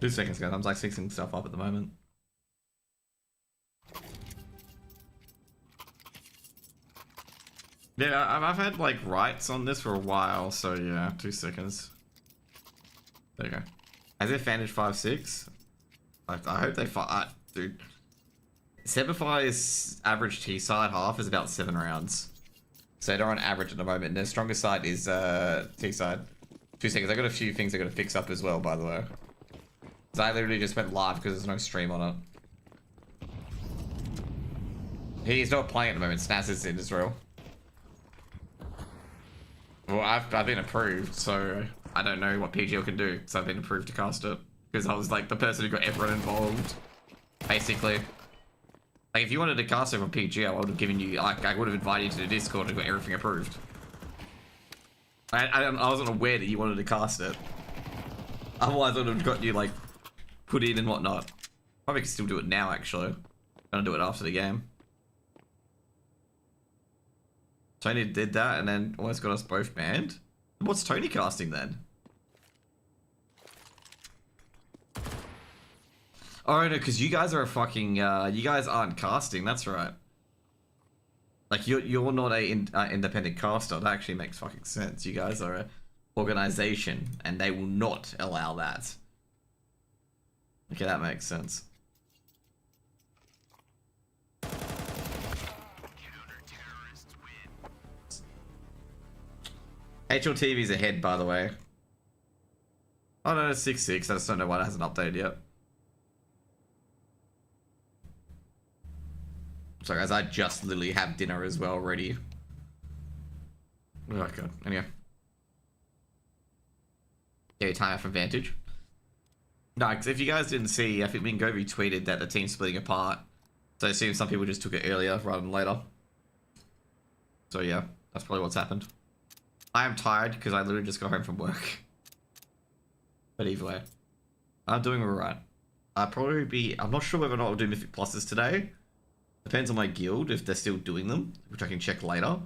2 seconds ago. I'm like fixing stuff up at the moment. Yeah, I've had like rights on this for a while, so yeah, 2 seconds. There you go. Has it Vantage 5-6? I hope they fight, dude. Sebify's average T side half is about 7 rounds, so they're on average at the moment. And their strongest side is T side. 2 seconds. I got a few things I got to fix up as well, by the way. So I literally just went live because there's no stream on it. He's not playing at the moment. Snaz is in Israel. Well, I've been approved, so I don't know what PGL can do, because I've been approved to cast it. Because I was like the person who got everyone involved, basically. Like if you wanted to cast it from PGL, I would have given you, like, I would have invited you to the Discord and got everything approved. I wasn't aware that you wanted to cast it. Otherwise I would have got you like put in and whatnot. Probably can still do it now actually. I'm gonna do it after the game. Tony did that and then almost got us both banned. What's Tony casting then? Oh no, because you guys are a fucking, you guys aren't casting, that's right. Like you're not a independent caster, that actually makes fucking sense. You guys are a organization and they will not allow that. Okay, that makes sense. HLTV's ahead, by the way. Oh no, it's 6-6. I just don't know why it hasn't updated yet. So guys, I just literally have dinner as well ready. Oh god. Anyway. Yeah, time out from Vantage. No, because if you guys didn't see, I think Mingovi tweeted that the team's splitting apart. So I assume some people just took it earlier rather than later. So yeah, that's probably what's happened. I am tired because I literally just got home from work. But either way, I'm doing alright. I'll probably be, I'm not sure whether or not I'll do Mythic Pluses today. Depends on my guild if they're still doing them, which I can check later.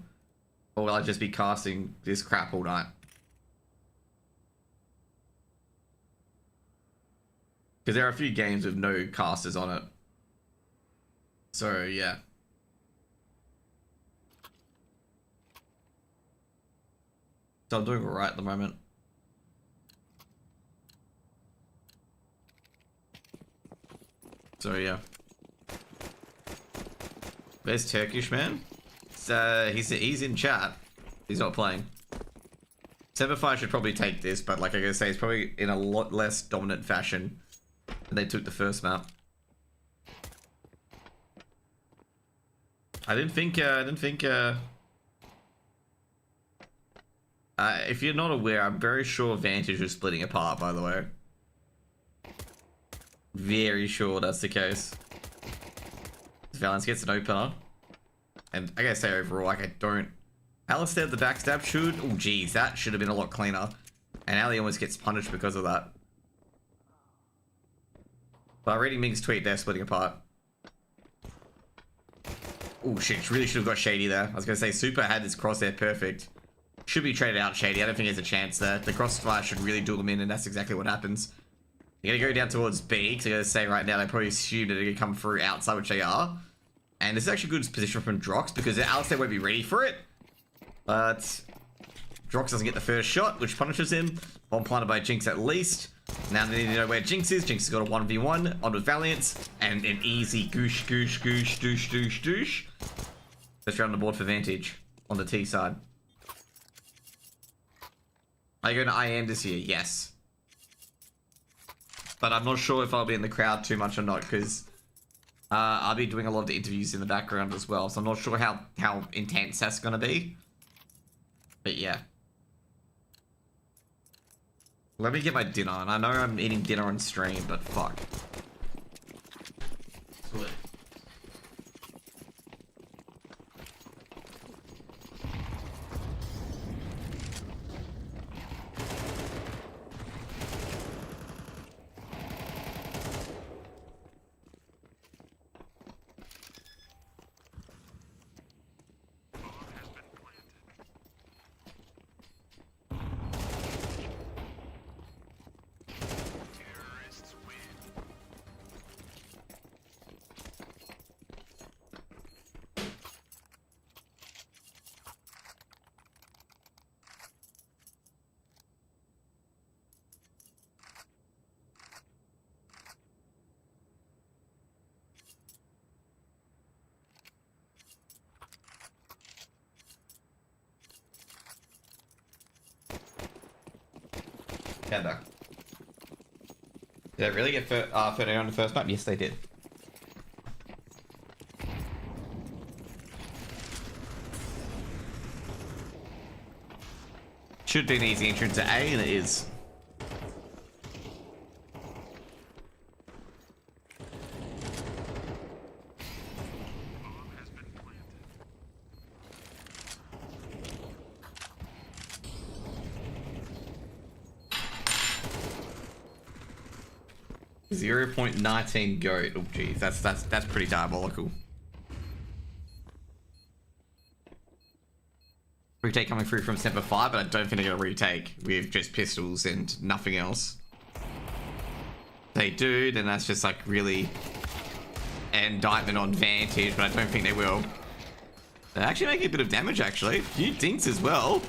Or will I just be casting this crap all night? Because there are a few games with no casters on it. So yeah. So I'm doing alright at the moment. So yeah. Where's Turkish man? He's in chat. He's not playing. Sebify should probably take this, but like I gotta say, it's probably in a lot less dominant fashion than they took the first map. I didn't think if you're not aware, I'm very sure Vantage was splitting apart, by the way. Very sure that's the case. Valence gets an opener. And I gotta say overall, like I don't... Alistair the backstab should... Oh geez, that should have been a lot cleaner. And Ali almost gets punished because of that. But reading Ming's tweet, they're splitting apart. Oh shit, really should have got Shady there. I was gonna say Super had his crosshair perfect. Should be traded out Shady. I don't think there's a chance there. The crossfire should really duel them in, and that's exactly what happens. They're gonna go down towards B, because I gotta say right now, they probably assume that they're gonna come through outside, which they are. And this is actually a good position from Drox, because Alistair won't be ready for it. But Drox doesn't get the first shot, which punishes him. Bomb planted by Jinx at least. Now they need to know where Jinx is. Jinx has got a 1v1 onto Valiant, and an easy goosh, goosh, goosh, douche, douche, douche. Let's go on the board for Vantage on the T side. Are you going to IM this year? Yes. But I'm not sure if I'll be in the crowd too much or not, because I'll be doing a lot of the interviews in the background as well. So I'm not sure how intense that's going to be. But yeah. Let me get my dinner. And I know I'm eating dinner on stream, but fuck. Split. can though. Did they really get 39 on the first map? Yes, they did. Should be an easy entrance to A, and it is. .19 goat. Oh geez, that's pretty diabolical. Retake coming through from Semper Fi, but I don't think they're gonna retake with just pistols and nothing else. They do, then that's just like really an indictment on Vantage, but I don't think they will. They're actually making a bit of damage actually. A few dinks as well.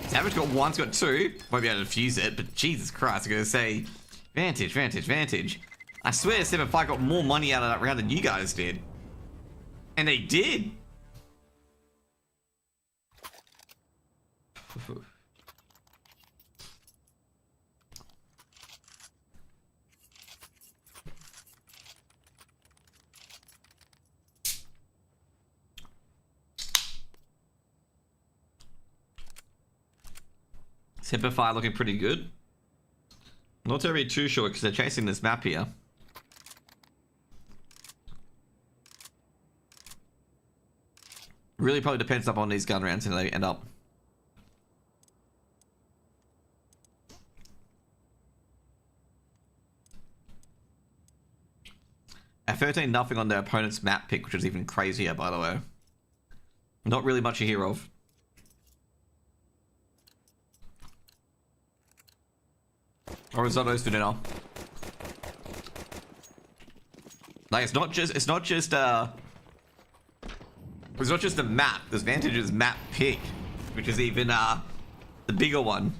Savage got one, got two. Won't be able to fuse it, but Jesus Christ, I'm gonna say Vantage, Vantage, Vantage. I swear Semper Fi got more money out of that round than you guys did. And they did. Semper Fi looking pretty good. Not to be too sure because they're chasing this map here. Really probably depends up on these gun rounds and they end up. At 13, nothing on their opponent's map pick, which is even crazier, by the way. Not really much to hear of. Or risottos for dinner. Like it's not just the map. There's Vantage's map pick, which is even the bigger one.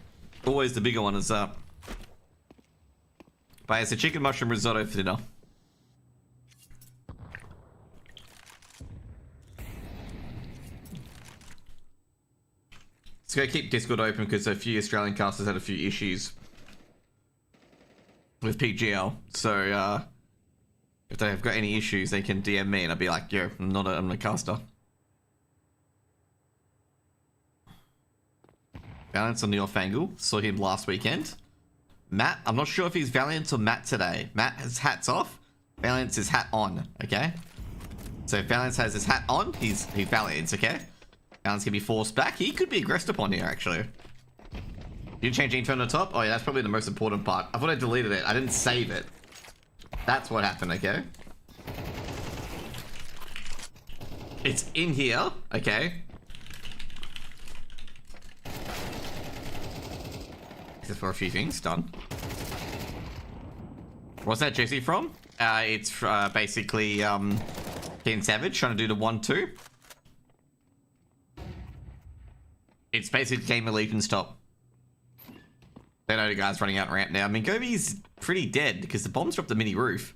Always the bigger one is up. But it's a chicken mushroom risotto for dinner. Let's go keep Discord open because a few Australian casters had a few issues with PGL. So if they've got any issues, they can DM me and I'll be like, yo, I'm a caster. Valiance on the off angle. Saw him last weekend. Matt, I'm not sure if he's Valiant or Matt today. Matt has hats off. Valiance is hat on, okay? So if Valiance has his hat on, he's Valiant, okay? Valiance can be forced back. He could be aggressed upon here, actually. You change info on the top? Oh yeah, that's probably the most important part. I thought I deleted it. I didn't save it. That's what happened, okay? It's in here, okay? Just for a few things, done. What's that Jesse from? It's basically Ken Savage trying to do the 1-2. It's basically game elite and stop. They know the guy's running out ramp now. I mean, Gobi's pretty dead because the bomb's dropped the mini roof.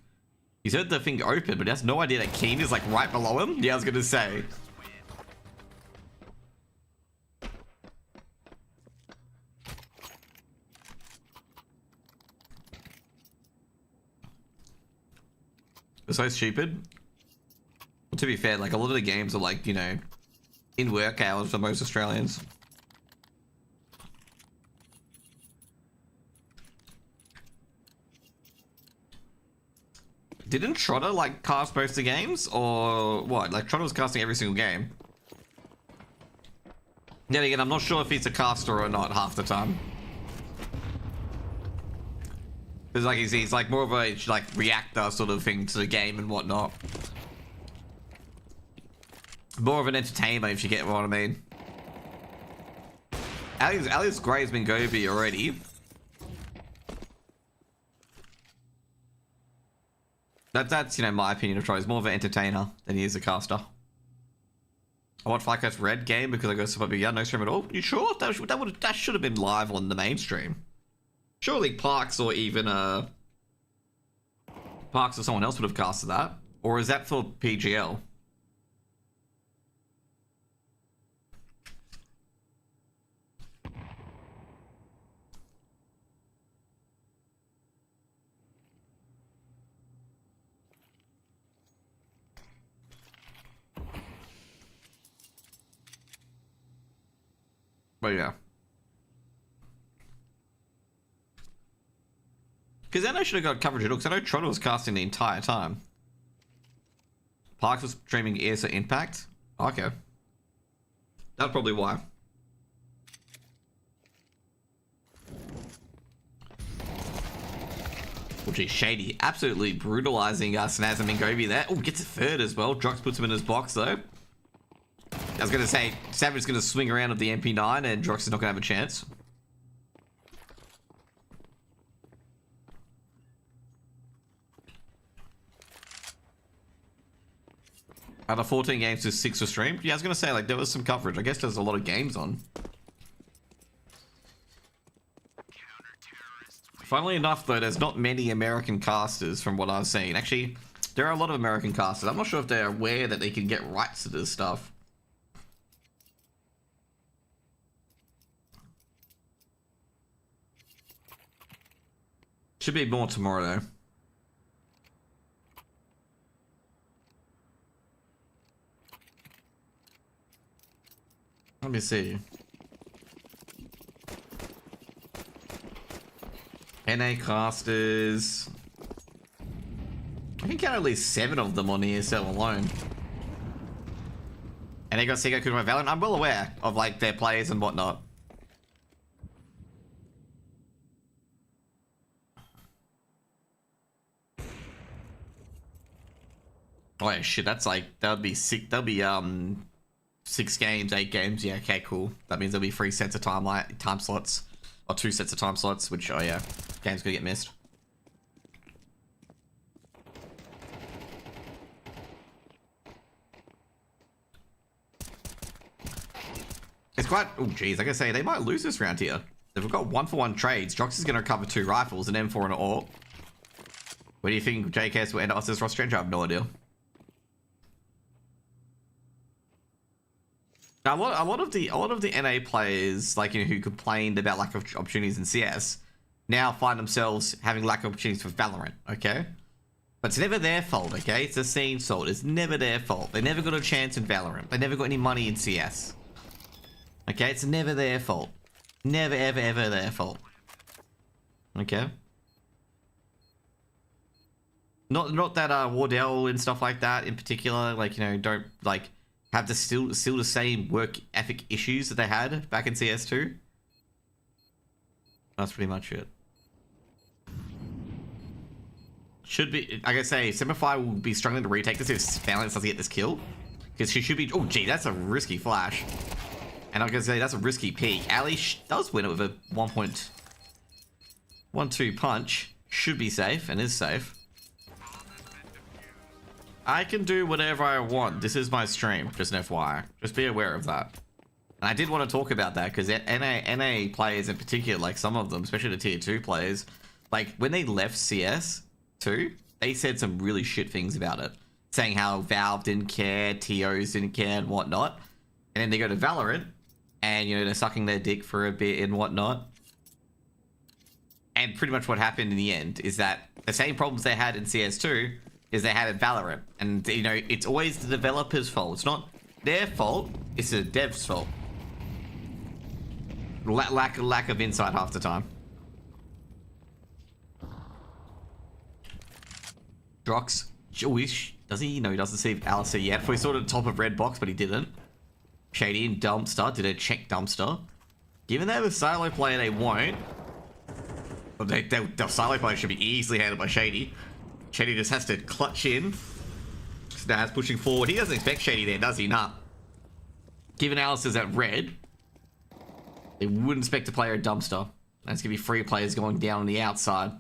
He's heard the thing open, but he has no idea that Keen is like right below him. Yeah, I was gonna say. It's so stupid. Well, to be fair, like a lot of the games are like, you know, in work hours for most Australians. Didn't Trotter like cast most of the games or what? Like Trotter was casting every single game. Then again, I'm not sure if he's a caster or not half the time. Because like he's like more of a like reactor sort of thing to the game and whatnot. More of an entertainer, if you get what I mean. Alex Gray's been Gobi already. That's you know my opinion of Troy. He's more of an entertainer than he is a caster. I watched Flycast Red game because I go so yeah, no stream at all. You sure? That should have been live on the mainstream. Surely Parks or even Parks or someone else would have casted that. Or is that for PGL? But yeah. Because then I should have got coverage at all, because I know Trotter was casting the entire time. Parks was streaming ESA Impact. Okay. That's probably why. Oh, geez, Shady absolutely brutalizing Snaz and Mingobi there. Oh, gets a third as well. Drox puts him in his box, though. I was going to say, Savage is going to swing around with the MP9, and Drox is not going to have a chance. Out of 14 games, just 6 were streamed. Yeah, I was going to say, like, there was some coverage. I guess there's a lot of games on. Funnily enough, though, there's not many American casters from what I've seen. Actually, there are a lot of American casters. I'm not sure if they're aware that they can get rights to this stuff. Should be more tomorrow, though. Let me see. NA casters. I can count at least 7 of them on ESL alone. And they got Sega Kuma Valorant. I'm well aware of like their players and whatnot. Oh yeah, shit, that's like, that would be sick. That'll be 6 games, 8 games. Yeah, okay, cool. That means there'll be 3 sets of time slots. Or 2 sets of time slots, which, oh yeah, game's gonna get missed. It's quite, oh geez, I gotta say, they might lose this round here. If we've got 1-for-1 trades, Jox is gonna recover 2 rifles, an M4 and an AUG. Where do you think JKS will end up as this roster? I have no idea. Now, a lot of the NA players, like, you know, who complained about lack of opportunities in CS, now find themselves having lack of opportunities for Valorant. Okay, but it's never their fault. Okay, it's the scene's fault. It's never their fault. They never got a chance in Valorant. They never got any money in CS. Okay, it's never their fault. Never, ever, ever their fault. Okay. Not that Wardell and stuff like that in particular, like, you know, don't like have the still the same work ethic issues that they had back in CS2. That's pretty much it. Should be, like I say, Semify will be struggling to retake this if Valance doesn't get this kill, because she should be. Oh gee, that's a risky flash, and I'm gonna say that's a risky peek. Ali does win it with a 1.12 punch. Should be safe and is safe. I can do whatever I want. This is my stream, just an FYI. Just be aware of that. And I did want to talk about that because NA players in particular, like some of them, especially the tier 2 players, like when they left CS2, they said some really shit things about it. Saying how Valve didn't care, TOs didn't care and whatnot. And then they go to Valorant and, you know, they're sucking their dick for a bit and whatnot. And pretty much what happened in the end is that the same problems they had in CS2 is they had in Valorant. And, you know, it's always the developer's fault. It's not their fault, it's the dev's fault. Lack of insight half the time. Drox, does he? No, he doesn't see Alistair yet. We saw the top of red box, but he didn't. Shady and Dumpster did a check Dumpster. Given they have a silo player, they won't. Well, the silo player should be easily handled by Shady. Shady just has to clutch in. Snaz pushing forward. He doesn't expect Shady there, does he? Nah. Given Alistair's at red, they wouldn't expect to play a Dumpster. That's going to be 3 players going down on the outside.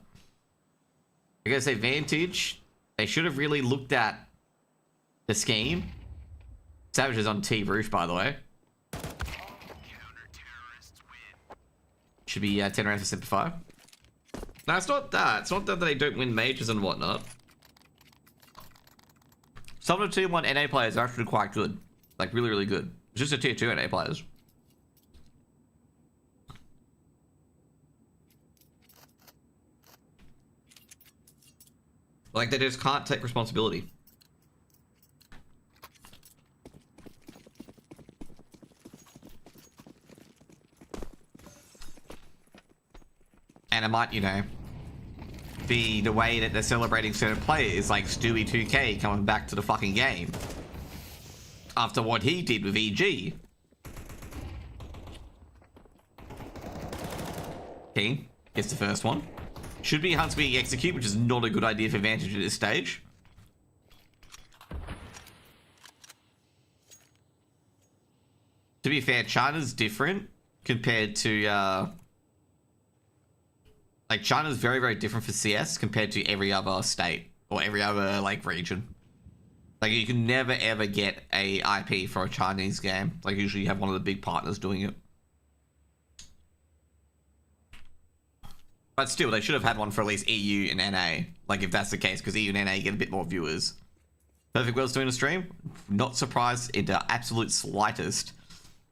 I gotta say, Vantage, they should have really looked at the scheme. Savage is on T roof, by the way. Should be 10 rounds for Simplify. No, it's not that. It's not that they don't win majors and whatnot. Some of the tier 1 NA players are actually quite good. Like, really, really good. It's just the tier 2 NA players. Like, they just can't take responsibility. might, you know, be the way that they're celebrating certain players, like Stewie 2K coming back to the fucking game after what he did with EG. King gets the first one. Should be Hunts being execute, which is not a good idea for Vantage at this stage. To be fair, China's different compared to, like, China's very, very different for CS compared to every other state or every other, like, region. Like, you can never, ever get a IP for a Chinese game. Like, usually you have one of the big partners doing it. But still, they should have had one for at least EU and NA. Like, if that's the case, because EU and NA get a bit more viewers. Perfect World's doing a stream. Not surprised in the absolute slightest,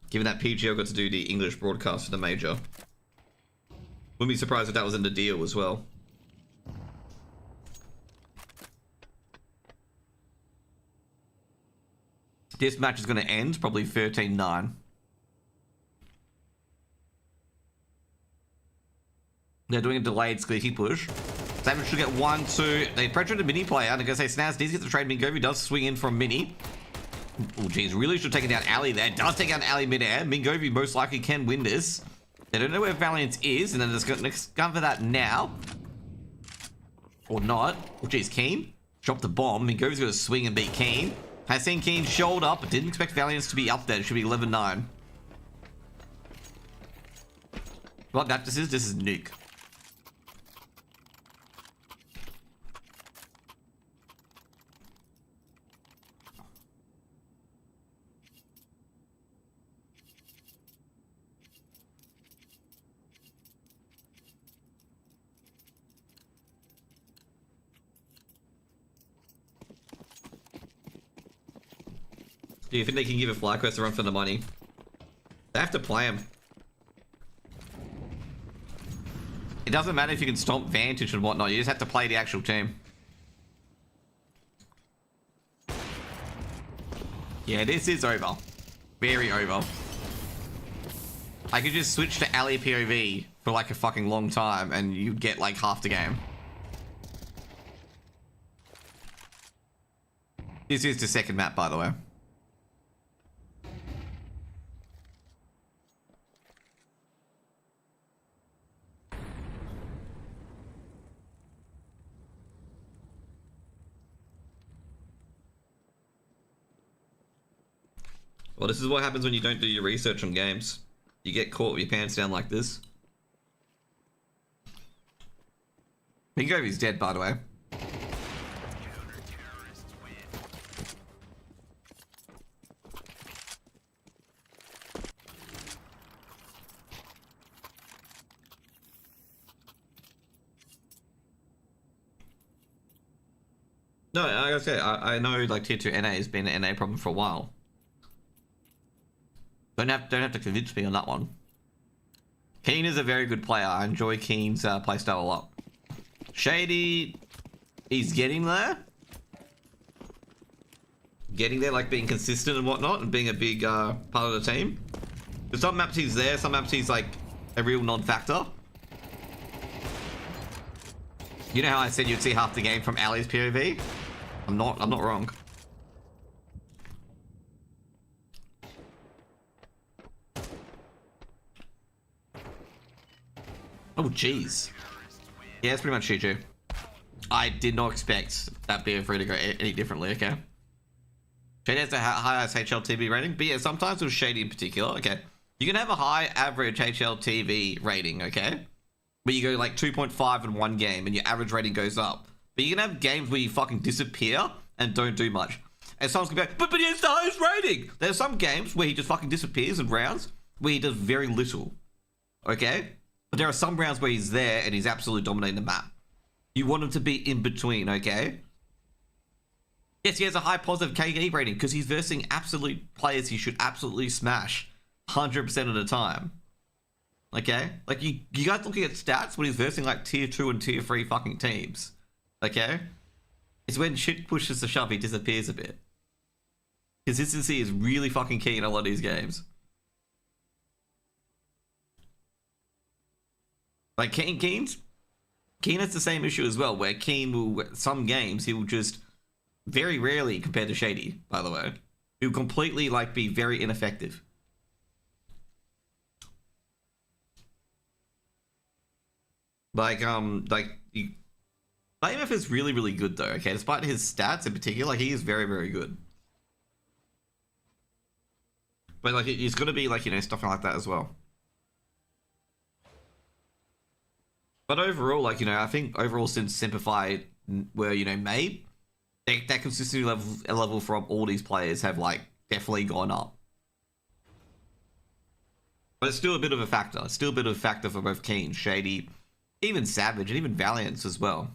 given that PGL got to do the English broadcast for the major. Wouldn't be surprised if that was in the deal as well. This match is going to end probably 13-9. They're doing a delayed squeaky push. Savage should get 1, 2. They pressured a mini player. And they're going to say Snaz needs to get the trade. Mingovi does swing in from mini. Oh, geez. Really should have taken down Ali there. Does take down Ali mid-air. Mingovi most likely can win this. They don't know where Valiant is. And then they're going to discover that now. Or not. Oh, geez. Keen. Drop the bomb. Mingovi's going to swing and beat Keen. Has seen Keen shoulder, but didn't expect Valiant to be up there. It should be 11-9. What map this is? This is Nuke. Do you think they can give a FlyQuest a run for the money? They have to play him. It doesn't matter if you can stomp Vantage and whatnot, you just have to play the actual team. Yeah, this is over. Very over. I could just switch to Ali POV for like a fucking long time and you get like half the game. This is the second map, by the way. Well, this is what happens when you don't do your research on games. You get caught with your pants down like this. Mingovi's dead, by the way. No, like I said, I know like tier 2 NA has been an NA problem for a while. Don't have to convince me on that one. Keen is a very good player. I enjoy Keen's playstyle a lot. Shady, he's getting there. Getting there, like being consistent and whatnot, and being a big part of the team. But some maps he's there, some maps he's like a real non-factor. You know how I said you'd see half the game from Ali's POV? I'm not wrong. Oh, jeez. Yeah, it's pretty much GG. I did not expect that BO3 to go any differently, okay? Shady has the highest HLTV rating, but yeah, sometimes with Shady in particular, okay? You can have a high average HLTV rating, okay? But you go like 2.5 in one game and your average rating goes up. But you can have games where you fucking disappear and don't do much. And someone's gonna be like, but he has the highest rating! There's some games where he just fucking disappears in rounds where he does very little, okay? But there are some rounds where he's there and he's absolutely dominating the map. You want him to be in between, okay? Yes, he has a high positive KD rating because he's versing absolute players he should absolutely smash 100% of the time. Okay? Like, you guys looking at stats when he's versing like tier 2 and tier 3 fucking teams. Okay? It's when shit pushes the shove, he disappears a bit. Consistency is really fucking key in a lot of these games. Like, Keen's Keen has the same issue as well, where Keen will, some games, he will just, very rarely compared to Shady, by the way, he'll completely, like, be very ineffective. Like, IMF is really, really good, though, okay? Despite his stats in particular, like, he is very, very good. But, like, he's gonna be, like, you know, stuff like that as well. But overall, like, you know, I think overall since Simplify were, you know, made, that consistency level from all these players have, like, definitely gone up. But it's still a bit of a factor. It's still a bit of a factor for both Keen, Shady, even Savage, and even Valiance as well.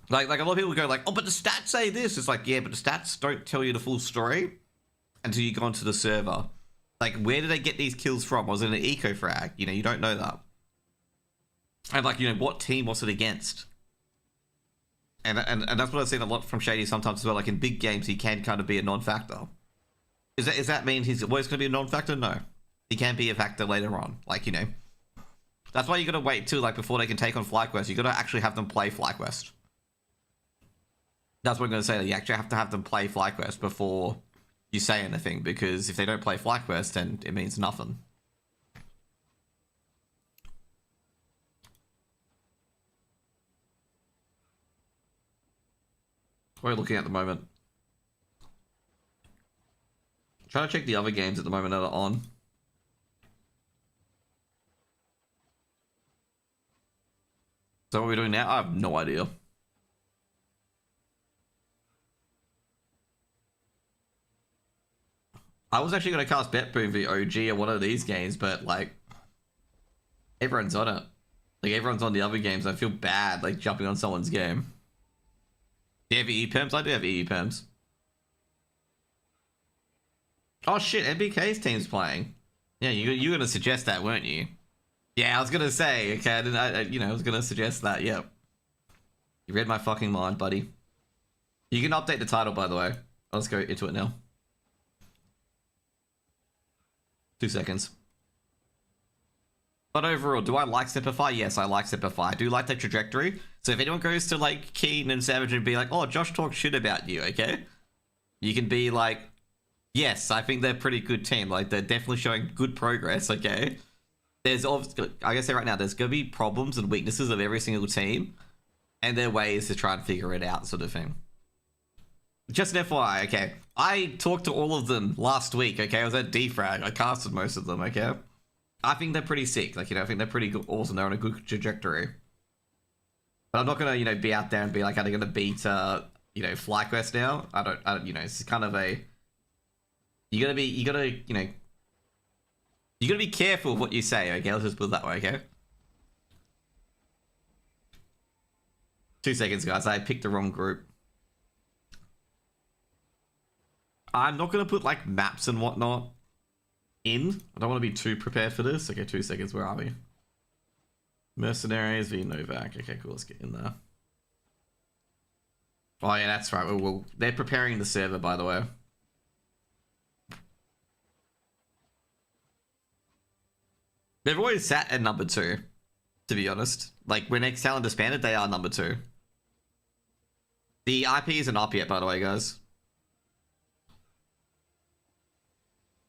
Like a lot of people go like, oh, but the stats say this. It's like, yeah, but the stats don't tell you the full story until you go onto the server. Like, where did they get these kills from? Was it an eco frag? You know, you don't know that. And, like, you know, what team was it against? And that's what I've seen a lot from Shady sometimes as well. Like, in big games, he can kind of be a non-factor. Does that mean he's always going to be a non-factor? No. He can be a factor later on. Like, you know. That's why you got to wait, too, like, before they can take on FlyQuest. You got to actually have them play FlyQuest. That's what I'm going to say. You actually have to have them play FlyQuest before you say anything, because if they don't play FlyQuest, then it means nothing. What are we looking at the moment? I'm trying to check the other games at the moment that are on. So what are we doing now? I have no idea. I was actually going to cast BetBoom v OG or one of these games, but, like, everyone's on it. Like, everyone's on the other games. I feel bad, like, jumping on someone's game. Do you have EE-Perms? I do have EE-Perms. Oh, shit, NBK's team's playing. Yeah, you were going to suggest that, weren't you? Yeah, I was going to say, okay, I was going to suggest that, yep. You read my fucking mind, buddy. You can update the title, by the way. Let's go into it now. 2 seconds. But overall, do I like Simplify? Yes, I like Simplify. I do like the trajectory. So if anyone goes to, like, Keen and Savage and be like, oh, Josh talks shit about you, okay? You can be like, yes, I think they're a pretty good team. Like, they're definitely showing good progress, okay? There's obviously, I guess say right now, there's going to be problems and weaknesses of every single team. And their way is to try and figure it out, sort of thing. Just an FYI, okay? I talked to all of them last week, okay? I was at Defrag. I casted most of them, okay? I think they're pretty sick. Like, you know, I think they're pretty good. Awesome. They're on a good trajectory. But I'm not going to, you know, be out there and be like, are they going to beat, you know, FlyQuest now? I don't, you know, it's kind of a... You gotta, you know... You gotta be careful of what you say, okay? Let's just put it that way, okay? 2 seconds, guys. I picked the wrong group. I'm not going to put, like, maps and whatnot in. I don't want to be too prepared for this. Okay, 2 seconds. Where are we? Mercenaries v Novak. Okay, cool. Let's get in there. Oh, yeah, that's right. Well, they're preparing the server, by the way. They've always sat at number 2, to be honest. Like, when Excel disbanded, they are number 2. The IP isn't up yet, by the way, guys.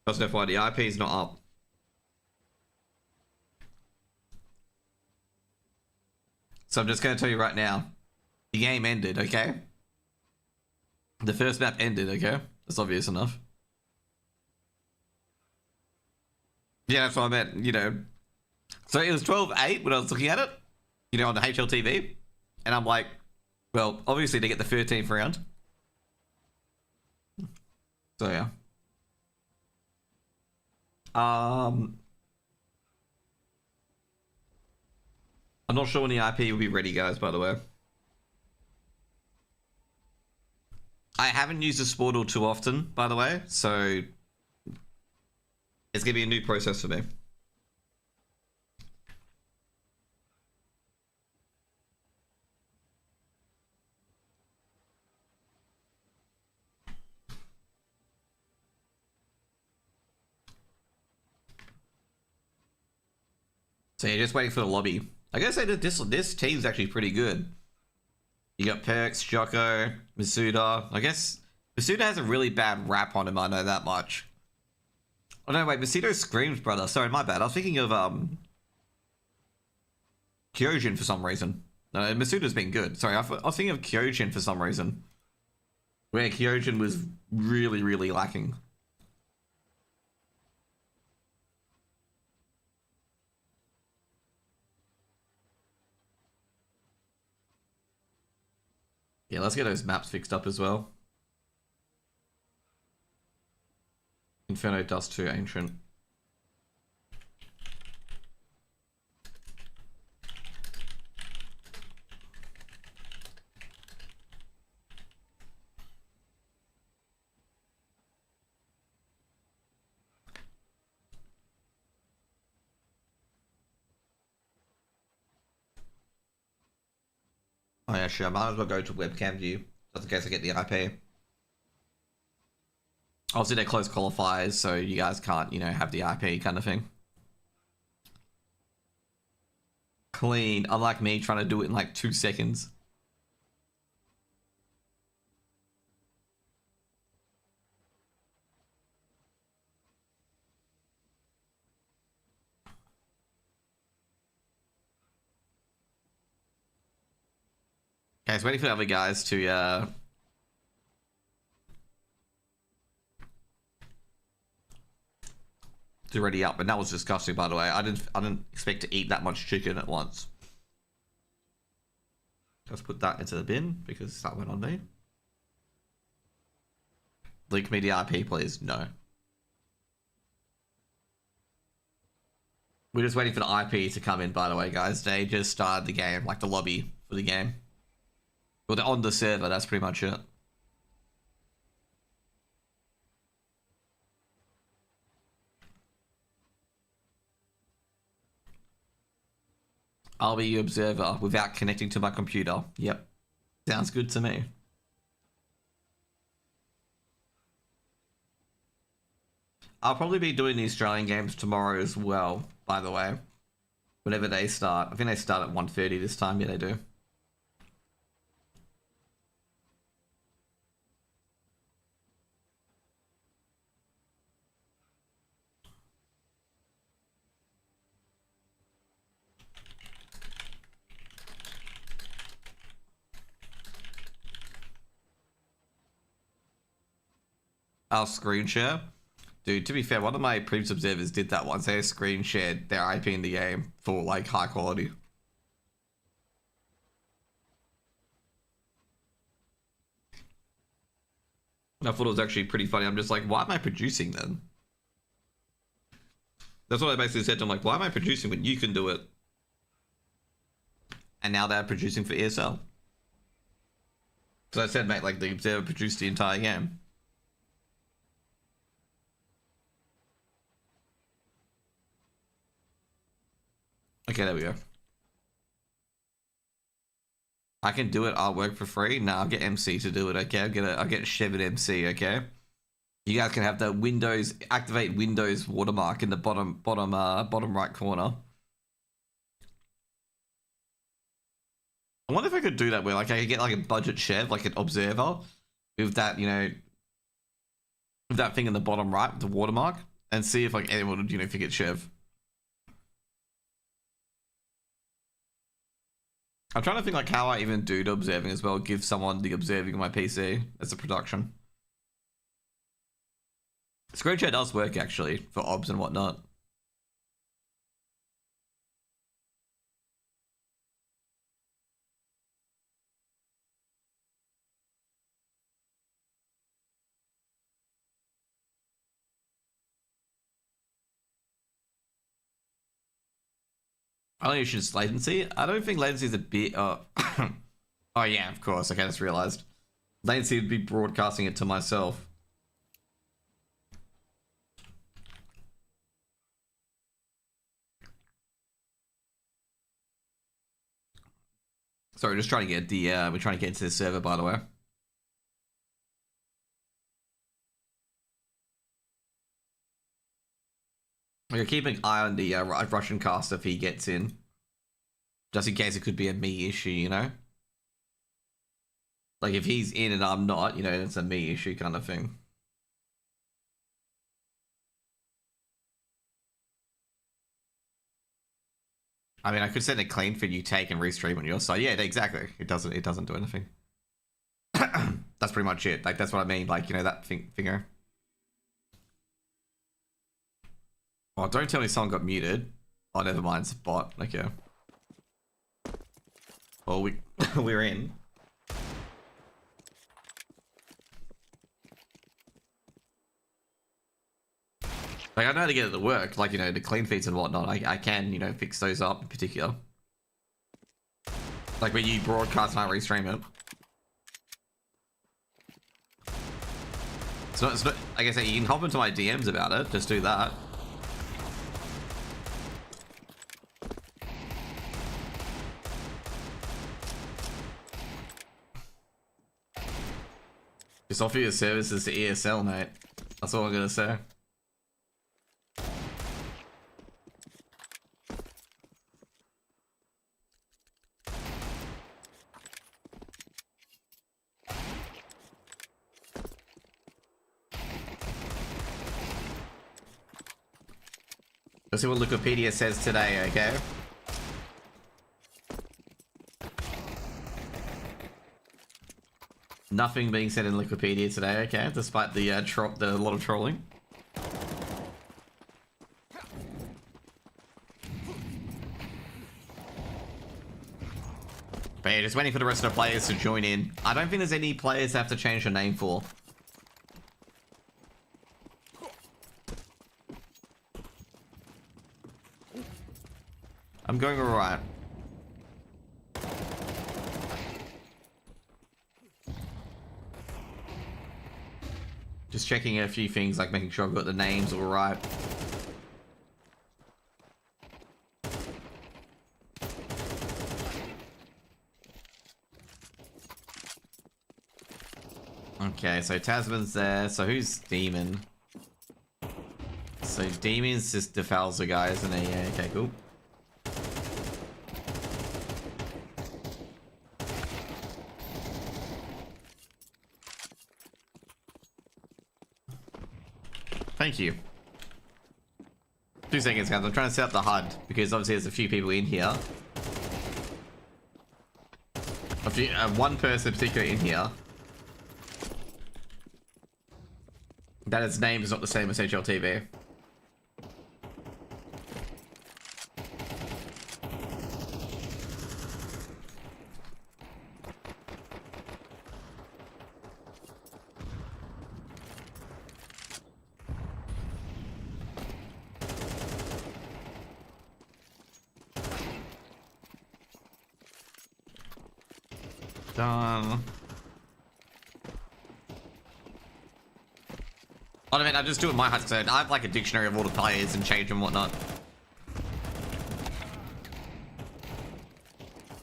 Just FYI, the IP is not up. So I'm just going to tell you right now. The game ended, okay? The first map ended, okay? That's obvious enough. Yeah, that's what I meant, you know. So it was 12-8 when I was looking at it, you know, on the HLTV. And I'm like, well, obviously they get the 13th round. So, yeah. I'm not sure when the IP will be ready, guys, by the way. I haven't used the Sportal too often, by the way, so it's going to be a new process for me. So you're just waiting for the lobby. I gotta say that this team's actually pretty good. You got Perks, Jocko, Masuda. I guess Masuda has a really bad rap on him, I know that much. Oh no, wait, Masuda screams, brother. Sorry, my bad. I was thinking of Kyojin for some reason. No, Masuda's been good. Sorry, I was thinking of Kyojin for some reason. Where Kyojin was really, really lacking. Yeah, let's get those maps fixed up as well. Inferno Dust 2 Ancient. Oh yeah, sure. I might as well go to webcam view, just in case I get the IP. Obviously, they're closed qualifiers, so you guys can't, you know, have the IP kind of thing. Clean, unlike me trying to do it in like 2 seconds. Okay, so waiting for the other guys to ready up, and that was disgusting, by the way. I didn't expect to eat that much chicken at once. Let's put that into the bin because that went on me. Link me the IP, please. No. We're just waiting for the IP to come in, by the way, guys. They just started the game, like the lobby for the game. Well, they're on the server, that's pretty much it. I'll be your observer without connecting to my computer. Yep. Sounds good to me. I'll probably be doing the Australian games tomorrow as well, by the way. Whenever they start. I think they start at 1:30 this time. Yeah, they do. I'll screen share. Dude, to be fair, one of my previous observers did that once. They screen shared their IP in the game for like high quality. And I thought it was actually pretty funny. I'm just like, why am I producing then? That's what I basically said to him, like, why am I producing when you can do it? And now they're producing for ESL. Because I said, mate, like, the observer produced the entire game. Okay, there we go. I can do it. I'll work for free. No, I'll get MC to do it. Okay, I'll get Chev at MC. Okay, you guys can have the Windows activate Windows watermark in the bottom right corner. I wonder if I could do that where like I could get like a budget Chev, like an observer, with that, you know, with that thing in the bottom right, the watermark, and see if like anyone would, you know, forget Chev. I'm trying to think like how I even do the observing as well. Give someone the observing on my PC as a production. Screen share does work actually for obs and whatnot. I don't think it's latency. I don't think latency is a bit. Oh yeah, of course. Okay, I just realized. Latency would be broadcasting it to myself. Sorry, just trying to get the. We're trying to get into this server, by the way. We're keeping an eye on the Russian cast if he gets in. Just in case it could be a me issue, you know? Like, if he's in and I'm not, you know, it's a me issue kind of thing. I mean, I could send a clean feed you take and restream on your side. Yeah, exactly. It doesn't do anything. That's pretty much it. Like, that's what I mean. Like, you know, that finger. Oh, don't tell me someone got muted. Oh, never mind. It's a bot. Okay. Well, we're in. Like, I know how to get it to work. Like, you know, the clean feeds and whatnot. I can, you know, fix those up in particular. Like, when you broadcast and I restream it. It's not, like I say, you can hop into my DMs about it. Just do that. Just offer your services to ESL, mate. That's all I'm gonna say. Let's see what Wikipedia says today, okay? Nothing being said in Wikipedia today, okay? Despite the the lot of trolling. But yeah, just waiting for the rest of the players to join in. I don't think there's any players that have to change their name for. I'm going alright. Just checking a few things, like making sure I've got the names all right. Okay, so Tasman's there. So who's Demon? So Demon's just the Falza guy, isn't he? Yeah, okay, cool. Thank you. 2 seconds, guys. I'm trying to set up the HUD because obviously there's a few people in here. One person in particular in here. That its name is not the same as HLTV. Done. I mean, I'm just doing my HUD, so I have like a dictionary of all the players and change and whatnot.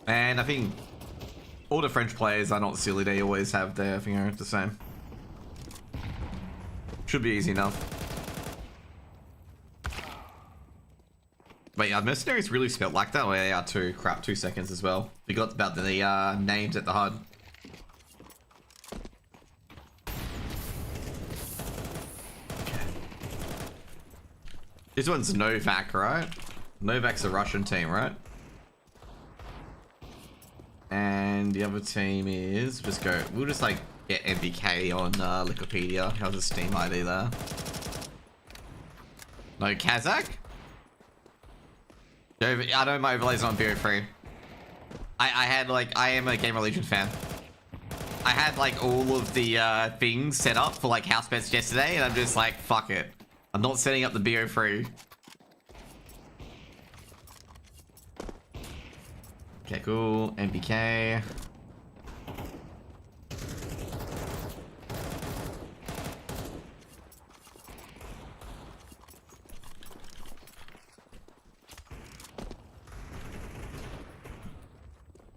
And I think all the French players are not silly, they always have their finger the same. Should be easy enough. Wait, are mercenaries really spelled like that? Oh, yeah, they are too. Crap, 2 seconds as well. Forgot about the names at the HUD. This one's Novak, right? Novak's a Russian team, right? And the other team is... We'll just like get MBK on Wikipedia. How's the Steam ID there? No Kazakh? I know my overlays on Bo3. I am a Gamer Legion fan. I had like all of the things set up for like house bets yesterday, and I'm just like, fuck it. I'm not setting up the Bo3. Okay, cool. MBK.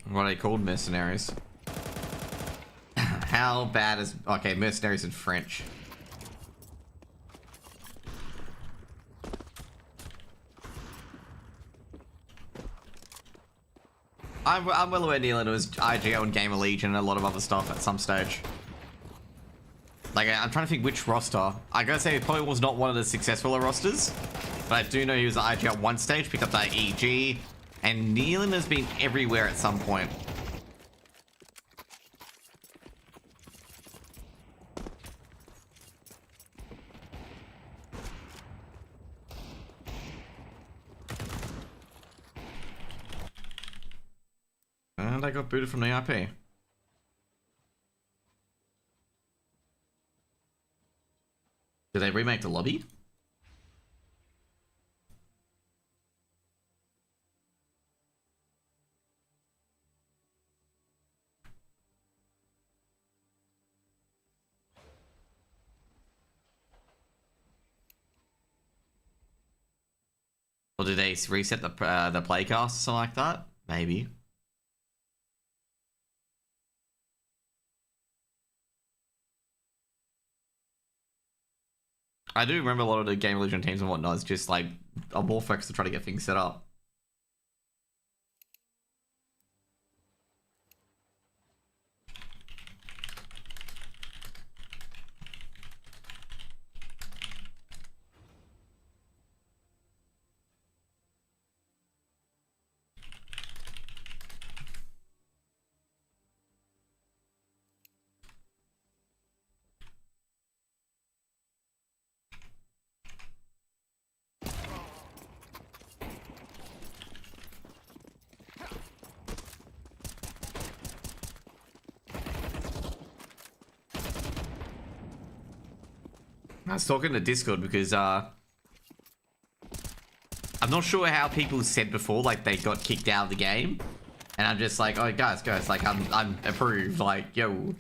What are they called? Mercenaries. How bad is... Okay, mercenaries in French. I'm well aware Nealon was IGL and Gamer Legion and a lot of other stuff at some stage. Like, I'm trying to think which roster. I gotta say, it probably was not one of the successful rosters. But I do know he was at IGL one stage, picked up that EG. And Nealon has been everywhere at some point. And I got booted from the IP. Did they remake the lobby? Or did they reset the playcast or something like that? Maybe. I do remember a lot of the Game Legion teams and whatnot. It's just like a more focus to try to get things set up. I was talking to Discord because I'm not sure how people said before, like they got kicked out of the game, and I'm just like, oh guys, like I'm approved, like yo.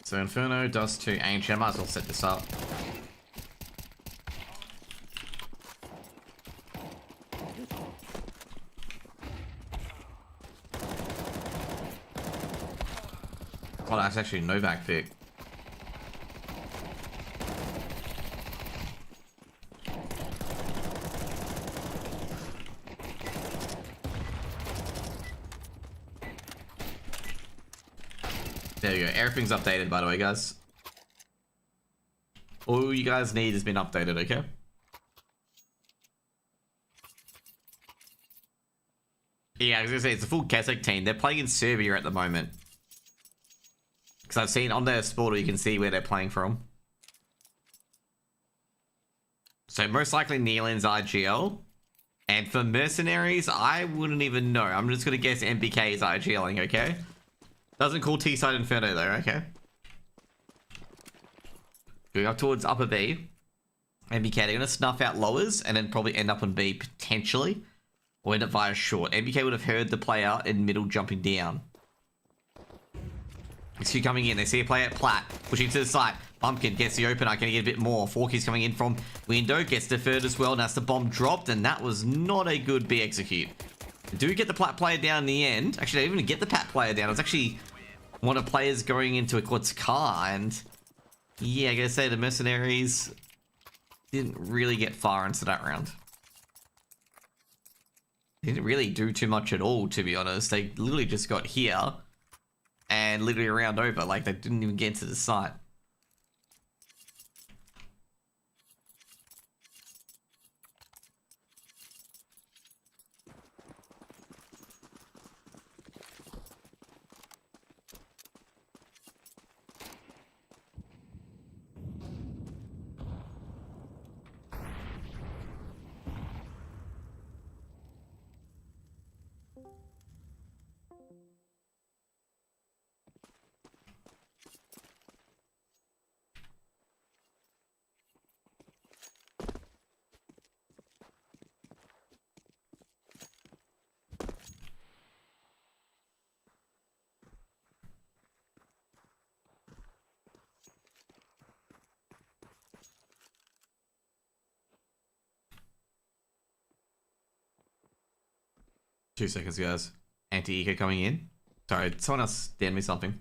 So Inferno does to Ancient. I might as well set this up. Oh, that's actually Novak pick. There you go. Everything's updated, by the way, guys. All you guys need has been updated, okay? Yeah, I was gonna say, it's a full Kazakh team. They're playing in Serbia at the moment. Because I've seen on their sportal, you can see where they're playing from. So most likely Nealon's IGL. And for Mercenaries, I wouldn't even know. I'm just gonna guess MBK is IGLing, okay? Doesn't call T-side Inferno though, okay? Going up towards upper B. MBK, they're going to snuff out lowers and then probably end up on B potentially. Or end up via short. MBK would have heard the player in middle jumping down. It's you coming in. They see a player at plat. Pushing to the side. Bumpkin gets the opener. Can he get a bit more? Forky's coming in from window. Gets deferred as well. Now the bomb dropped. And that was not a good B execute. Do get the plat player down in the end. Actually, I didn't even get the plat player down. It was actually one of the players going into ECLOT's car. And yeah, I gotta say the Mercenaries didn't really get far into that round. They didn't really do too much at all, to be honest. They literally just got here and literally a round over. Like, they didn't even get to the site. Two seconds, guys. Anti-eco coming in. Sorry, someone else DM'd me something.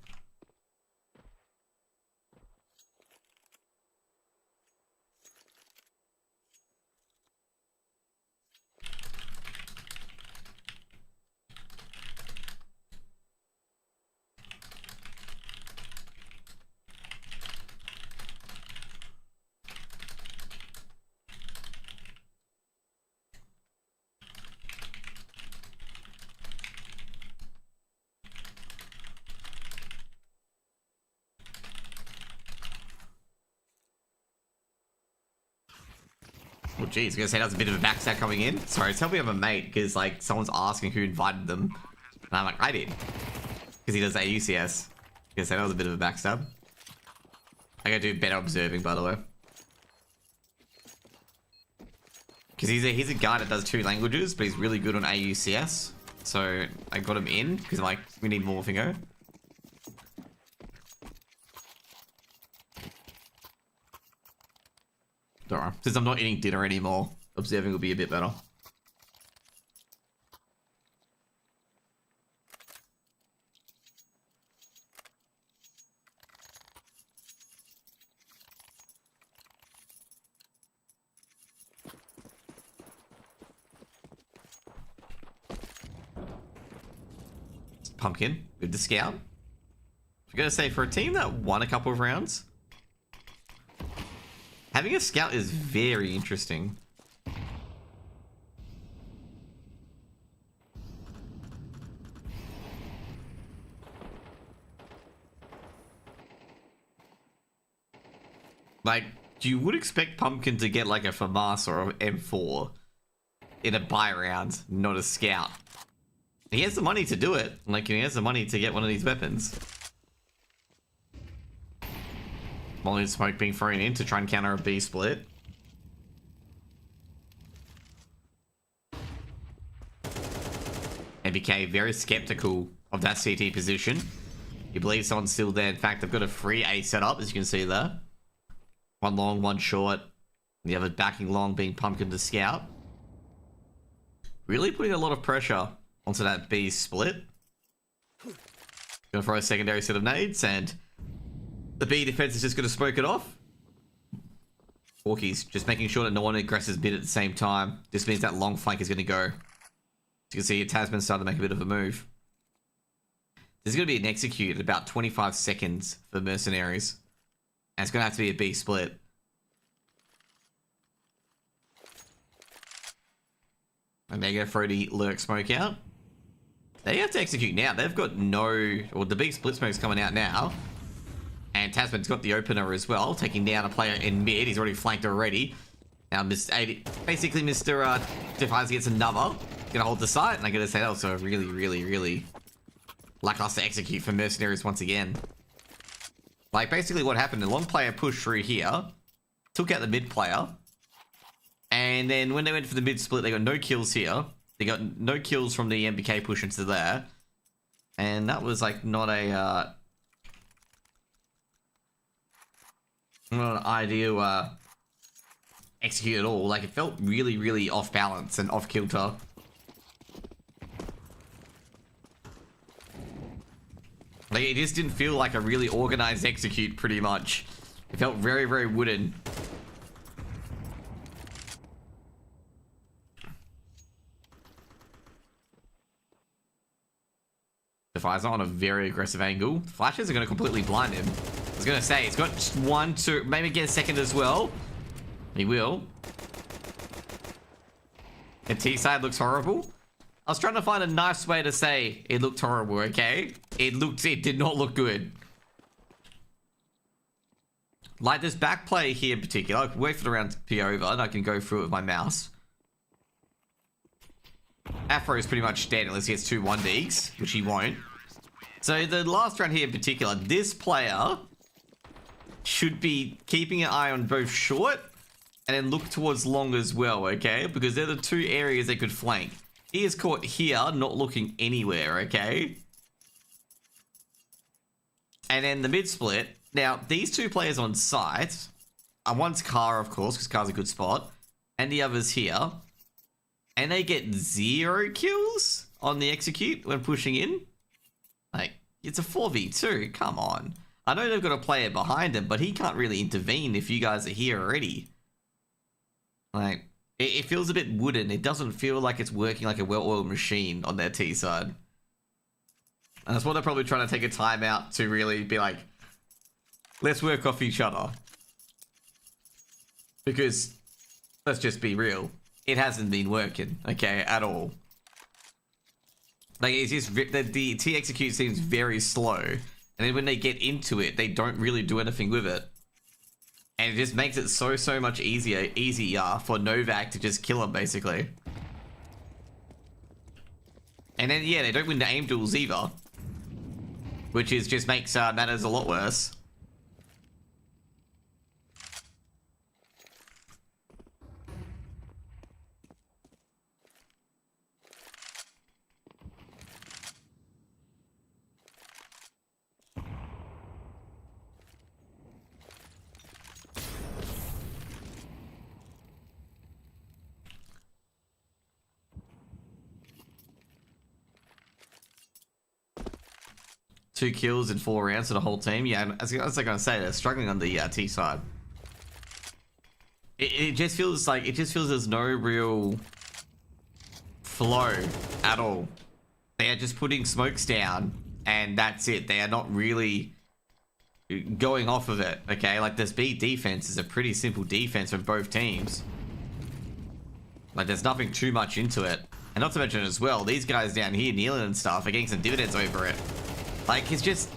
Well, geez, gonna say that was a bit of a backstab coming in. Sorry, tell me I'm a mate, because, like, someone's asking who invited them. And I'm like, I did. Because he does AUCS. Gonna say that was a bit of a backstab. I gotta do better observing, by the way. Because he's a guy that does 2 languages, but he's really good on AUCS. So, I got him in, because, like, we need more Fingo. Don't worry. Since I'm not eating dinner anymore, observing will be a bit better. Pumpkin with the scout. I'm gonna say, for a team that won a couple of rounds, having a scout is very interesting. Like, you would expect Pumpkin to get like a FAMAS or an M4 in a buy round, not a scout. He has the money to do it. Like, he has the money to get one of these weapons. Molly and smoke being thrown in to try and counter a B split. MBK very skeptical of that CT position. He believes someone's still there. In fact, they've got a free A setup, as you can see there. One long, one short. The other backing long being Pumpkin to scout. Really putting a lot of pressure onto that B split. Gonna throw a secondary set of nades, and the B defense is just gonna smoke it off. Orkies just making sure that no one aggresses mid at the same time. This means that long flank is gonna go. As you can see, Tasman starting to make a bit of a move. There's gonna be an execute at about 25 seconds for Mercenaries. And it's gonna have to be a B split. And they're gonna throw the lurk smoke out. They have to execute now. They've got no... Well, the big split smoke's coming out now. And Tasman's got the opener as well, taking down a player in mid. He's already flanked already. Now, basically, Mr. Defiance gets another. Gonna hold the site, and I'm gonna say that was a really, really, really lackluster execute for Mercenaries once again. Like, basically what happened, the long player pushed through here, took out the mid player, and then when they went for the mid split, they got no kills here. They got no kills from the MBK push into there. And that was, like, not an ideal execute at all. Like, it felt really, really off balance and off kilter. Like, it just didn't feel like a really organized execute, pretty much. It felt very, very wooden. Defies on a very aggressive angle. Flashes are going to completely blind him. I was going to say, he's got just one, two, maybe get a second as well. He will. The T side looks horrible. I was trying to find a nice way to say it looked horrible, okay? It did not look good. Like this back play here in particular, I can wait for the round to be over and I can go through it with my mouse. Afro is pretty much dead unless he gets 2 1-digs, which he won't. So the last round here in particular, this player should be keeping an eye on both short and then look towards long as well, okay? Because they're the 2 areas they could flank. He is caught here, not looking anywhere, okay? And then the mid split. Now, these 2 players on site, one's Car, of course, because Car's a good spot, and the other's here. And they get 0 kills on the execute when pushing in. Like, it's a 4v2, come on. I know they've got a player behind him, but he can't really intervene if you guys are here already. Like, it feels a bit wooden. It doesn't feel like it's working like a well-oiled machine on their T side. And that's what they're probably trying to take a time out to really be like, let's work off each other. Because, let's just be real. It hasn't been working, okay, at all. Like, it's just, the T execute seems very slow. And then when they get into it, they don't really do anything with it. And it just makes it so much easier for Novak to just kill him, basically. And then, yeah, they don't win the aim duels either. Which is just makes matters a lot worse. Two kills in 4 rounds for the whole team. Yeah, as I was gonna say, they're struggling on the T side. It just feels like there's no real flow at all. They are just putting smokes down, and that's it. They are not really going off of it. Okay, like this B defense is a pretty simple defense from both teams. Like there's nothing too much into it, and not to mention as well, these guys down here kneeling and stuff are getting some dividends over it. Like, it's just...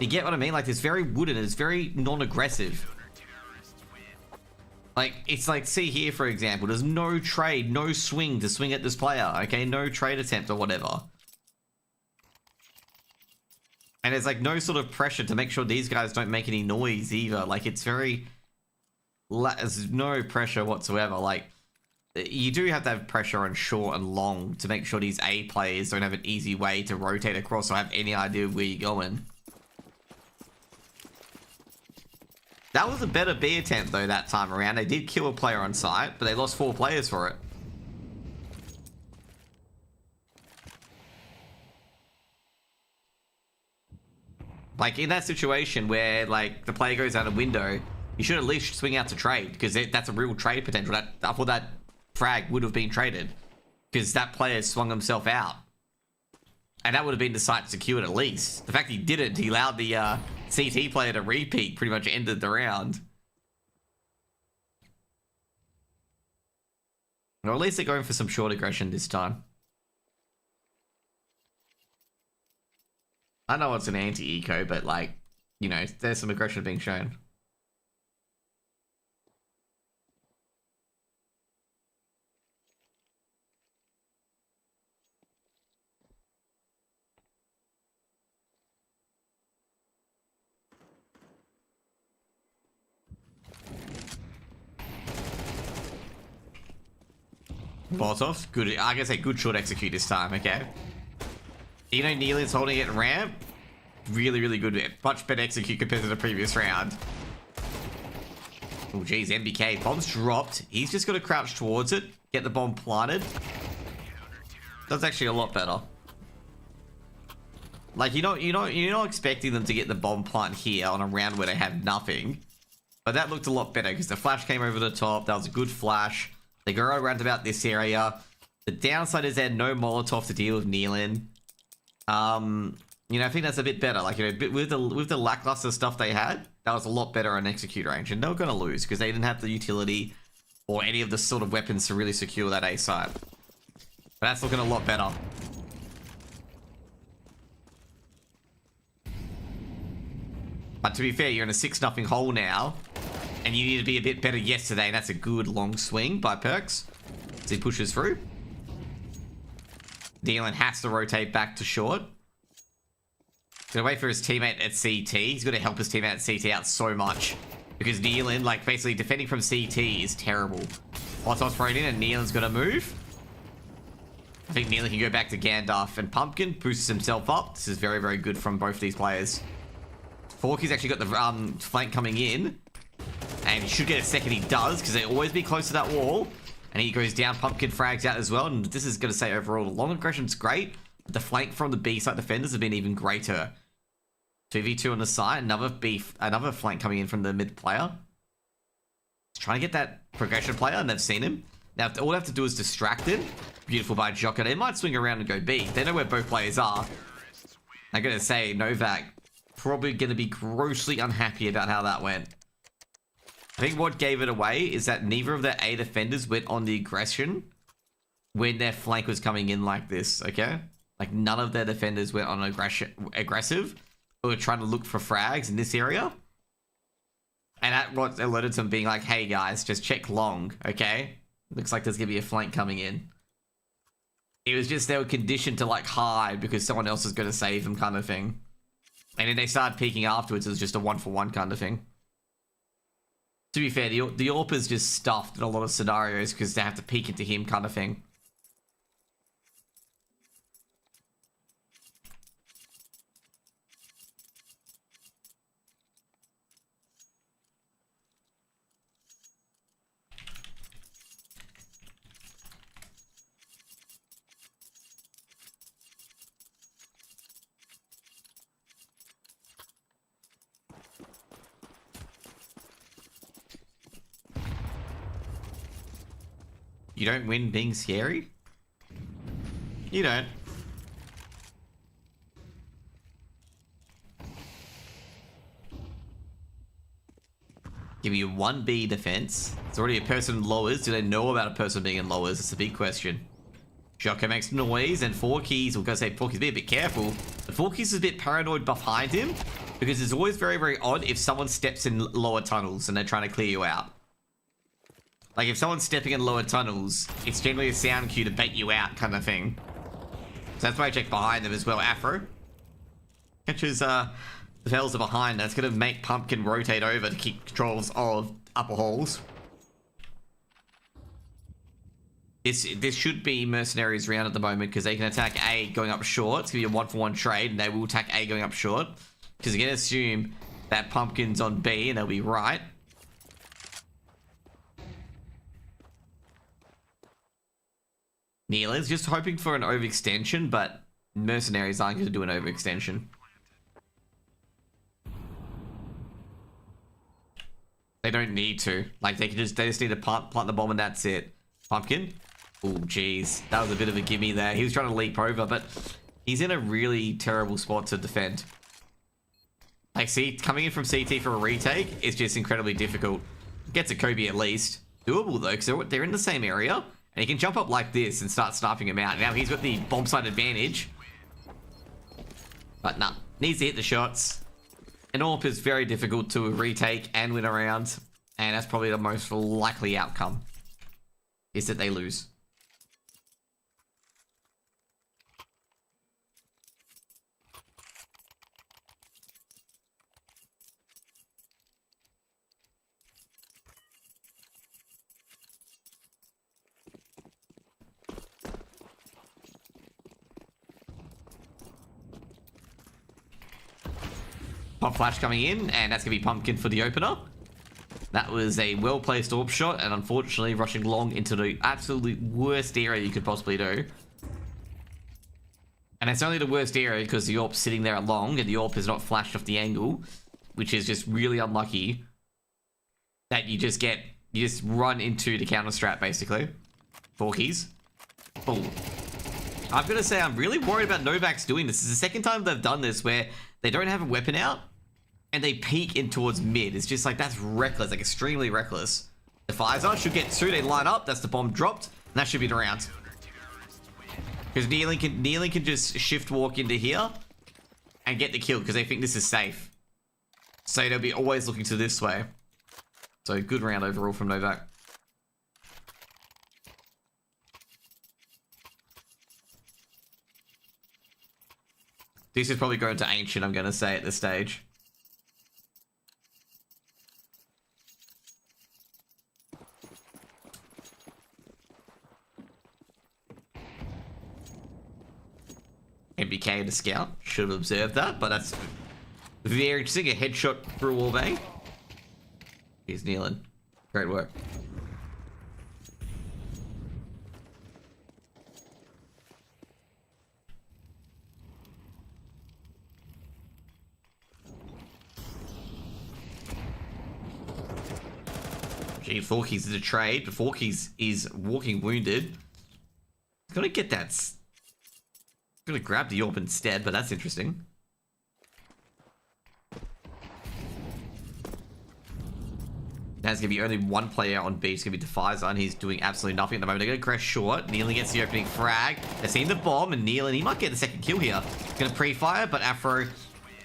You get what I mean? Like, it's very wooden. It's very non-aggressive. Like, it's like, see here, for example. There's no trade, no swing to swing at this player, okay? No trade attempt or whatever. And there's, like, no sort of pressure to make sure these guys don't make any noise either. Like, it's very... There's no pressure whatsoever. Like... You do have to have pressure on short and long to make sure these A players don't have an easy way to rotate across or have any idea of where you're going. That was a better B attempt though that time around. They did kill a player on site, but they lost 4 players for it. Like in that situation where like the player goes out a window, you should at least swing out to trade because that's a real trade potential. I thought that frag would have been traded because that player swung himself out, and that would have been the site secured at least. The fact he didn't, he allowed the CT player to repeat, pretty much ended the round. Or at least they're going for some short aggression this time. I know it's an anti-eco, but like, you know, there's some aggression being shown. Bo3, good. I gotta say, good short execute this time. Okay. You know, Nealon's holding it ramp. Really good. Much better execute compared to the previous round. Oh, geez, MBK. Bomb's dropped. He's just got to crouch towards it, get the bomb planted. That's actually a lot better. Like, you're not expecting them to get the bomb plant here on a round where they have nothing. But that looked a lot better because the flash came over the top. That was a good flash. They go around about this area. The downside is they had no Molotov to deal with Nealon. You know, I think that's a bit better. Like, you know, with the lackluster stuff they had, that was a lot better on execute range. And they were going to lose because they didn't have the utility or any of the sort of weapons to really secure that A site. But that's looking a lot better. But to be fair, you're in a 6-0 hole now. And you need to be a bit better yesterday. And that's a good long swing by Perks. As he pushes through. Nealon has to rotate back to short. He's gonna wait for his teammate at CT. He's gonna help his teammate at CT out so much. Because Nealon, like, basically defending from CT is terrible. Lots thrown in and Nealon's gonna move. I think Nealon can go back to Gandalf and Pumpkin. Boosts himself up. This is very good from both these players. Forky's actually got the flank coming in. And he should get a second. He does, because they always be close to that wall. And he goes down. Pumpkin frags out as well. And this is going to say overall, the long aggression's great. But the flank from the B side defenders have been even greater. 2v2 on the side. Another flank coming in from the mid player. He's trying to get that progression player, and they've seen him. Now, all they have to do is distract it. Beautiful by Jocko. They might swing around and go B. They know where both players are. I'm going to say Novak probably going to be grossly unhappy about how that went. I think what gave it away is that neither of their A defenders went on the aggression when their flank was coming in like this, okay? Like, none of their defenders went on aggressive. They were trying to look for frags in this area. And that what alerted to him being like, hey guys, just check long, okay? Looks like there's gonna be a flank coming in. It was just they were conditioned to like hide because someone else is gonna save them kind of thing. And then they started peeking afterwards as just a 1-for-1 kind of thing. To be fair, the AWP is just stuffed in a lot of scenarios because they have to peek into him kind of thing. You don't win being scary? You don't. Give you 1B defense. It's already a person in lowers. Do they know about a person being in lowers? It's a big question. Shotgun makes noise, and 4keys, we're gonna say 4keys, be a bit careful. But 4keys is a bit paranoid behind him because it's always very, very odd if someone steps in lower tunnels and they're trying to clear you out. Like, if someone's stepping in lower tunnels, it's generally a sound cue to bait you out kind of thing. So that's why I check behind them as well. Afro catches the fells are behind. That's going to make Pumpkin rotate over to keep controls of upper halls. This should be Mercenaries round at the moment because they can attack A going up short. It's going to be a 1-for-1 trade, and they will attack A going up short. Because they're going to assume that Pumpkin's on B, and they'll be right. Neela's just hoping for an overextension, but Mercenaries aren't going to do an overextension. They don't need to. Like, they just need to plant the bomb and that's it. Pumpkin? Oh, jeez. That was a bit of a gimme there. He was trying to leap over, but he's in a really terrible spot to defend. Like, see, coming in from CT for a retake is just incredibly difficult. Gets a Kobe at least. Doable, though, because they're in the same area. And he can jump up like this and start sniping him out. Now he's got the bomb site advantage. But nah, needs to hit the shots. An AWP is very difficult to retake and win a round. And that's probably the most likely outcome. Is that they lose. Pop flash coming in, and that's going to be Pumpkin for the opener. That was a well-placed AWP shot, and unfortunately rushing long into the absolute worst area you could possibly do. And it's only the worst area because the AWP's sitting there at long, and the AWP is not flashed off the angle, which is just really unlucky. That you just run into the counter strat, basically. 4keys. Boom. I've got to say, I'm really worried about Novak's doing this. It's the second time they've done this where they don't have a weapon out and they peek in towards mid. It's just like, that's reckless, like extremely reckless. The Pfizer should get two, they line up, that's the bomb dropped, and that should be the round. Because Kneeling can just shift walk into here and get the kill because they think this is safe. So they'll be always looking to this way. So good round overall from Novak. This is probably going to Ancient, I'm going to say, at this stage. MBK to scout. Should have observed that, but that's very interesting. A headshot through wallbang. He's kneeling. Great work. Gee, 4keys is a trade, but 4keys is walking wounded. He's gonna get that. He's gonna grab the AWP instead, but that's interesting. There's gonna be only one player on B. It's gonna be Defizer, and he's doing absolutely nothing at the moment. They're gonna crash short. Neelan gets the opening frag. They're seeing the bomb, and Neelan, he might get the second kill here. Gonna pre-fire, but Afro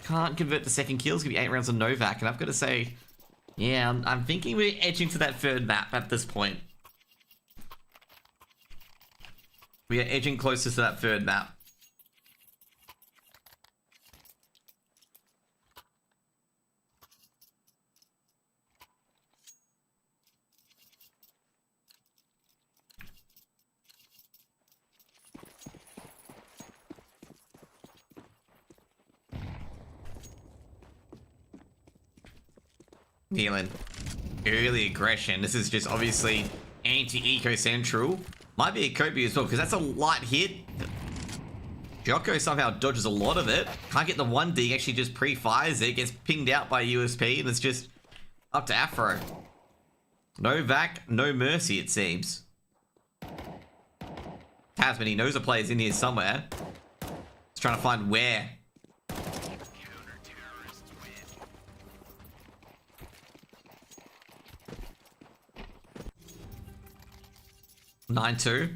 can't convert the second kill. It's gonna be 8 rounds on Novak, and I've got to say, Yeah, I'm thinking we're edging to that third map at this point. We are edging closer to that third map. Nealon. Early aggression. This is just obviously anti-eco central. Might be a Kobe as well, because that's a light hit. Jocko somehow dodges a lot of it. Can't get the 1D, actually just pre-fires it. Gets pinged out by USP, and it's just up to Afro. No vac, no mercy, it seems. Tasman, he knows a player's in here somewhere. He's trying to find where. Nine two.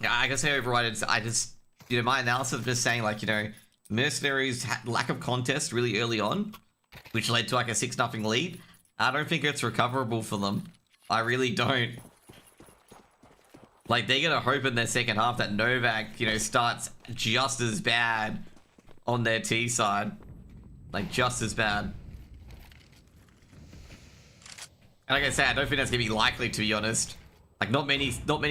Yeah, I guess I overrided. I just, my analysis of just saying, like, Mercenaries had lack of contest really early on, which led to like a 6-0 lead. I don't think it's recoverable for them. I really don't. Like, they're gonna hope in their second half that Novak, starts just as bad on their T side, like just as bad. And like I said, I don't think that's gonna be likely, to be honest. Like, not many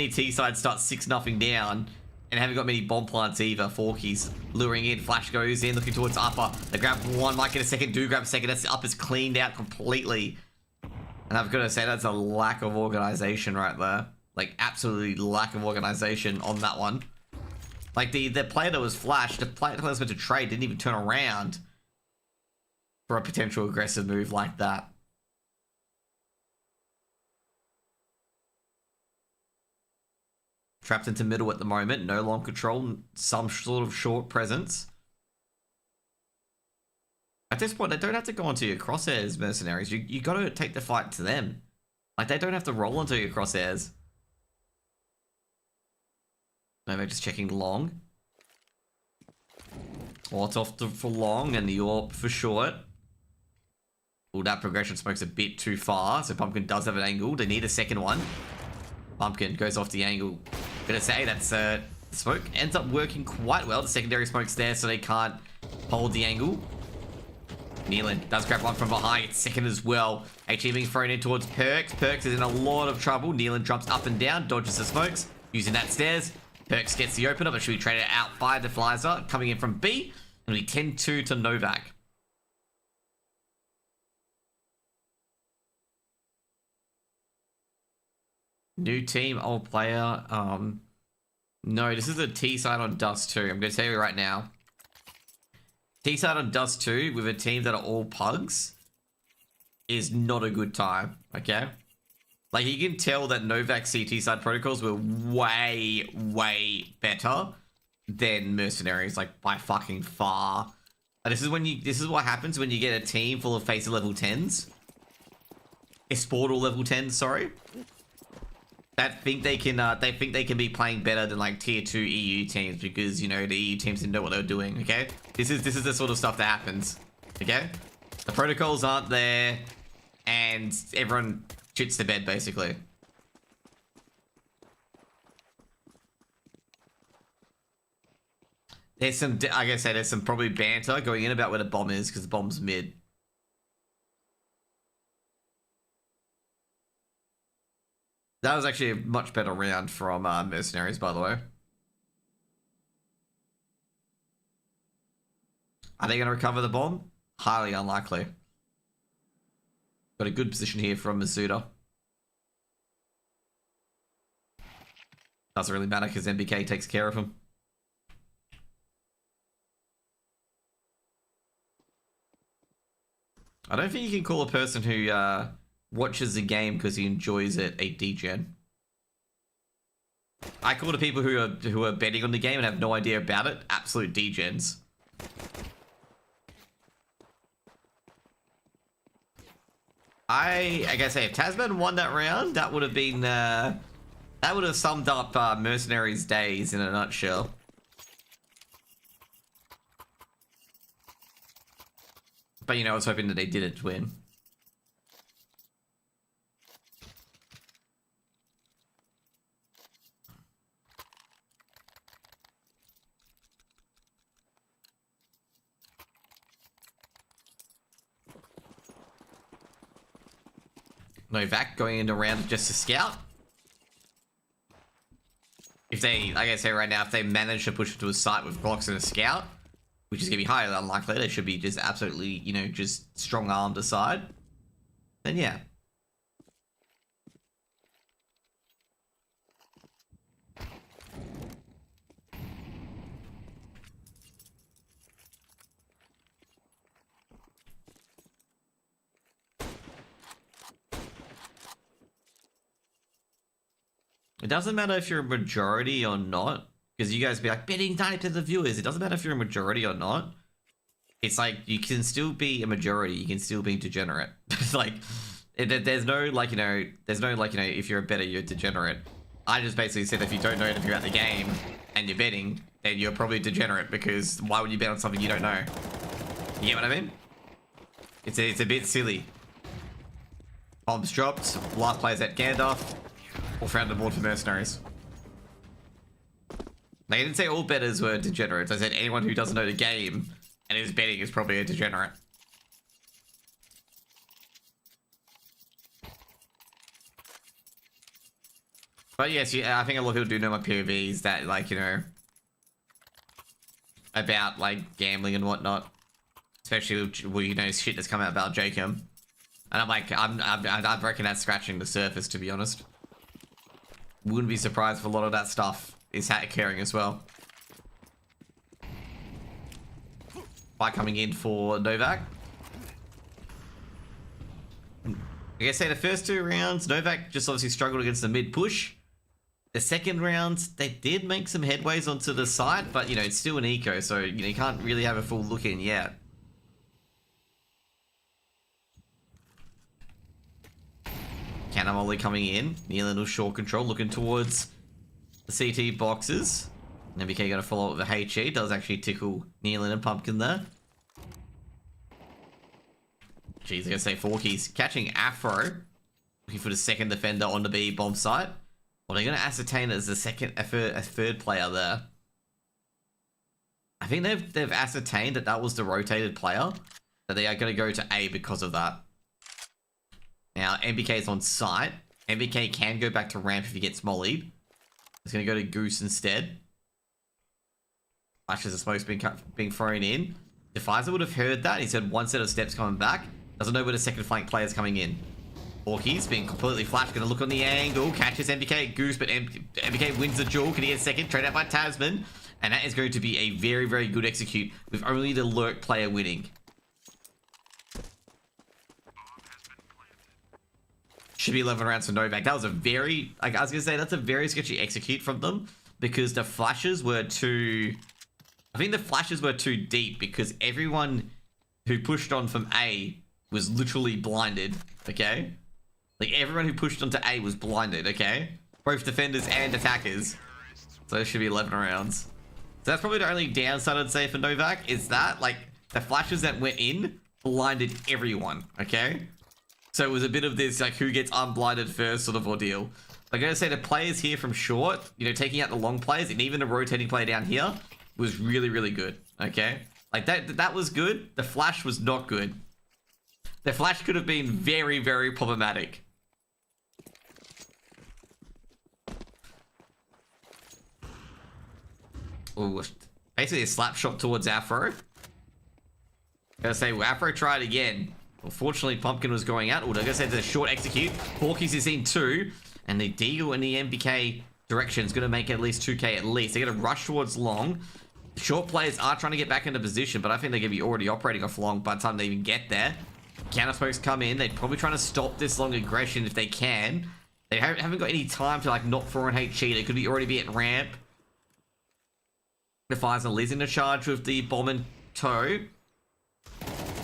T sides start 6-0 down and haven't got many bomb plants either. Forky's luring in, flash goes in, looking towards upper. They grab one, might get a second, do grab a second. That's upper's cleaned out completely. And I've got to say, that's a lack of organization right there. Like, absolutely lack of organization on that one. Like, the player that was flashed, the player that was meant to trade didn't even turn around for a potential aggressive move like that. Trapped into middle at the moment, no long control, some sort of short presence. At this point, they don't have to go onto your crosshairs, Mercenaries. You got to take the fight to them. Like, they don't have to roll onto your crosshairs. Maybe just checking long. What's off for long and the AWP for short. Oh, that progression smoke's a bit too far, so Pumpkin does have an angle. They need a second one. Pumpkin goes off the angle. Gonna say that's smoke ends up working quite well. The secondary smoke's there, so they can't hold the angle. Nealon does grab one from behind. It's second as well. Actually being thrown in towards Perks. Perks is in a lot of trouble. Nealon jumps up and down, dodges the smokes, using that stairs. Perks gets the opener, but should be traded out by the Flyzer. Coming in from B. It'll be 10-2 to Novak. New team, old player. No, this is a T side on Dust 2. I'm going to tell you right now. T side on Dust 2 with a team that are all pugs is not a good time, okay? Like, you can tell that Novak CT side protocols were way, way better than Mercenaries, like, by fucking far. And this is what happens when you get a team full of Facer level 10s. Esportal level 10s, sorry. That think they can be playing better than like tier 2 EU teams because the EU teams didn't know what they were doing. Okay, this is the sort of stuff that happens. Okay, the protocols aren't there, and everyone shits to bed basically. There's some, like I said, there's some probably banter going in about where the bomb is because the bomb's mid. That was actually a much better round from Mercenaries, by the way. Are they going to recover the bomb? Highly unlikely. Got a good position here from Masuda. Doesn't really matter because MBK takes care of him. I don't think you can call a person who watches the game because he enjoys it a degen. I call the people who are betting on the game and have no idea about it absolute degens. I gotta say, if Tasman won that round, that would have been that would have summed up Mercenaries' days in a nutshell. But, you know, I was hoping that they didn't win. Novak going into round just to scout. If they, like I say right now, if they manage to push it to a site with blocks and a scout, which is going to be highly unlikely, they should be just absolutely, you know, just strong-armed aside, then yeah. It doesn't matter if you're a majority or not, because you guys be like, betting 90% of the viewers. It doesn't matter if you're a majority or not. It's like, you can still be a majority. You can still be degenerate. It's like, there's no, like, you know, if you're a better, you're degenerate. I just basically said if you don't know anything about the game and you're betting, then you're probably degenerate, because why would you bet on something you don't know? You get what I mean? It's a bit silly. Bombs dropped. Last player's at Gandalf. Or found a board for mercenaries. They didn't say all bettors were degenerates. I said anyone who doesn't know the game and is betting is probably a degenerate. But yes, yeah, I think a lot of people do know my POVs that, like, you know, about like gambling and whatnot, especially with, you know, shit that's come out about Jacob. And I'm like, I reckon that's scratching the surface, to be honest. Wouldn't be surprised if a lot of that stuff is occurring as well. Fight coming in for Novak. Like I say, the first two rounds, Novak just obviously struggled against the mid push. The second round, they did make some headways onto the side, but, you know, it's still an eco, so, you know, you can't really have a full look in yet. Canamoli coming in. Nealon with short control, looking towards the CT boxes. MBK going to follow up with a HE. Does actually tickle Nealon and Pumpkin there. Jeez, I gotta say, Forky's catching Afro. Looking for the second defender on the B bomb site. Well, they're going to ascertain it as a third player there. I think they've ascertained that that was the rotated player. That they are going to go to A because of that. Now, MBK is on site. MBK can go back to ramp if he gets mollied. He's going to go to Goose instead. Flashes of smoke's being thrown in. Defizer would have heard that. He's heard one set of steps coming back. Doesn't know where the second flank player's coming in. Orky's being completely flashed. Going to look on the angle. Catches MBK Goose, but MBK wins the duel. Can he get second? Trade out by Tasman. And that is going to be a very, very good execute with only the lurk player winning. Should be 11 rounds for Novak. That was a very, like I was going to say, that's a very sketchy execute from them, because the flashes were too, I think the flashes were too deep, because everyone who pushed on from A was literally blinded, okay? Like, everyone who pushed onto A was blinded, okay? Both defenders and attackers. So it should be 11 rounds. So that's probably the only downside I'd say for Novak, is that, like, the flashes that went in blinded everyone, okay? So it was a bit of this, like, who gets unblinded first sort of ordeal. I'm going to say the players here from short, you know, taking out the long players, and even the rotating player down here, was really, really good, okay? Like, that was good. The flash was not good. The flash could have been very, very problematic. Ooh, basically a slap shot towards Afro. Gonna say, well, Afro tried again. Unfortunately, Pumpkin was going out. Oh, they're gonna say there's a short execute. Porky's is in 2, and the Deagle in the MBK direction is gonna make at least 2k at least. They're gonna rush towards long. Short players are trying to get back into position, but I think they're gonna be already operating off long by the time they even get there. Counter smokes come in. They're probably trying to stop this long aggression if they can. They haven't got any time to, like, not throw an HE. They could already be at ramp. The Pfizer leads in the charge with the bomb and toe.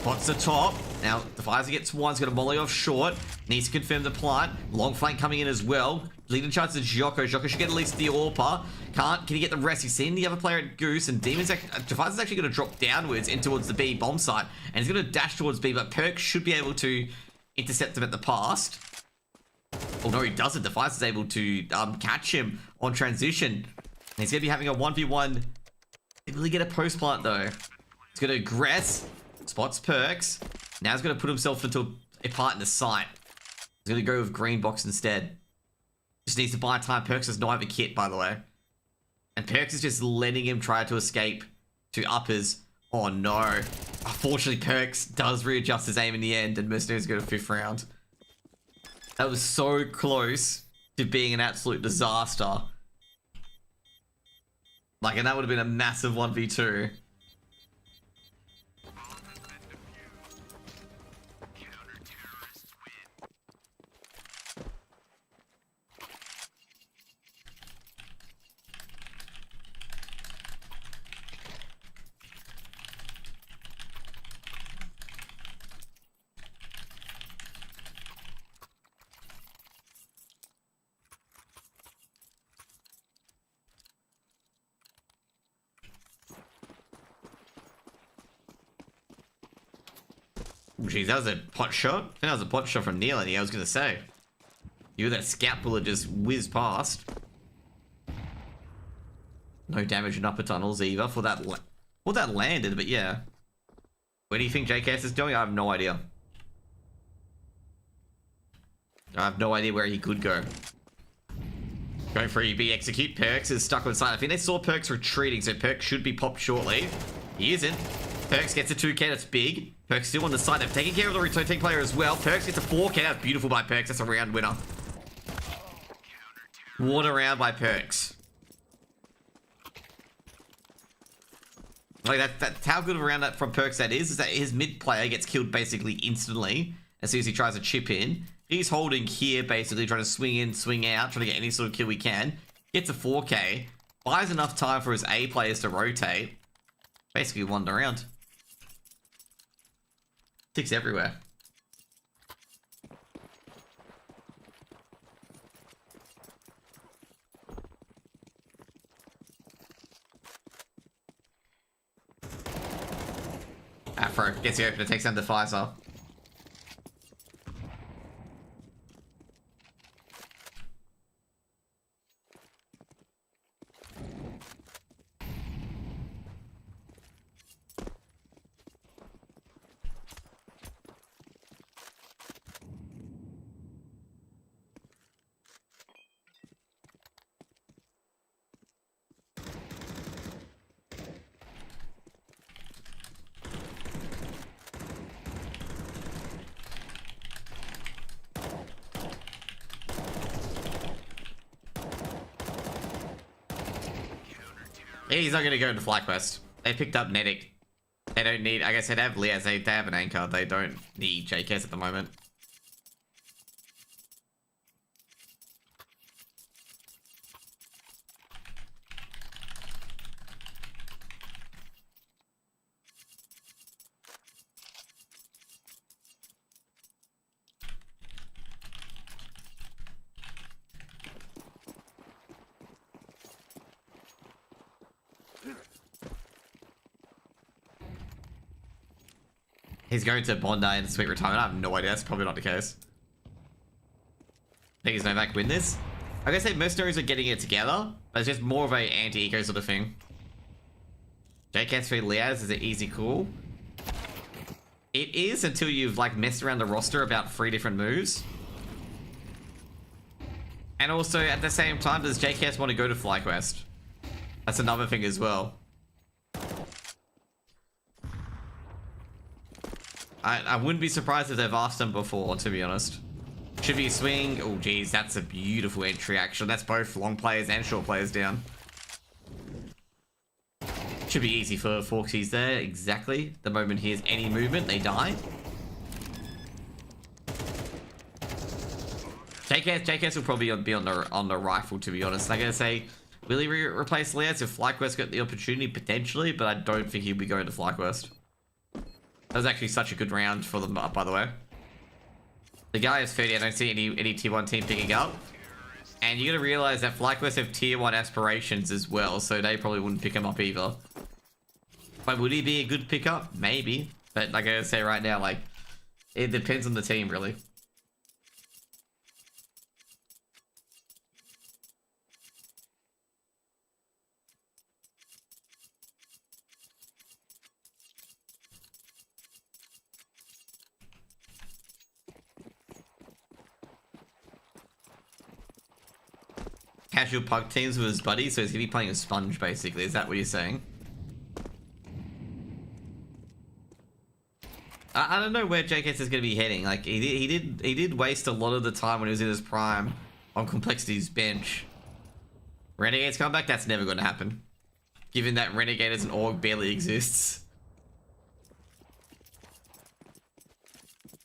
Spots the top. Now, Defizer gets one. He's got a molly off short. Needs to confirm the plant. Long flank coming in as well. Leading charge to Jocko. Jocko should get at least the AWPer. Can't. Can he get the rest? He's seen the other player at Goose. And Defizer's actually going to drop downwards in towards the B bomb site. And he's going to dash towards B. But Perk should be able to intercept him at the past. Oh, no, he doesn't. Defizer's able to catch him on transition. And he's going to be having a 1v1. Didn't really get a post plant, though. He's going to aggress. Spots Perks. Now he's going to put himself into a part in the site. He's going to go with green box instead. Just needs to buy time. Perks does not have a kit, by the way. And Perks is just letting him try to escape to uppers. Oh no. Unfortunately, Perks does readjust his aim in the end, and Mercenaries go to 5th round. That was so close to being an absolute disaster. Like, and that would have been a massive 1v2. Jeez, that was a pot shot. I think that was a pot shot from Neil, I was going to say. You that scout bullet just whizzed past. No damage in upper tunnels either for that. Well, that landed, but yeah. Where do you think JKS is going? I have no idea. I have no idea where he could go. Going for EB execute. Perks is stuck on side. I think they saw Perks retreating, so Perks should be popped shortly. He isn't. Perks gets a 2k, that's big. Perks still on the side. They've taken care of the rotating player as well. Perks gets a 4k. That's beautiful by Perks. That's a round winner. What a round by Perks. Like that's how good of a round that from Perks that is that his mid player gets killed basically instantly as soon as he tries to chip in. He's holding here basically, trying to swing in, swing out, trying to get any sort of kill he can. Gets a 4k. Buys enough time for his A players to rotate. Basically won the round. Ticks everywhere. Afro gets the opener, takes down the Defizer. He's not going to go into FlyQuest. They picked up Nedic. They don't need... I guess they'd have Liaz. They have an anchor. They don't need JKS at the moment. He's going to Bondi and sweet retirement. I have no idea. That's probably not the case. I think he's Novak win this. I guess Mercenaries are getting it together, but it's just more of a anti-eco sort of thing. JKS v Liaz is an easy call. It is until you've like messed around the roster about 3 different moves. And also at the same time, does JKS want to go to FlyQuest? That's another thing as well. I wouldn't be surprised if they've asked him before, to be honest. Should be swing. Oh, geez, that's a beautiful entry, actually. That's both long players and short players down. Should be easy for Forksies there, exactly. The moment he has any movement, they die. JKS will probably be on the rifle, to be honest. I'm gonna say, will he replace Liaz if FlyQuest got the opportunity? Potentially, but I don't think he'll be going to FlyQuest. That was actually such a good round for them, by the way. The guy is 30. I don't see any tier 1 team picking up. And you gotta realize that FlyQuest have tier 1 aspirations as well, so they probably wouldn't pick him up either. But would he be a good pickup? Maybe. But like I say right now, like, it depends on the team, really. Casual pug teams with his buddy, so he's gonna be playing a sponge, basically. Is that what you're saying? I don't know where JKS is gonna be heading. Like he did waste a lot of the time when he was in his prime on Complexity's bench. Renegade's comeback, that's never gonna happen. Given that Renegade as an org barely exists.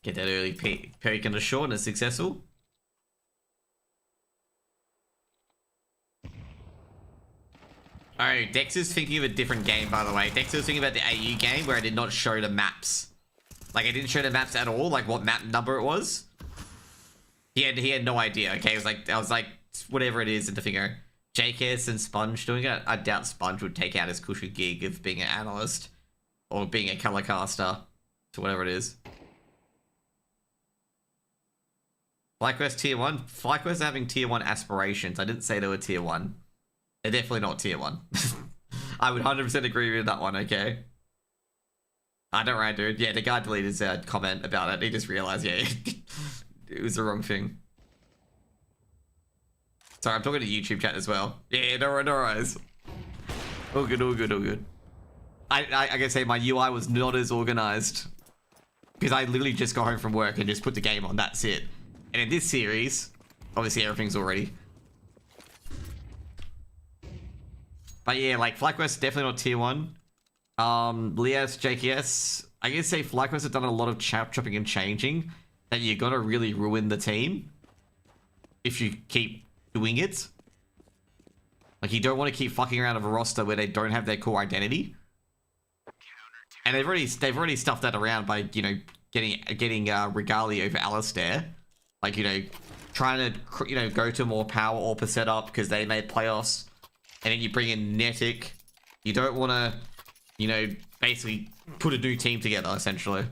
Get that early peek into short and it's successful. Oh, Dexter's thinking of a different game, by the way. Dexter's thinking about the AU game where I did not show the maps. Like, I didn't show the maps at all, like what map number it was. He had no idea, okay? I was like, whatever it is, and the finger. JKS and Sponge doing it. I doubt Sponge would take out his cushy gig of being an analyst or being a color caster to whatever it is. FlyQuest tier 1? FlyQuest are having tier 1 aspirations. I didn't say they were tier 1. They're definitely not tier 1. I would 100% agree with that one, okay? I don't right, dude. Yeah, the guy deleted his comment about it. He just realized, yeah, it was the wrong thing. Sorry, I'm talking to YouTube chat as well. Yeah, no worries. All good, all good, all good. I gotta say, my UI was not as organized. Because I literally just got home from work and just put the game on, that's it. And in this series, obviously everything's already. But yeah, like, FlyQuest definitely not tier 1. Lias, JKS, I guess say FlyQuest have done a lot of chopping and changing that you're gonna really ruin the team if you keep doing it. Like, you don't want to keep fucking around with a roster where they don't have their core identity. And they've already stuffed that around by, you know, getting Regali over Alistair. Like, you know, trying to, you know, go to more power AWP setup because they made playoffs. And then you bring in Netic. You don't want to, you know, basically put a new team together, essentially.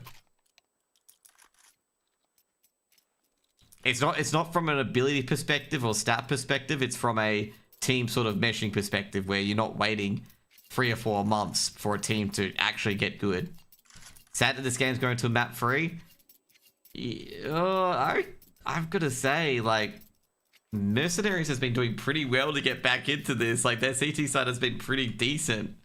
It's not from an ability perspective or stat perspective. It's from a team sort of meshing perspective where you're not waiting 3 or 4 months for a team to actually get good. Sad that this game's going to a map 3. I've got to say, like, Mercenaries has been doing pretty well to get back into this. Like, their CT side has been pretty decent.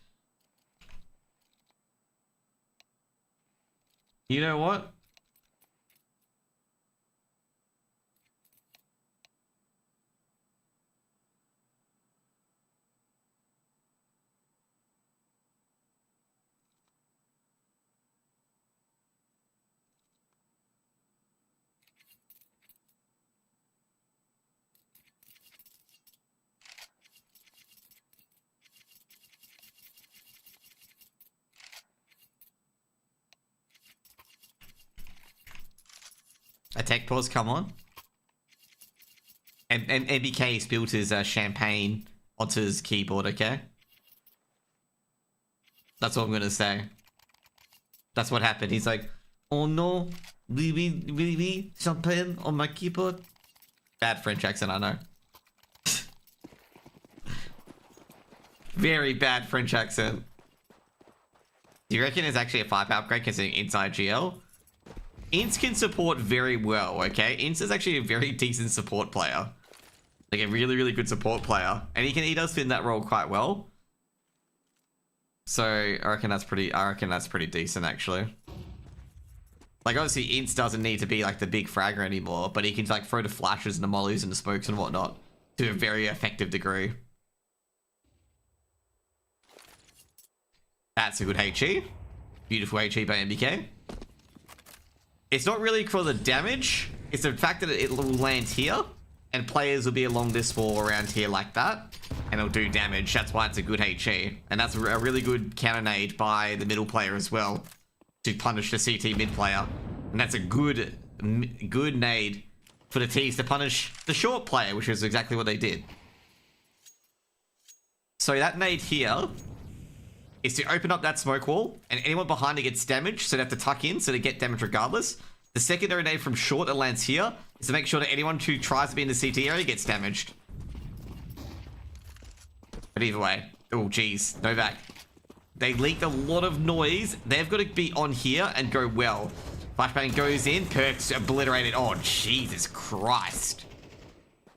You know what? A tech pause, come on. And MBK spilled his champagne onto his keyboard, okay? That's what I'm gonna say. That's what happened. He's like, oh no, really, champagne on my keyboard? Bad French accent, I know. Very bad French accent. Do you reckon it's actually a 5 upgrade considering inside GL? Ince can support very well, okay? Ince is actually a very decent support player. Like a really, really good support player. And he does fit in that role quite well. So I reckon that's pretty decent actually. Like obviously Ince doesn't need to be like the big fragger anymore, but he can like throw the flashes and the mollies and the smokes and whatnot to a very effective degree. That's a good HE. Beautiful HE by MBK. It's not really for the damage. It's the fact that it will land here and players will be along this wall around here like that and it'll do damage. That's why it's a good HE. And that's a really good counter nade by the middle player as well to punish the CT mid player. And that's a good nade for the T's to punish the short player, which is exactly what they did. So that nade here is to open up that smoke wall, and anyone behind it gets damaged, so they have to tuck in so they get damage regardless. The secondary nade from short that lands here is to make sure that anyone who tries to be in the CT area gets damaged. But either way, oh geez, Novak. They leaked a lot of noise. They've got to be on here and go well. Flashbang goes in, Perks obliterated. Oh, Jesus Christ.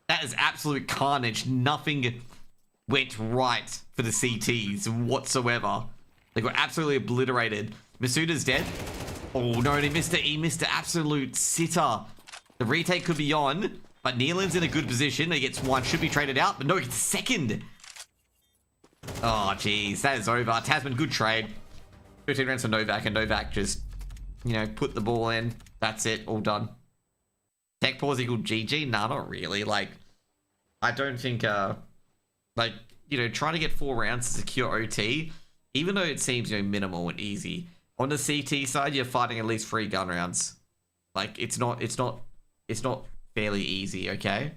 That is absolute carnage. Nothing went right for the CTs whatsoever. They got absolutely obliterated. Masuda's dead. Oh no, he missed it. He missed the absolute sitter. The retake could be on, but Neelan's in a good position. He gets one, should be traded out, but no, he gets second. Oh, jeez, that is over. Tasman, good trade. 15 rounds for Novak, and Novak just, you know, put the ball in. That's it, all done. Tech pause equal GG? Nah, not really. Like, I don't think, like, you know, trying to get 4 rounds to secure OT, even though it seems, you know, minimal and easy, on the CT side, you're fighting at least 3 gun rounds. Like, it's not fairly easy, okay?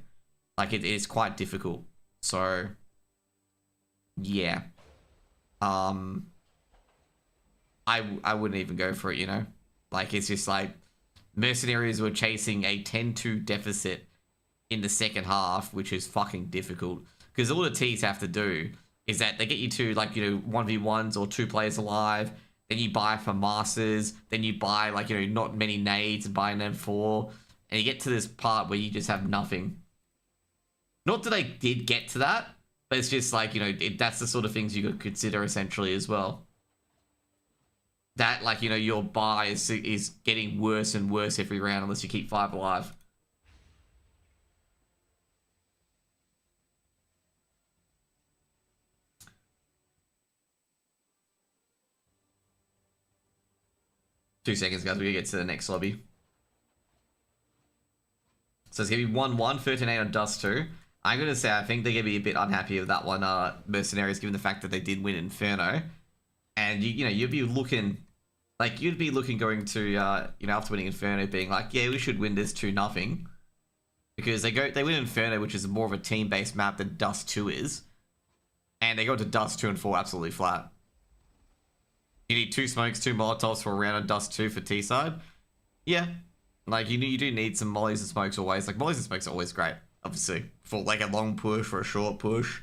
Like, it is quite difficult. So, yeah. I wouldn't even go for it, you know? Like, it's just like, Mercenaries were chasing a 10-2 deficit in the second half, which is fucking difficult. Because all the T's have to do is that they get you to, like, you know, 1v1s or 2 players alive. Then you buy for Masters. Then you buy, like, you know, not many nades and buy an M4. And you get to this part where you just have nothing. Not that I did get to that, but it's just like, you know, that's the sort of things you could consider essentially as well. That, like, you know, your buy is getting worse and worse every round unless you keep 5 alive. Two seconds, guys. We're going to get to the next lobby. So it's going to be 1-1, 13-8 on Dust 2. I'm going to say I think they're going to be a bit unhappy with that one, Mercenaries, given the fact that they did win Inferno. And, you know, you'd be looking... Like, you'd be looking going to, you know, after winning Inferno, being like, yeah, we should win this 2-0. Because they win Inferno, which is more of a team-based map than Dust 2 is. And they go to Dust 2 and 4 absolutely flat. You need 2 smokes, 2 molotovs for a round on Dust 2 for T-side. Yeah. Like, you do need some mollies and smokes always. Like, mollies and smokes are always great, obviously. For, like, a long push or a short push.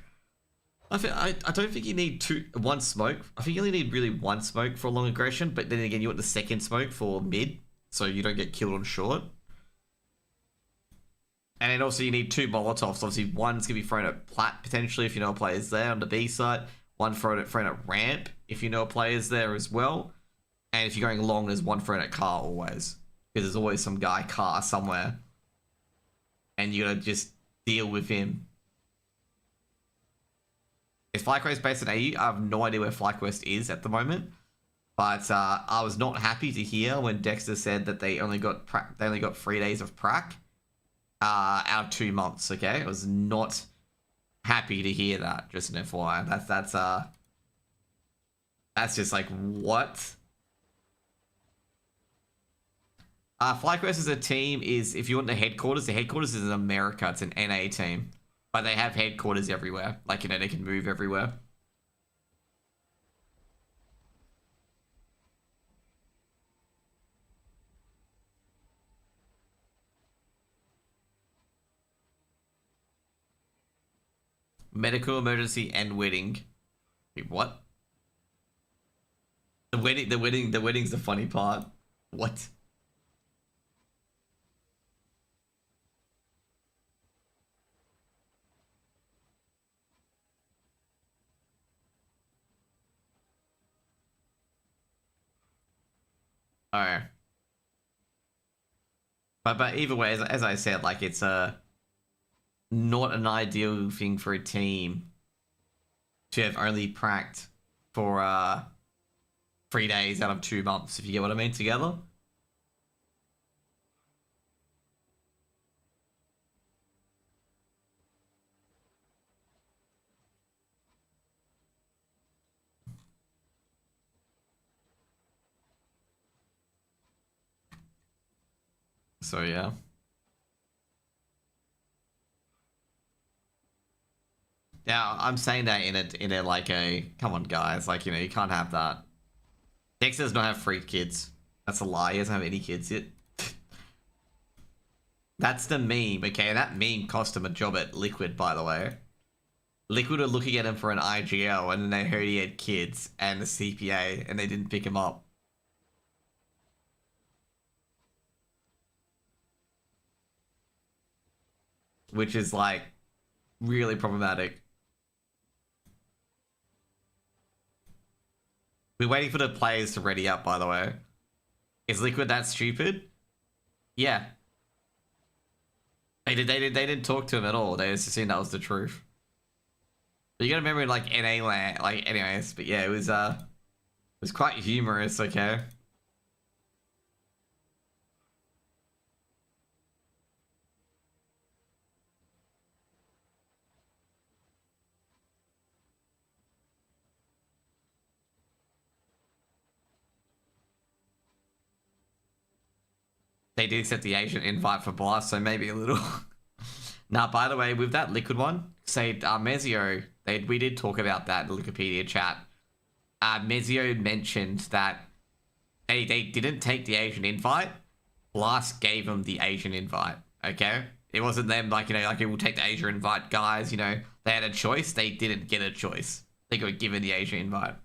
I don't think you need 1 smoke. I think you only need really 1 smoke for a long aggression, but then again, you want the second smoke for mid, so you don't get killed on short. And then also you need 2 molotovs. Obviously, one's going to be thrown at plat, potentially, if you know a player's there on the B side. One thrown at ramp, if you know a player's there as well. And if you're going long, there's 1 thrown at car always. Because there's always some guy car somewhere. And you got to just deal with him. Is FlyQuest based in AU? I have no idea where FlyQuest is at the moment, but I was not happy to hear when Dexter said that they only got 3 days of prac out of 2 months. Okay, I was not happy to hear that. Just an FYI, that's just like what. FlyQuest as a team is, if you want the headquarters is in America. It's an NA team. But they have headquarters everywhere. Like, you know, they can move everywhere. Medical emergency and wedding. Wait, what? The wedding's the funny part. What? Oh. But either way, as I said, like, it's not an ideal thing for a team to have only pracked for 3 days out of 2 months, if you get what I mean, together. So yeah. Now I'm saying that in a like a come on guys, like you know you can't have that. Dexter does not have 3 kids. That's a lie. He doesn't have any kids yet. That's the meme, okay? That meme cost him a job at Liquid, by the way. Liquid were looking at him for an IGL, and then they heard he had kids and a CPA, and they didn't pick him up. Which is, like, really problematic. We're waiting for the players to ready up, by the way. Is Liquid that stupid? Yeah. They didn't talk to him at all. They just assumed that was the truth. But you gotta remember, like, NA land, like, anyways. But yeah, it was quite humorous, okay? They did accept the Asian invite for Blast, so maybe a little. Now, by the way, with that Liquid one, say Mezio, we did talk about that in the Wikipedia chat. Mezio mentioned that they didn't take the Asian invite. Blast gave them the Asian invite. Okay, it wasn't them like you know like we'll take the Asian invite, guys. You know they had a choice. They didn't get a choice. They got given the Asian invite.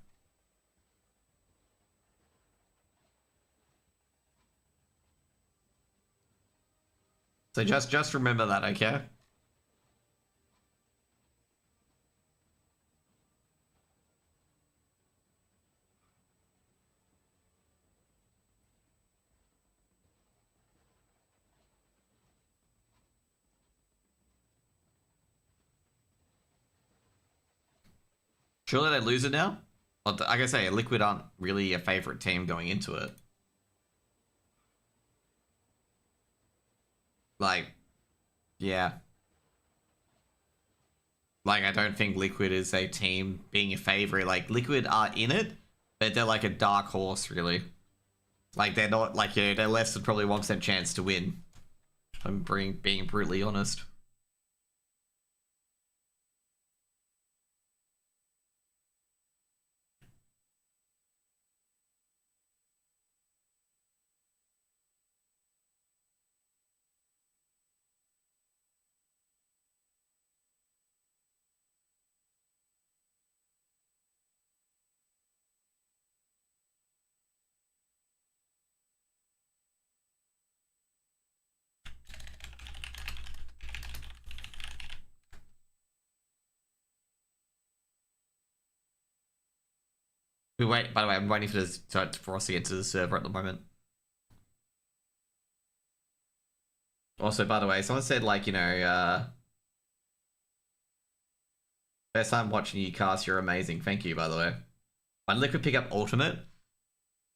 So just remember that, okay? Surely they lose it now? Well, like I say, Liquid aren't really a favorite team going into it. Like, yeah. Like, I don't think Liquid is a team being a favorite. Like, Liquid are in it, but they're like a dark horse, really. Like, they're not, like, you know, they're less than probably 1% chance to win. I'm being brutally honest. We wait. By the way, I'm waiting for us to get to the server at the moment. Also, by the way, someone said like you know, first time watching you cast, you're amazing. Thank you, by the way. When Liquid pick up ultimate,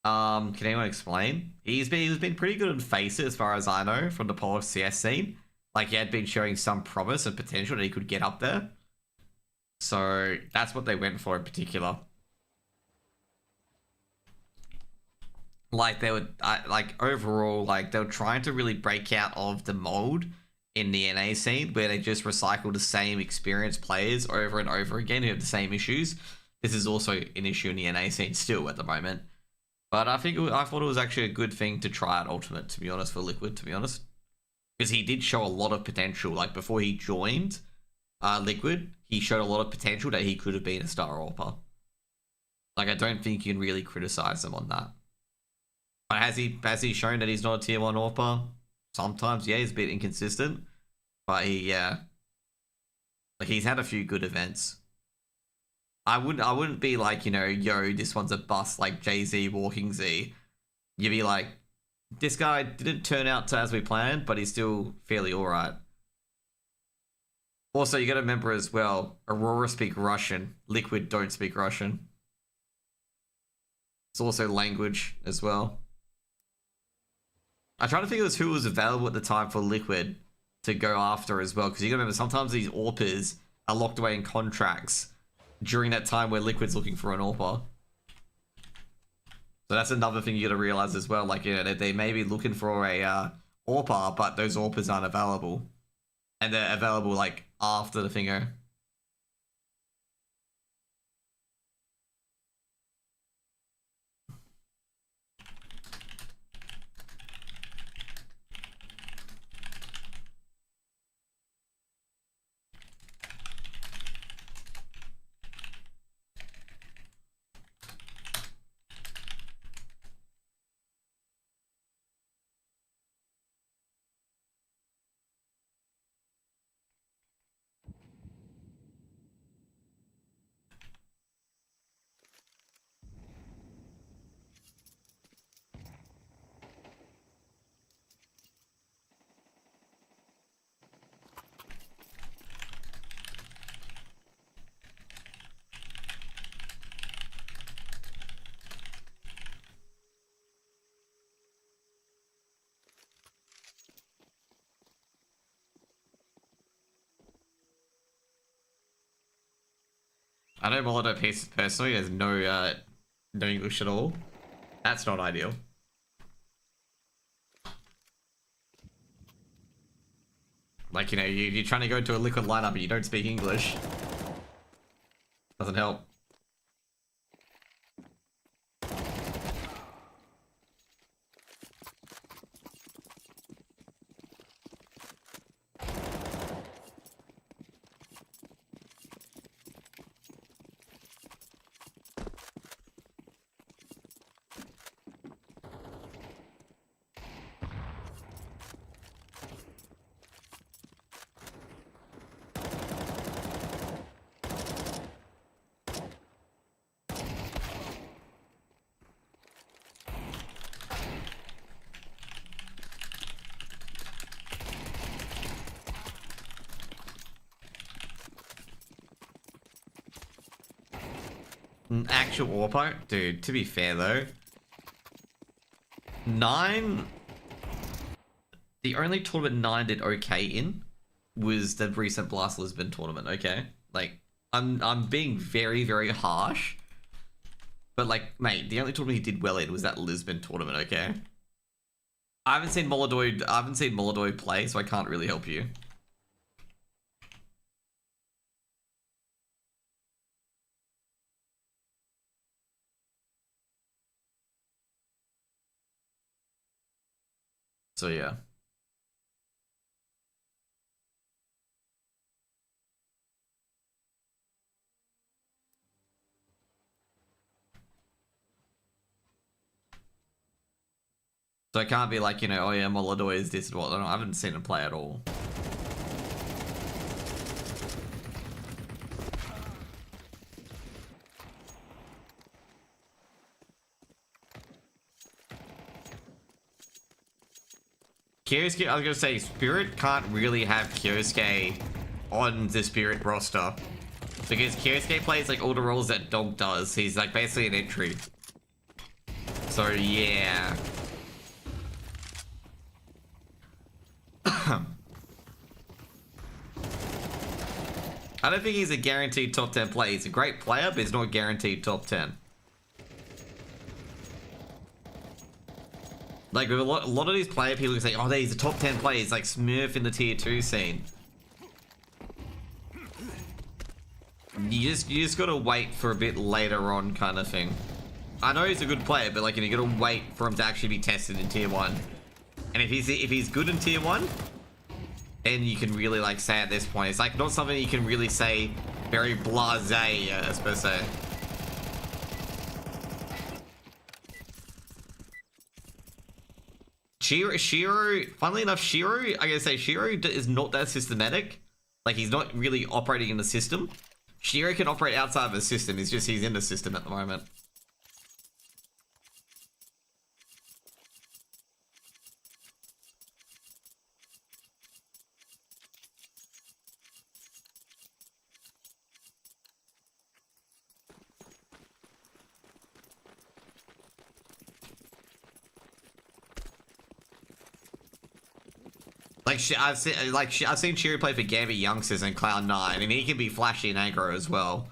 can anyone explain? He's been pretty good in Facer as far as I know from the Polish CS scene. Like he had been showing some promise and potential that he could get up there. So that's what they went for in particular. Like they would, like overall, like they were trying to really break out of the mold in the NA scene where they just recycle the same experienced players over and over again who have the same issues. This is also an issue in the NA scene still at the moment. But I thought it was actually a good thing to try out Ultimate, to be honest, for Liquid, to be honest. Because he did show a lot of potential. Like before he joined Liquid, he showed a lot of potential that he could have been a Star AWPer. Like I don't think you can really criticize him on that. But has he shown that he's not a tier 1 AWPer? Sometimes, yeah, he's a bit inconsistent. But like he's had a few good events. I wouldn't be like, you know, yo, this one's a bust like Jay-Z walking Z. You'd be like, this guy didn't turn out to as we planned, but he's still fairly alright. Also, you gotta remember as well, Aurora speak Russian. Liquid don't speak Russian. It's also language as well. I try to think of who was available at the time for Liquid to go after as well, because you gotta remember sometimes these AWPers are locked away in contracts during that time where Liquid's looking for an AWPer. So that's another thing you gotta realize as well. Like, you know, they may be looking for a AWPer, but those AWPers aren't available. And they're available, like, after the finger. I know Molotov personally, there's no English at all. That's not ideal. Like, you know, you're trying to go to a liquid lineup and you don't speak English. Doesn't help. Actual AWPer? Dude, to be fair though, 9, the only tournament 9 did okay in was the recent Blast Lisbon tournament, okay? Like, I'm being very, very harsh, but like, mate, the only tournament he did well in was that Lisbon tournament, okay? I haven't seen Molodoy play, so I can't really help you. So yeah. So I can't be like, you know, oh yeah, Molodoy is this and what. I haven't seen him play at all. Kyosuke, I was gonna say, Spirit can't really have Kyosuke on the Spirit roster. Because Kyosuke plays like all the roles that Dog does. He's like basically an entry. So yeah. I don't think he's a guaranteed top 10 player. He's a great player, but he's not guaranteed top 10. Like, with a lot of these player people who say, oh, he's a top 10 player. He's like Smurf in the tier 2 scene. You just gotta wait for a bit later on kind of thing. I know he's a good player, but like, you gotta wait for him to actually be tested in tier 1. And if he's good in tier 1, then you can really like say at this point. It's like not something you can really say very blasé, as per se. Shiro, funnily enough, Shiro, I gotta say, Shiro is not that systematic. Like, he's not really operating in the system. Shiro can operate outside of the system. It's just he's in the system at the moment. I've seen Shiro play for Gambit Youngsters and Cloud9, and he can be flashy and aggro as well.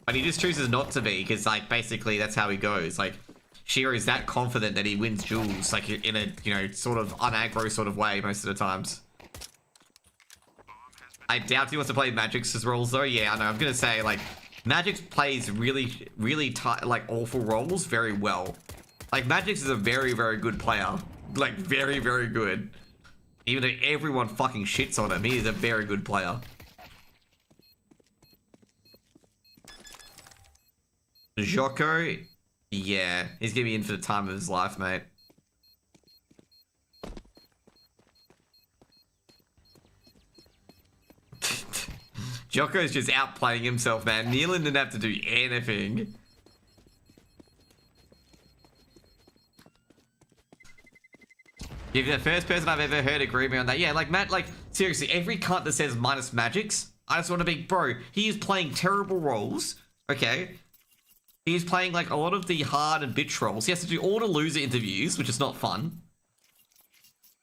But he just chooses not to be, because like basically that's how he goes. Like, Shiro is that confident that he wins duels, like in a, you know, sort of unaggro sort of way most of the times. I doubt he wants to play Magic's roles though. Yeah, I know. I'm gonna say like Magic plays really, really like awful roles very well. Like Magic's is a very, very good player. Like very, very good. Even though everyone fucking shits on him, he is a very good player. Joko, yeah, he's gonna be in for the time of his life, mate. Joko's just outplaying himself, man. Nealon didn't have to do anything. You're the first person I've ever heard agree with me on that. Yeah, like, Matt, like, seriously, every cunt that says minus Magics, I just want to be, bro, he is playing terrible roles, okay? He's playing, like, a lot of the hard and bitch roles. He has to do all the loser interviews, which is not fun.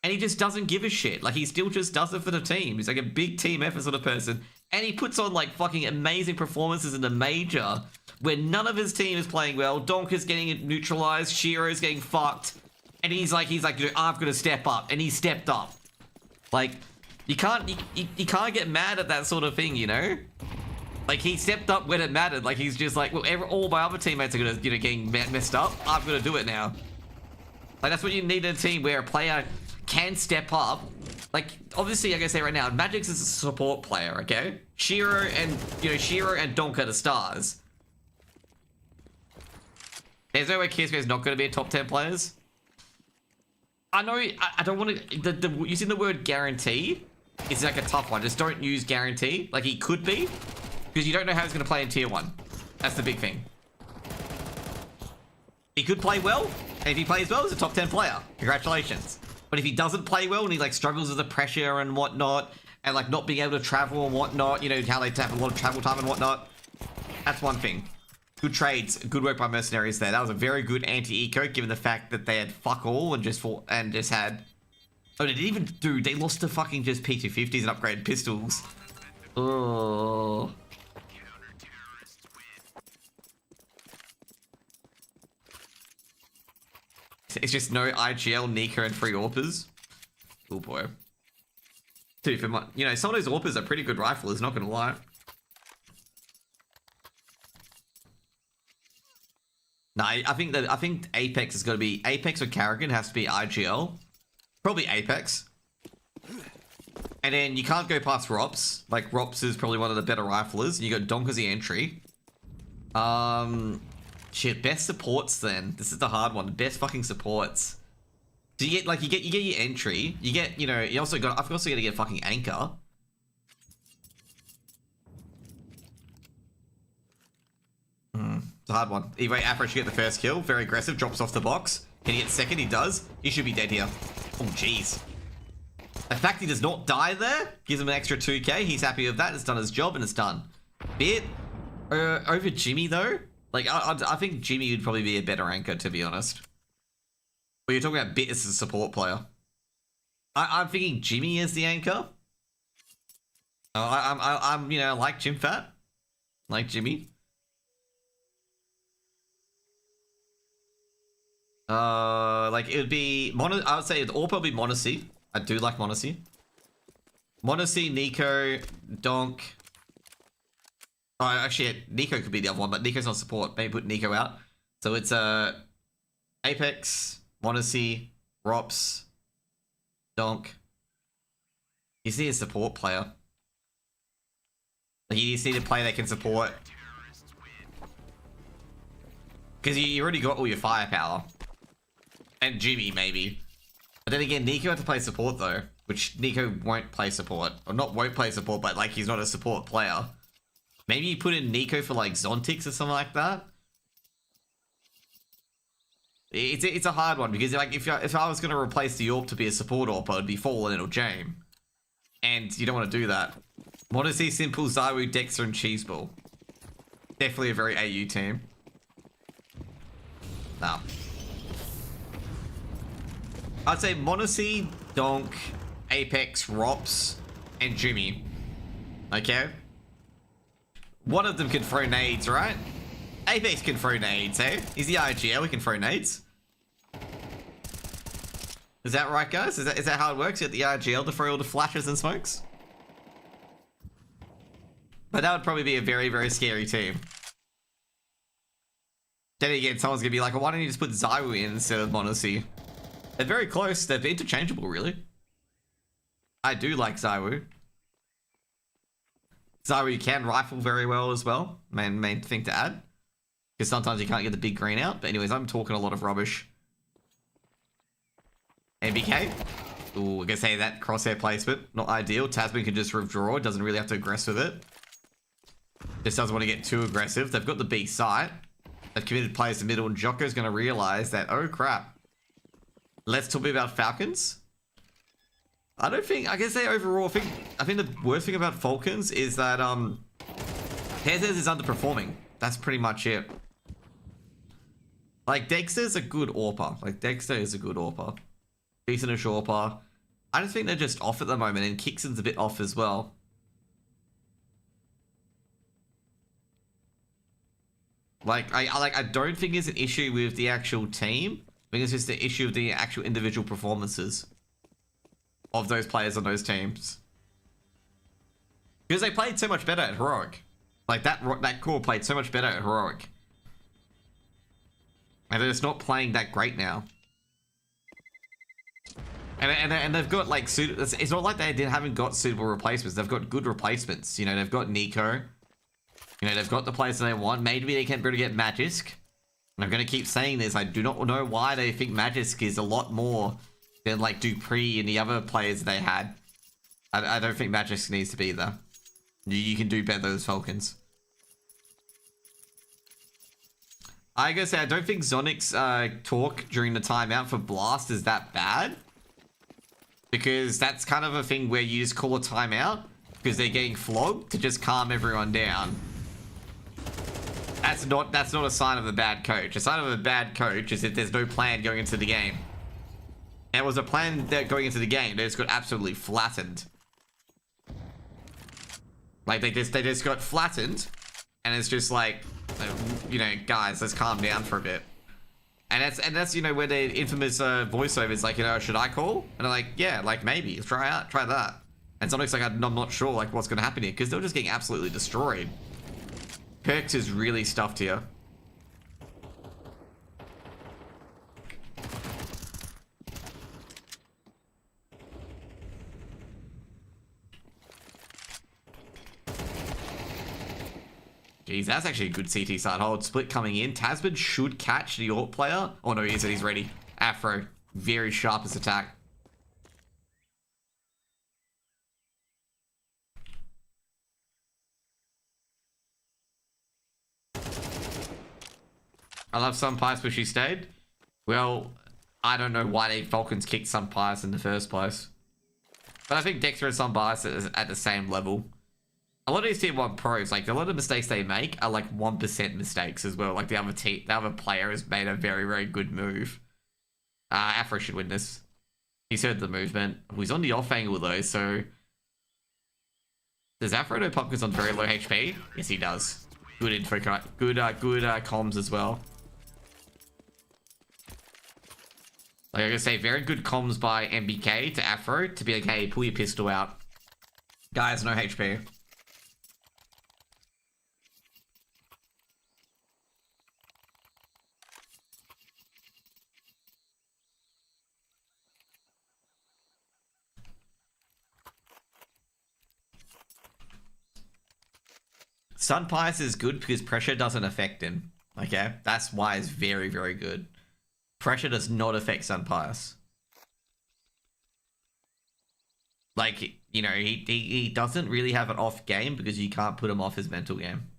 And he just doesn't give a shit. Like, he still just does it for the team. He's like a big team effort sort of person. And he puts on, like, fucking amazing performances in the major where none of his team is playing well. Donker's getting neutralized. Shiro's getting fucked. And he's like, I'm gonna step up. And he stepped up. Like, you can't get mad at that sort of thing, you know? Like, he stepped up when it mattered. Like, he's just like, well, all my other teammates are gonna, you know, getting messed up. I'm gonna do it now. Like, that's what you need in a team where a player can step up. Like, obviously, like I say right now, Magix is a support player, okay? Shiro and Donk are the stars. There's no way Kisko's not gonna be a top 10 players. I know, I don't want to, using the word guarantee is like a tough one. Just don't use guarantee. Like, he could be, because you don't know how he's going to play in tier 1. That's the big thing. He could play well, and if he plays well, he's a top 10 player. Congratulations. But if he doesn't play well, and he, like, struggles with the pressure and whatnot, and, like, not being able to travel and whatnot, you know, how they have a lot of travel time and whatnot, that's one thing. Good trades, good work by Mercenaries there. That was a very good anti-eco, given the fact that they had fuck all and just had... Oh, they didn't even do... They lost to fucking just P250s and upgraded pistols. Oh. It's just no IGL, Nico, and free AWPers. Oh boy. Dude, for my... You know, some of those AWPers are pretty good riflers, not gonna lie. No, I think Apex is going to be... Apex or Karrigan has to be IGL. Probably Apex. And then you can't go past Rops. Like, Rops is probably one of the better riflers. You got Donk as the entry. Shit, best supports then. This is the hard one. Best fucking supports. So you get, like, you get your entry. You get, you know, you also got... I've also got to get fucking Anchor. It's a hard one. Either way, Afro should get the first kill. Very aggressive. Drops off the box. Can he get second? He does. He should be dead here. Oh, jeez. The fact he does not die there gives him an extra 2k. He's happy with that. It's done his job and it's done. Bit over Jimmy, though. Like, I think Jimmy would probably be a better anchor, to be honest. But you're talking about Bit as a support player. I'm thinking Jimmy is the anchor. I'm you know, like Jim Fat. Like Jimmy. Like, it would be I would say it'd all probably Monacy. I do like Monacy. Monacy, Nico, Donk. Oh, actually, Nico could be the other one, but Nico's not support. Maybe put Nico out. So it's Apex, Monacy, Rops, Donk. You see a support player. Like, you see a player that can support. Because you already got all your firepower. And Jimmy, maybe. But then again, Nico had to play support, though. Which Nico won't play support. Or not won't play support, but, like, he's not a support player. Maybe you put in Nico for, like, Zontix or something like that. It's a hard one, because, like, if I was going to replace the AWP to be a support AWP, it'd be Fallen or Jame. And you don't want to do that. Want to see Simple, Zawu, Dexter, and Cheeseball. Definitely a very AU team. No. I'd say Monacy, Donk, Apex, Rops, and Jimmy. Okay? One of them can throw nades, right? Apex can throw nades, eh? He's the IGL, he can throw nades. Is that right, guys? Is that how it works? You get the IGL to throw all the flashes and smokes? But that would probably be a very, very scary team. Then again, someone's gonna be like, well, why don't you just put Zywoo in instead of Monacy? They're very close. They're interchangeable, really. I do like Zywoo. Zywoo can rifle very well as well. Main thing to add. Because sometimes you can't get the big green out. But anyways, I'm talking a lot of rubbish. MBK. Ooh, I guess say that crosshair placement. Not ideal. Tasman can just withdraw. Doesn't really have to aggress with it. Just doesn't want to get too aggressive. They've got the B site. They've committed players to middle. And Jocko's going to realize that, oh crap. Let's talk about Falcons. I don't think, I guess they overall, I think the worst thing about Falcons is that, Hezes is underperforming. That's pretty much it. Like, Dexter's a good AWPer. Like, Dexter is a good AWPer. Decent-ish AWPer. I just think they're just off at the moment, and Kixon's a bit off as well. Like, I don't think it's an issue with the actual team. I think it's just the issue of the actual individual performances of those players on those teams. Because they played so much better at Heroic. Like, that core played so much better at Heroic. And they're just not playing that great now. And they've got, like, it's not like they haven't got suitable replacements. They've got good replacements. You know, they've got Nico. You know, they've got the players that they want. Maybe they can't really get Magisk. And I'm going to keep saying this. I do not know why they think Magisk is a lot more than, like, Dupree and the other players they had. I don't think Magisk needs to be there. You can do better as Falcons. I gotta say, I don't think Zonic's talk during the timeout for Blast is that bad. Because that's kind of a thing where you just call a timeout because they're getting flogged to just calm everyone down. That's not a sign of a bad coach. A sign of a bad coach is if there's no plan going into the game. And it was a plan that going into the game, they just got absolutely flattened. Like they just got flattened, and it's just like, you know, guys, let's calm down for a bit. And that's you know, where the infamous voiceover is like, you know, should I call? And I'm like, yeah, like maybe try that. And Sonic's like, I'm not sure like what's gonna happen here because they're just getting absolutely destroyed. Perks is really stuffed here. Jeez, that's actually a good CT side hold. Split coming in. Tasman should catch the AWP player. Oh no, he isn't. He's ready. Afro. Very sharpest attack. I love Sunpice, but she stayed. Well, I don't know why the Falcons kicked Sunpice in the first place. But I think Dexter and Sunpice is at the same level. A lot of these Tier 1 pros, like, a lot of mistakes they make are, like, 1% mistakes as well. Like, the other player has made a very, very good move. Afro should win this. He's heard the movement. He's on the off angle, though, so... Does Afro know Pumpkin's on very low HP? Yes, he does. Good info, good comms as well. Like I gotta say, very good comms by MBK to Afro to be like, hey, pull your pistol out. Guys, no HP. Sunpice is good because pressure doesn't affect him. Okay? That's why it's very, very good. Pressure does not affect Sunpice. Like, you know, he doesn't really have an off game because you can't put him off his mental game.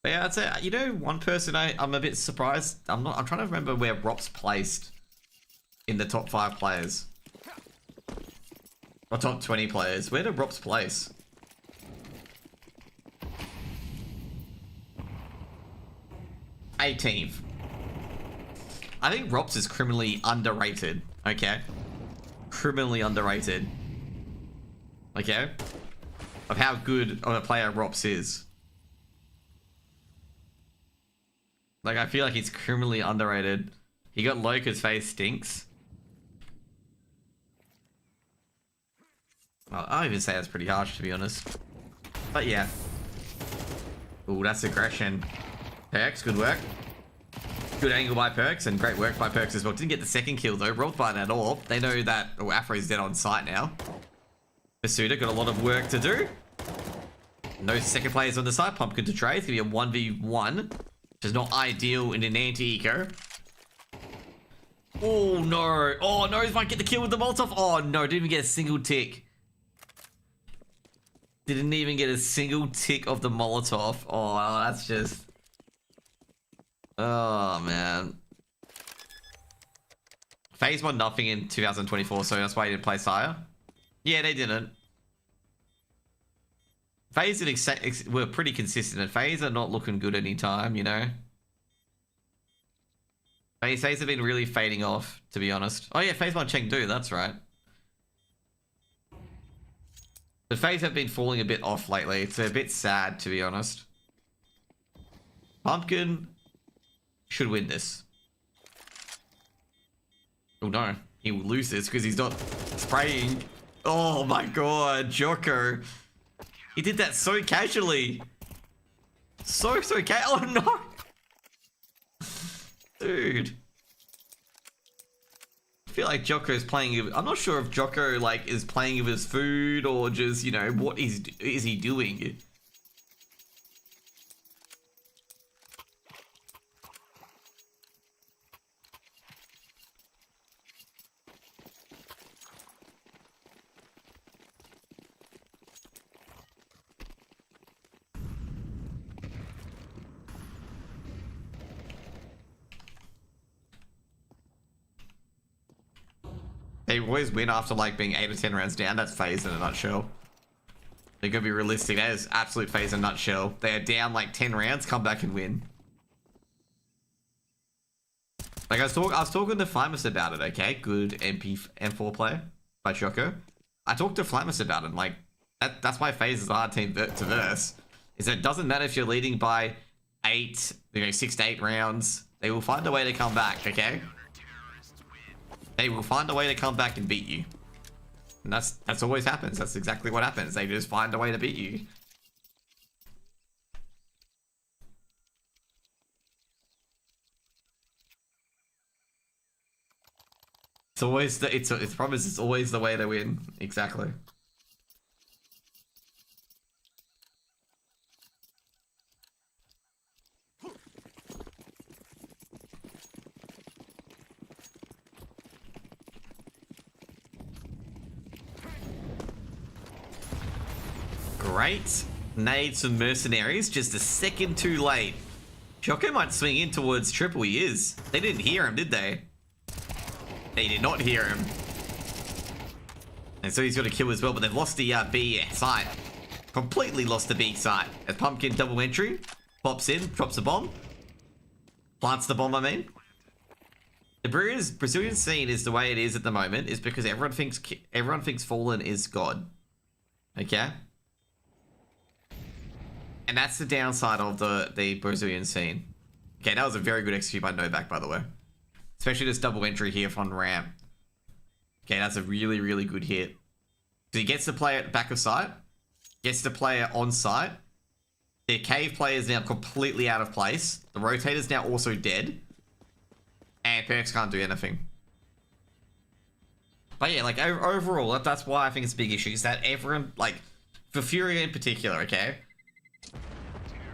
But yeah, I'd say, you know, one person I'm a bit surprised. I'm trying to remember where Rop's placed in the top 5 players. Or top 20 players. Where did Rop's place? 18th. I think Rops is criminally underrated. Okay. Criminally underrated. Okay. Of how good of a player Rops is. Like, I feel like he's criminally underrated. He got low because face stinks. Well, I'll even say that's pretty harsh, to be honest. But yeah. Ooh, that's aggression. Perks, good work. Good angle by Perks, and great work by Perks as well. Didn't get the second kill though, rolled by at all. They know that Afro's dead on site now. Masuda got a lot of work to do. No second players on the side. Pumpkin to trade. It's gonna be a 1v1, which is not ideal in an anti-eco. Oh no. Oh no, he might get the kill with the Molotov. Oh no, didn't even get a single tick. Didn't even get a single tick of the Molotov. Oh, that's just... Oh, man. FaZe won nothing in 2024, so that's why he didn't play Sire. Yeah, they didn't. FaZe were pretty consistent, and FaZe are not looking good anytime, you know? FaZe have been really fading off, to be honest. Oh yeah, FaZe won Chengdu, that's right. But FaZe have been falling a bit off lately. It's a bit sad, to be honest. Pumpkin should win this. Oh no, he will lose this because he's not spraying. Oh my god, Jocko. He did that so casually. So casually. Oh no. Dude. I feel like Jocko is playing. I'm not sure if Jocko like is playing with his food or just, you know, what is he doing? They always win after like being 8 or 10 rounds down. That's FaZe in a nutshell. They're gonna be realistic. That is absolute FaZe in a nutshell. They are down like 10 rounds, come back and win. Like I was talking to Flamus about it, okay? Good M4 play by Choco. I talked to Flamus about it. Like that's why FaZe is a hard team to verse. Is that it doesn't matter if you're leading by 8, you know, 6 to 8 rounds. They will find a way to come back, okay? They will find a way to come back and beat you. And that's always happens. That's exactly what happens. They just find a way to beat you. It's always it's promise it's always the way to win. Exactly. Great. Nade some mercenaries just a second too late. Choco might swing in towards triple. He is. They didn't hear him, did they? They did not hear him. And so he's got a kill as well, but they've lost the B site. Completely lost the B site. As Pumpkin double entry. Pops in, drops a bomb. Plants the bomb, I mean. The Brazilian scene is the way it is at the moment is because everyone thinks Fallen is God. Okay? And that's the downside of the Brazilian scene. Okay, that was a very good execute by Novak, by the way. Especially this double entry here on ramp. Okay, that's a really, really good hit. So he gets the player at the back of site. Gets the player on site. Their cave player is now completely out of place. The rotator's now also dead. And Perks can't do anything. But yeah, like overall, that's why I think it's a big issue. Is that everyone, like, for Furia in particular, okay?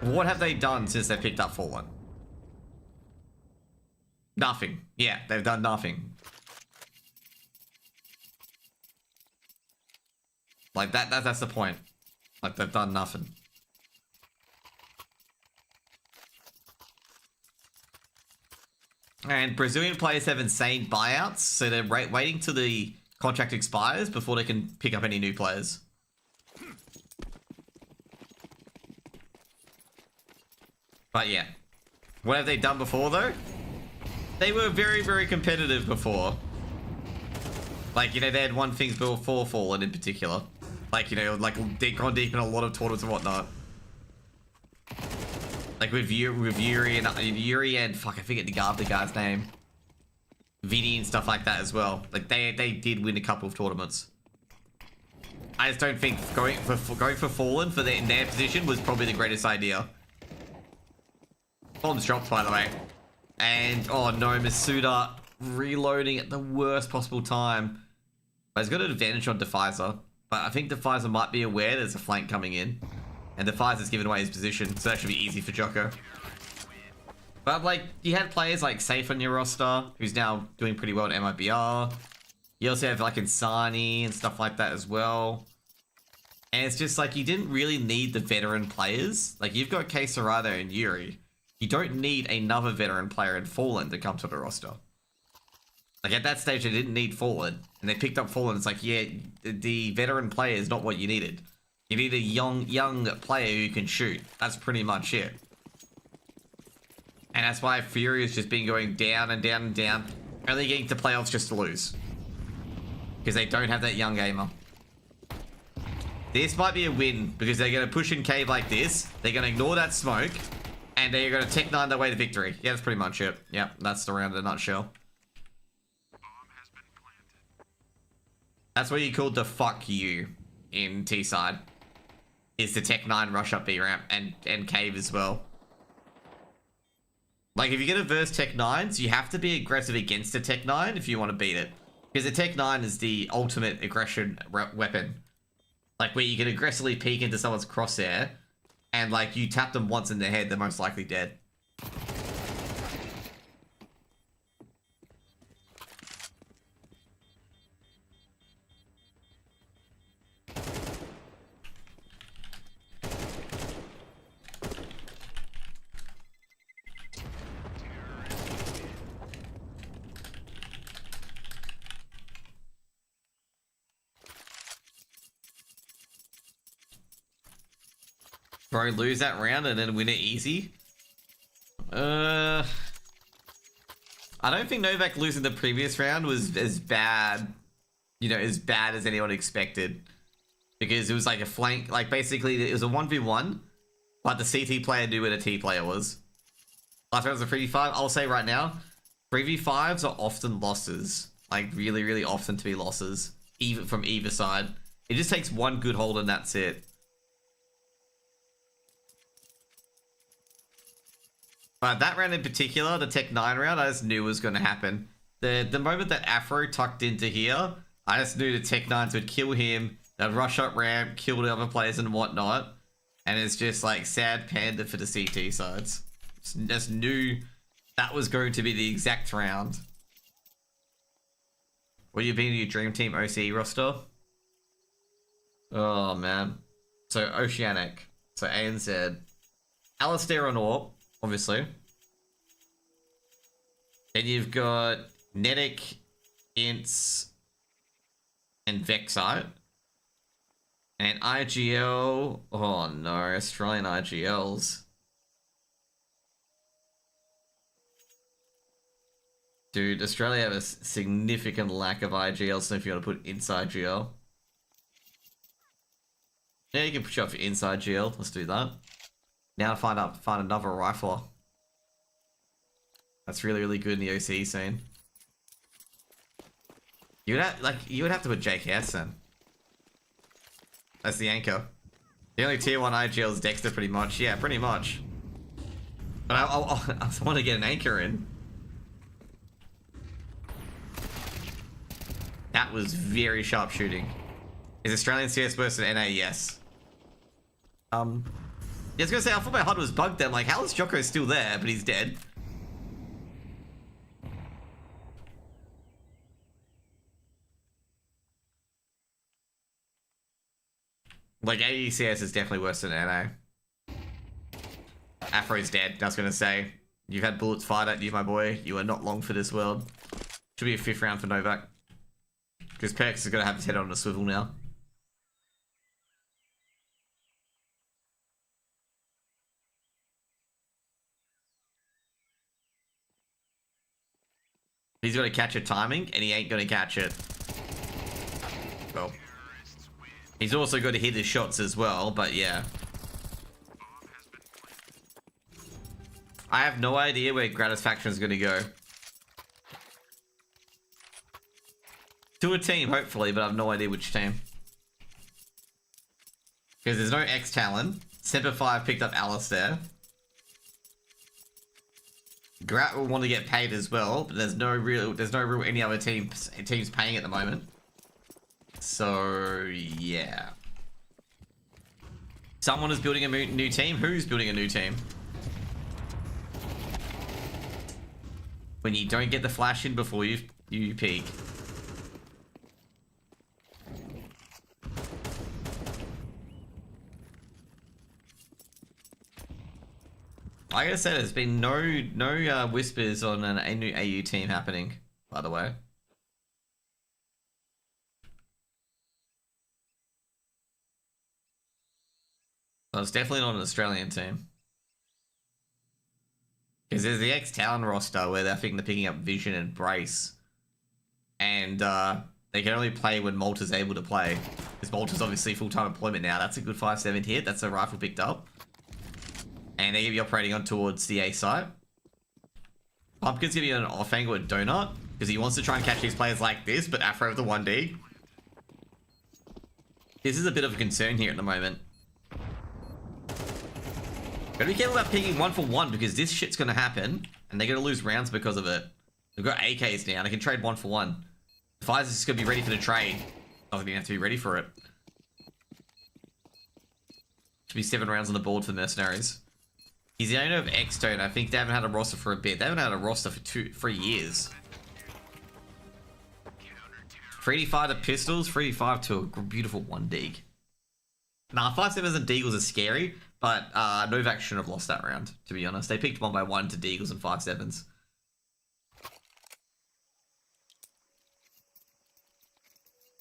What have they done since they picked up Fallen? Nothing. Yeah, they've done nothing. Like that's the point. Like they've done nothing. And Brazilian players have insane buyouts, so they're waiting till the contract expires before they can pick up any new players. But yeah, What have they done before, though? They were very, very competitive before. Like, you know, they had won things before Fallen in particular. Like, you know, like, they'd gone deep in a lot of tournaments and whatnot. Like, with Yuri and... Fuck, I forget the guy's name. VD and stuff like that as well. Like, they did win a couple of tournaments. I just don't think going for Fallen in their position was probably the greatest idea. Fallen's dropped, by the way. And, oh no, Masuda reloading at the worst possible time. But he's got an advantage on Defizer. But I think Defizer might be aware there's a flank coming in. And Defizer's given away his position, so that should be easy for Jocko. But, like, you had players like Safe on your roster, who's now doing pretty well at MIBR. You also have, like, Insani and stuff like that as well. And it's just, like, you didn't really need the veteran players. Like, you've got Quesarado and Yuri. You don't need another veteran player in Fallen to come to the roster. Like, at that stage, they didn't need Fallen. And they picked up Fallen. It's like, yeah, the veteran player is not what you needed. You need a young player who can shoot. That's pretty much it. And that's why Fury has just been going down and down and down. Only getting to playoffs just to lose. Because they don't have that young gamer. This might be a win. Because they're going to push in cave like this. They're going to ignore that smoke. And they're going to Tech 9 their way to victory. Yeah, that's pretty much it. Yeah, that's the round in a nutshell. That's what you called the fuck you in T-side. Is the Tech 9 rush up B ramp and cave as well. Like, if you're going to verse Tech 9s, you have to be aggressive against a Tech 9 if you want to beat it. Because the Tech 9 is the ultimate aggression weapon. Like, where you can aggressively peek into someone's crosshair, and, like, you tap them once in the head, they're most likely dead. Bro, lose that round and then win it easy? I don't think Novak losing the previous round was as bad, you know, as bad as anyone expected. Because it was like a flank, like basically it was a 1v1, but the CT player knew where the T player was. Last round was a 3v5. I'll say right now, 3v5s are often losses. Like really, really often to be losses, even from either side. It just takes one good hold and that's it. But that round in particular, the Tech 9 round, I just knew was going to happen. The moment that Afro tucked into here, I just knew the Tech 9s would kill him. They'd rush up ramp, kill the other players and whatnot. And it's just like sad panda for the CT sides. Just knew that was going to be the exact round. Will you be in your dream team OCE roster? Oh man. So Oceanic. So ANZ. Alistair on AWP. Obviously. Then you've got Netic, Ints, and Vexite. And IGL. Oh no, Australian IGLs. Dude, Australia have a significant lack of IGLs, so if you want to put inside GL. Yeah, you can push up for inside GL. Let's do that. Now find another rifler. That's really, really good in the OCE scene. You would have to put JKS then. That's the anchor. The only tier 1 IGL is Dexter pretty much. Yeah, pretty much. But I want to get an anchor in. That was very sharp shooting. Is Australian CS worse than NA? Yes. Yeah, I was gonna say, I thought my HUD was bugged then. Like, how is Jocko still there, but he's dead? Like, AECS is definitely worse than NA. Afro's dead, I was gonna say. You've had bullets fired at you, my boy. You are not long for this world. Should be a 5th round for Novak. Because Perks is gonna have his head on a swivel now. He's got to catch a timing, and he ain't going to catch it. Well, he's also got to hit his shots as well, but yeah. I have no idea where Gratisfaction is going to go. To a team, hopefully, but I have no idea which team. Because there's no X-Talon. Semper5 picked up Alistair. Grat will want to get paid as well, but there's no real any other teams paying at the moment. So yeah. Someone is building a new team. Who's building a new team? When you don't get the flash in before you peak. Like I said, there's been no whispers on a new AU team happening, by the way. So it's definitely not an Australian team. Because there's the X-Talon roster where I think they're picking up Vision and Brace. And they can only play when Malta's able to play. Because Malta's obviously full-time employment now. That's a good 5-7 hit. That's a rifle picked up. And they're going to be operating on towards the A site. Pumpkin's going to be on an off angle at Donut. Because he wants to try and catch these players like this, but Afro with the 1D. This is a bit of a concern here at the moment. Gotta be careful about picking 1-for-1 because this shit's gonna happen and they're gonna lose rounds because of it. They've got AKs now, they can trade 1-for-1. Fires is gonna be ready for the trade. Oh, they're gonna have to be ready for it. Should be 7 rounds on the board for the Mercenaries. He's the owner of X-Stone. I think they haven't had a roster for a bit. They haven't had a roster for 3 years. 3D5 to pistols, 3D5 to a beautiful 1 Deeg. Nah, 5-7s and Deagles are scary. But Novak shouldn't have lost that round, to be honest. They picked 1-by-1 to Deagles and 5-7s.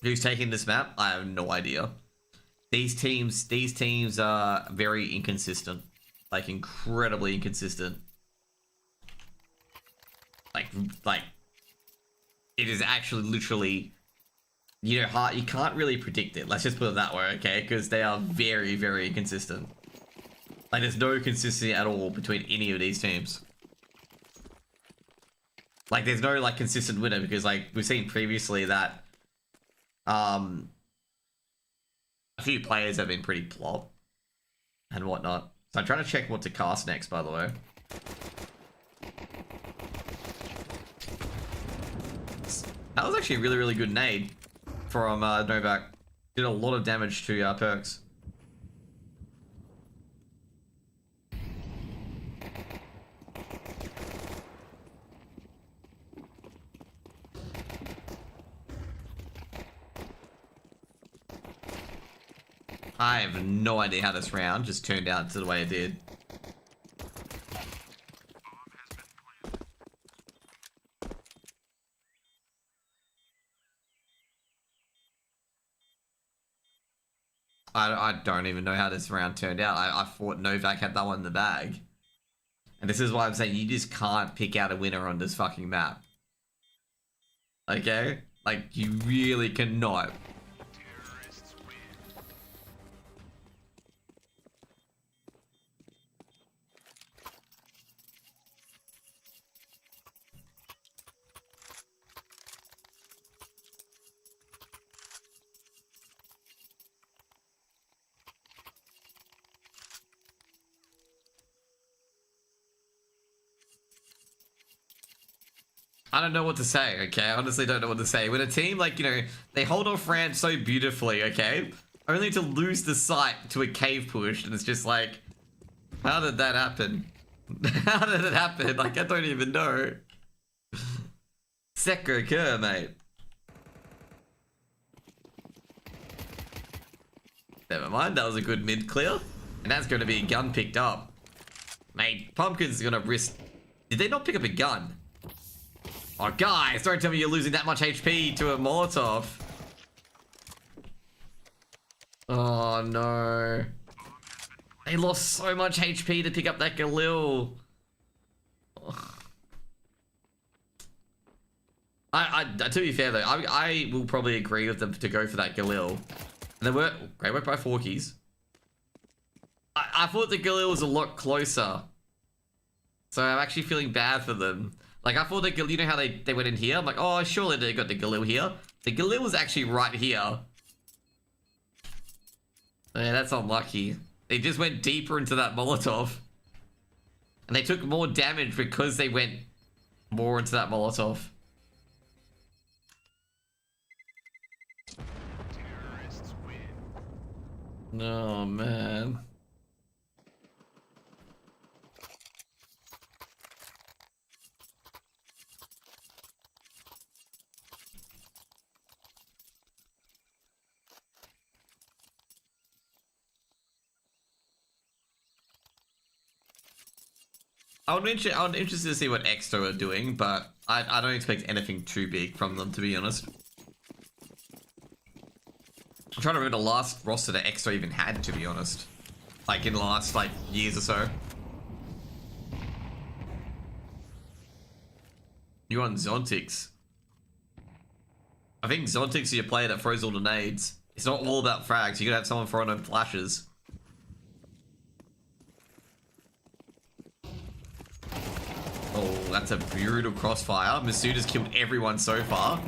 Who's taking this map? I have no idea. These teams are very inconsistent. Like, incredibly inconsistent. Like, it is actually literally, you know, hard. You can't really predict it. Let's just put it that way, okay? Because they are very, very inconsistent. Like, there's no consistency at all between any of these teams. Like, there's no, like, consistent winner because, like, we've seen previously that, a few players have been pretty plop and whatnot. So I'm trying to check what to cast next, by the way. That was actually a really, really good nade from, Novak. Did a lot of damage to, Perks. I have no idea how this round just turned out to the way it did. I don't even know how this round turned out. I thought Novak had that one in the bag. And this is why I'm saying you just can't pick out a winner on this fucking map. Okay? Like, you really cannot. I don't know what to say, okay? I honestly don't know what to say. When a team, like, you know, they hold off ramp so beautifully, okay? Only to lose the sight to a cave push, and it's just like, how did that happen? How did it happen? Like, I don't even know. Sacre coeur, mate. Never mind, that was a good mid clear. And that's going to be a gun picked up. Mate, Pumpkin's going to risk... Did they not pick up a gun? Oh, guys, don't tell me you're losing that much HP to a Molotov. Oh, no. They lost so much HP to pick up that Galil. Oh. To be fair though, I will probably agree with them to go for that Galil. And they were great work by Forkies. I thought the Galil was a lot closer, so I'm actually feeling bad for them. Like I thought the Galil, you know how they went in here? I'm like, oh, surely they got the Galil here. The Galil was actually right here. Yeah, that's unlucky. They just went deeper into that Molotov, and they took more damage because they went more into that Molotov. No, man. I'm interested to see what Exto are doing, but I don't expect anything too big from them, to be honest. I'm trying to remember the last roster that Exto even had, to be honest. Like, in the last, like, years or so. You on Zontix? I think Zontix is your player that throws all the nades. It's not all about frags. You gotta have someone throwing on flashes. Oh, that's a brutal crossfire. Masuda's killed everyone so far.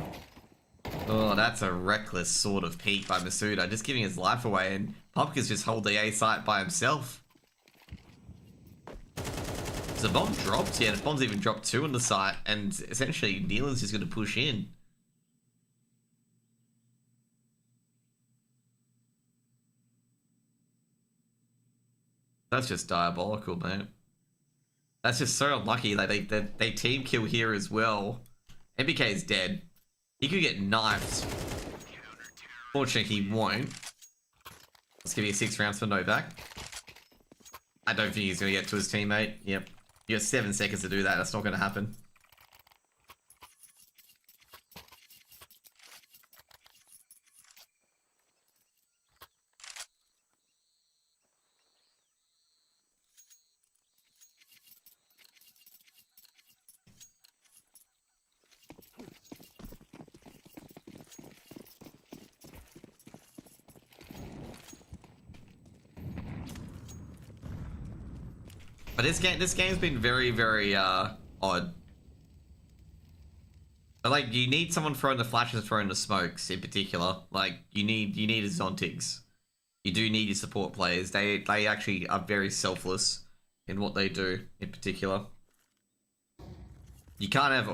Oh, that's a reckless sort of peek by Masuda, just giving his life away, and Pumpkin's just hold the A site by himself. So the bomb dropped? Yeah, the bomb's even dropped 2 on the site, and essentially Nealon's just going to push in. That's just diabolical, man. That's just so unlucky. Like they team kill here as well. MBK is dead. He could get knifed. Fortunately, he won't. Let's give you 6 rounds for Novak. I don't think he's going to get to his teammate. Yep. You got 7 seconds to do that. That's not going to happen. But this game's been very, very odd. But like, you need someone throwing the flashes, throwing the smokes in particular. Like, you need a Zontigs. You do need your support players. They actually are very selfless in what they do in particular. You can't have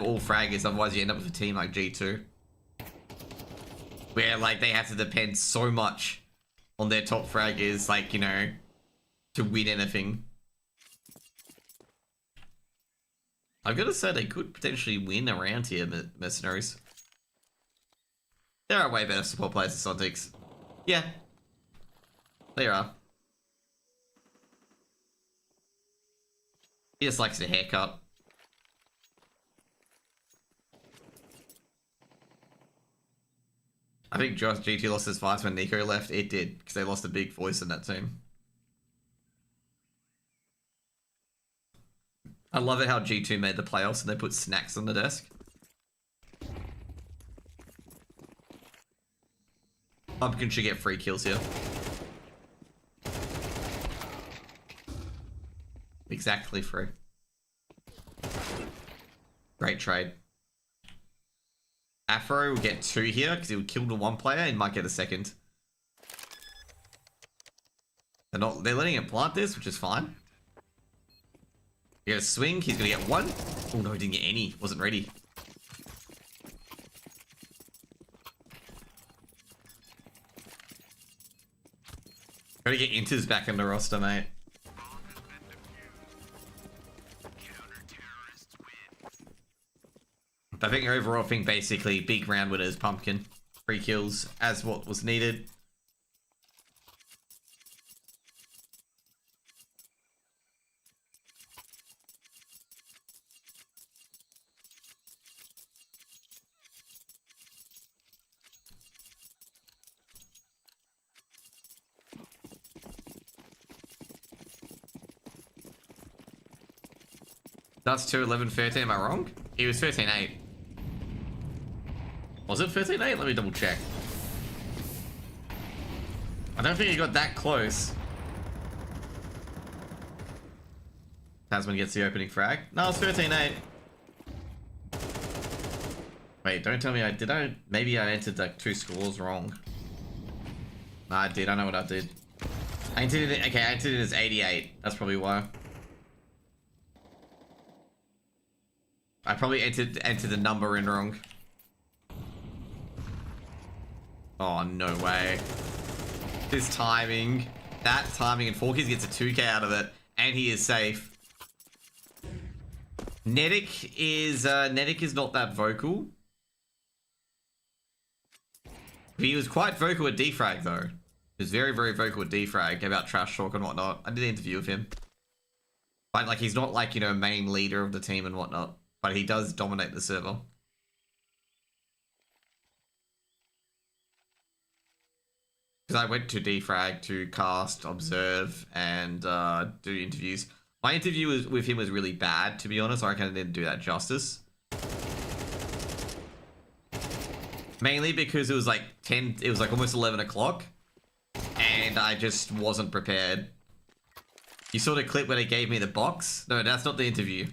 all fraggers, otherwise you end up with a team like G2. Where like they have to depend so much on their top fraggers, like, you know, to win anything. I've got to say they could potentially win around here, Mercenaries. There are way better support players than Sontics. Yeah. There are. He just likes the haircut. I think GT lost his fights when Nico left. It did, because they lost a big voice in that team. I love it how G2 made the playoffs and they put snacks on the desk. Pumpkin should get free kills here. Exactly free. Great trade. Afro will get 2 here because he would kill the 1 player and might get a 2nd. They're letting him plant this, which is fine. He got a swing, he's gonna get 1. Oh no, he didn't get any. Wasn't ready. Gotta get Inters back in the roster, mate. But I think overall, basically big round winners, Pumpkin. 3 kills as what was needed. That's 2, 11, 13. Am I wrong? He was 13-8. Was it 13-8? Let me double check. I don't think he got that close. Tasman gets the opening frag. No, it's 13-8. Wait, don't tell me maybe I entered like 2 scores wrong. No, I did. I know what I did. I entered it, okay, I entered it as 88. That's probably why. I probably entered the number in wrong. Oh, no way. This timing. That timing, and 4Kids gets a 2K out of it. And he is safe. Netic is not that vocal. He was quite vocal at defrag though. He was very, very vocal at defrag about trash talk and whatnot. I did an interview with him. But like, he's not like, you know, main leader of the team and whatnot. But he does dominate the server. Because I went to defrag to cast, observe, and do interviews. My interview with him was really bad, to be honest. I kind of didn't do that justice. Mainly because it was like almost 11 o'clock. And I just wasn't prepared. You saw the clip where they gave me the box? No, that's not the interview.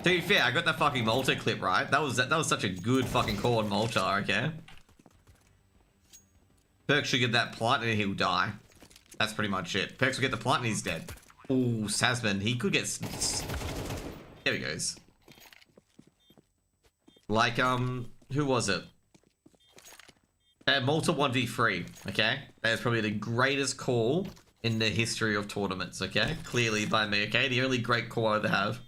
To be fair, I got that fucking Malta clip right. That was such a good fucking call on Malta, okay? Perk should get that plant and he'll die. That's pretty much it. Perks will get the plant and he's dead. Ooh, Sasman, he could get... There he goes. Like, who was it? Malta 1v3, okay? That is probably the greatest call in the history of tournaments, okay? Clearly by me, okay? The only great call I ever have.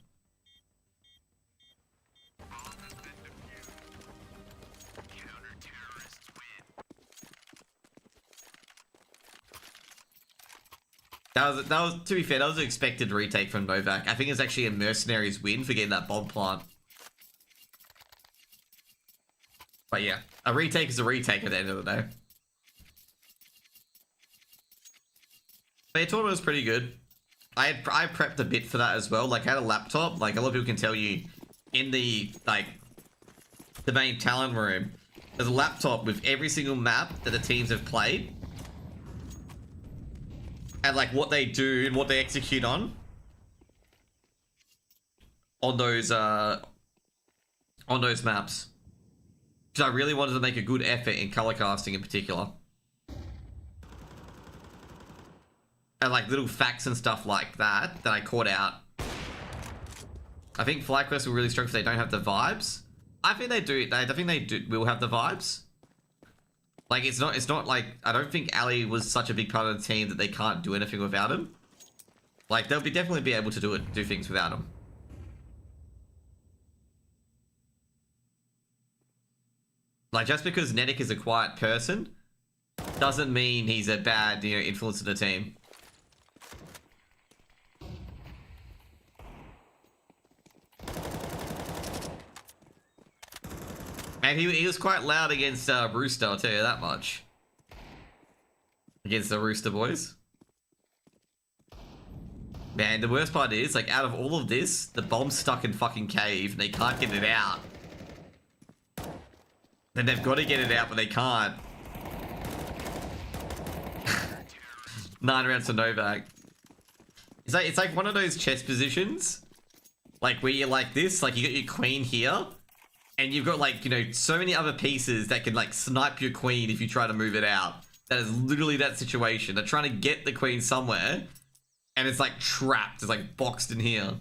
That was, to be fair, that was an expected retake from Novak. I think it's actually a Mercenaries win for getting that bomb plant. But yeah, a retake is a retake at the end of the day. But yeah, tournament was pretty good. I prepped a bit for that as well. Like, I had a laptop. Like, a lot of people can tell you in the, like, the main talent room, there's a laptop with every single map that the teams have played. And like what they do and what they execute on those maps. Because I really wanted to make a good effort in color casting in particular. And like little facts and stuff like that I caught out. I think FlyQuest will really struggle if they don't have the vibes. I think they do. I think they will have the vibes. Like, it's not like, I don't think Ali was such a big part of the team that they can't do anything without him. Like, they'll definitely be able to do things without him. Like, just because Netic is a quiet person doesn't mean he's a bad, you know, influence to the team. And he was quite loud against Rooster, I'll tell you that much. Against the Rooster boys. Man, the worst part is, like, out of all of this, the bomb's stuck in fucking cave and they can't get it out. Then they've got to get it out, but they can't. 9 rounds for Novak. It's like one of those chess positions. Like, where you're like this, like, you got your queen here. And you've got, like, you know, so many other pieces that can, like, snipe your queen if you try to move it out. That is literally that situation. They're trying to get the queen somewhere. And it's, like, trapped. It's, like, boxed in here.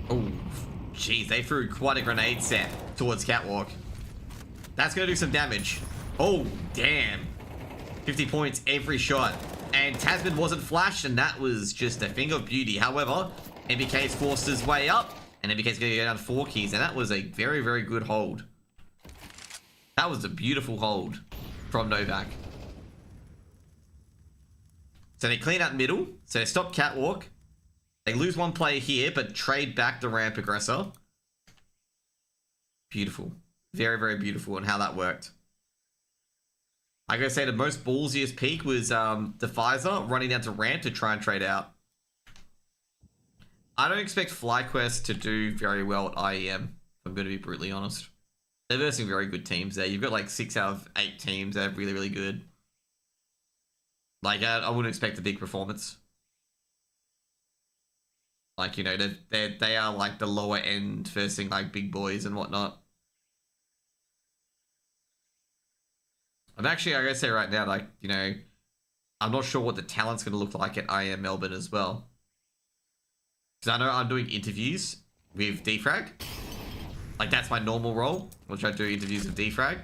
Oh, jeez. They threw quite a grenade set towards Catwalk. That's going to do some damage. Oh, damn. 50 points every shot. And Tasman wasn't flashed, and that was just a thing of beauty. However, MBK's forced his way up, and MBK's going to go down 4 keys, and that was a very, very good hold. That was a beautiful hold from Novak. So they clean out middle. So they stop Catwalk. They lose 1 player here, but trade back the ramp aggressor. Beautiful. Very, very beautiful and how that worked. I gotta say the most ballsiest peak was the Pfizer running down to ramp to try and trade out. I don't expect FlyQuest to do very well at IEM, if I'm gonna be brutally honest. They're versing very good teams there. You've got like 6 out of 8 teams that are really, really good. Like, I wouldn't expect a big performance. Like, you know, they are like the lower end versing like big boys and whatnot. I'm actually, I gotta say right now, like, you know, I'm not sure what the talent's gonna look like at IEM Melbourne as well. Because I know I'm doing interviews with Defrag. Like, that's my normal role, which I do interviews with Defrag.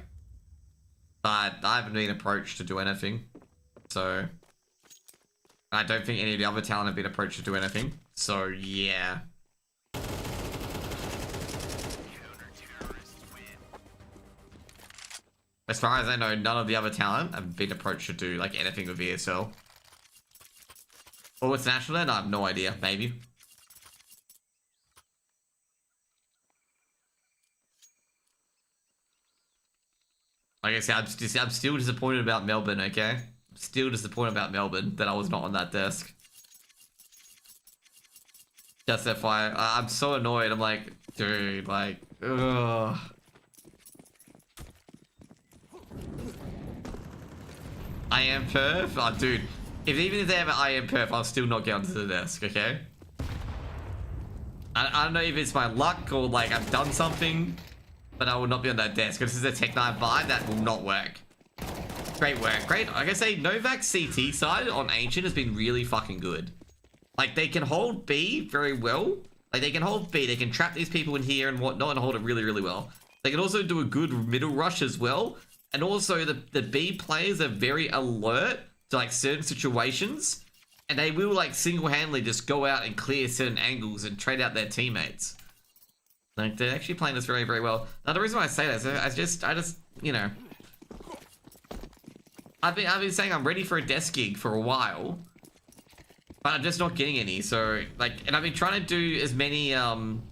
But I haven't been approached to do anything. So, I don't think any of the other talent have been approached to do anything. So, yeah. As far as I know, none of the other talent have been approached to do, like, anything with ESL. Or what's national then? I have no idea. Maybe. Like I said, I'm still disappointed about Melbourne, okay? I'm still disappointed about Melbourne that I was not on that desk. Just FYI, I'm so annoyed. I'm like, dude, like, ugh. I am perf? Oh, dude. Even if they have an I am perf, I'll still not get onto the desk, okay? I don't know if it's my luck or like I've done something, but I will not be on that desk. This is a Tech 9 vibe that will not work. Great work. Great. Like I say, Novak's CT side on Ancient has been really fucking good. Like, they can hold B very well. Like, they can hold B. They can trap these people in here and whatnot and hold it really, really well. They can also do a good middle rush as well. And also, the B players are very alert to, like, certain situations. And they will, like, single-handedly just go out and clear certain angles and trade out their teammates. Like, they're actually playing this very, very well. Now, the reason why I say that is I just, you know... I've been saying I'm ready for a desk gig for a while. But I'm just not getting any, so, like... And I've been trying to do as many, I'm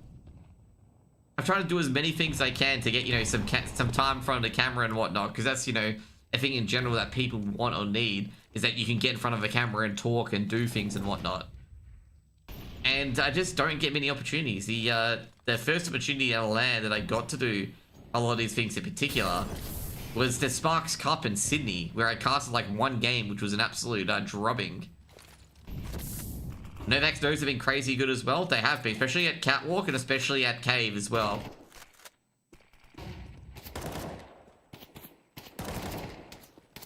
trying to do as many things as I can to get, you know, some time in front of the camera and whatnot. Because that's, you know, a thing in general that people want or need. Is that you can get in front of a camera and talk and do things and whatnot. And I just don't get many opportunities. The first opportunity at LAN that I got to do a lot of these things in particular was the Sparks Cup in Sydney, where I casted like one game, which was an absolute drubbing. Novak's nodes have been crazy good as well. They have been, especially at Catwalk and especially at Cave as well.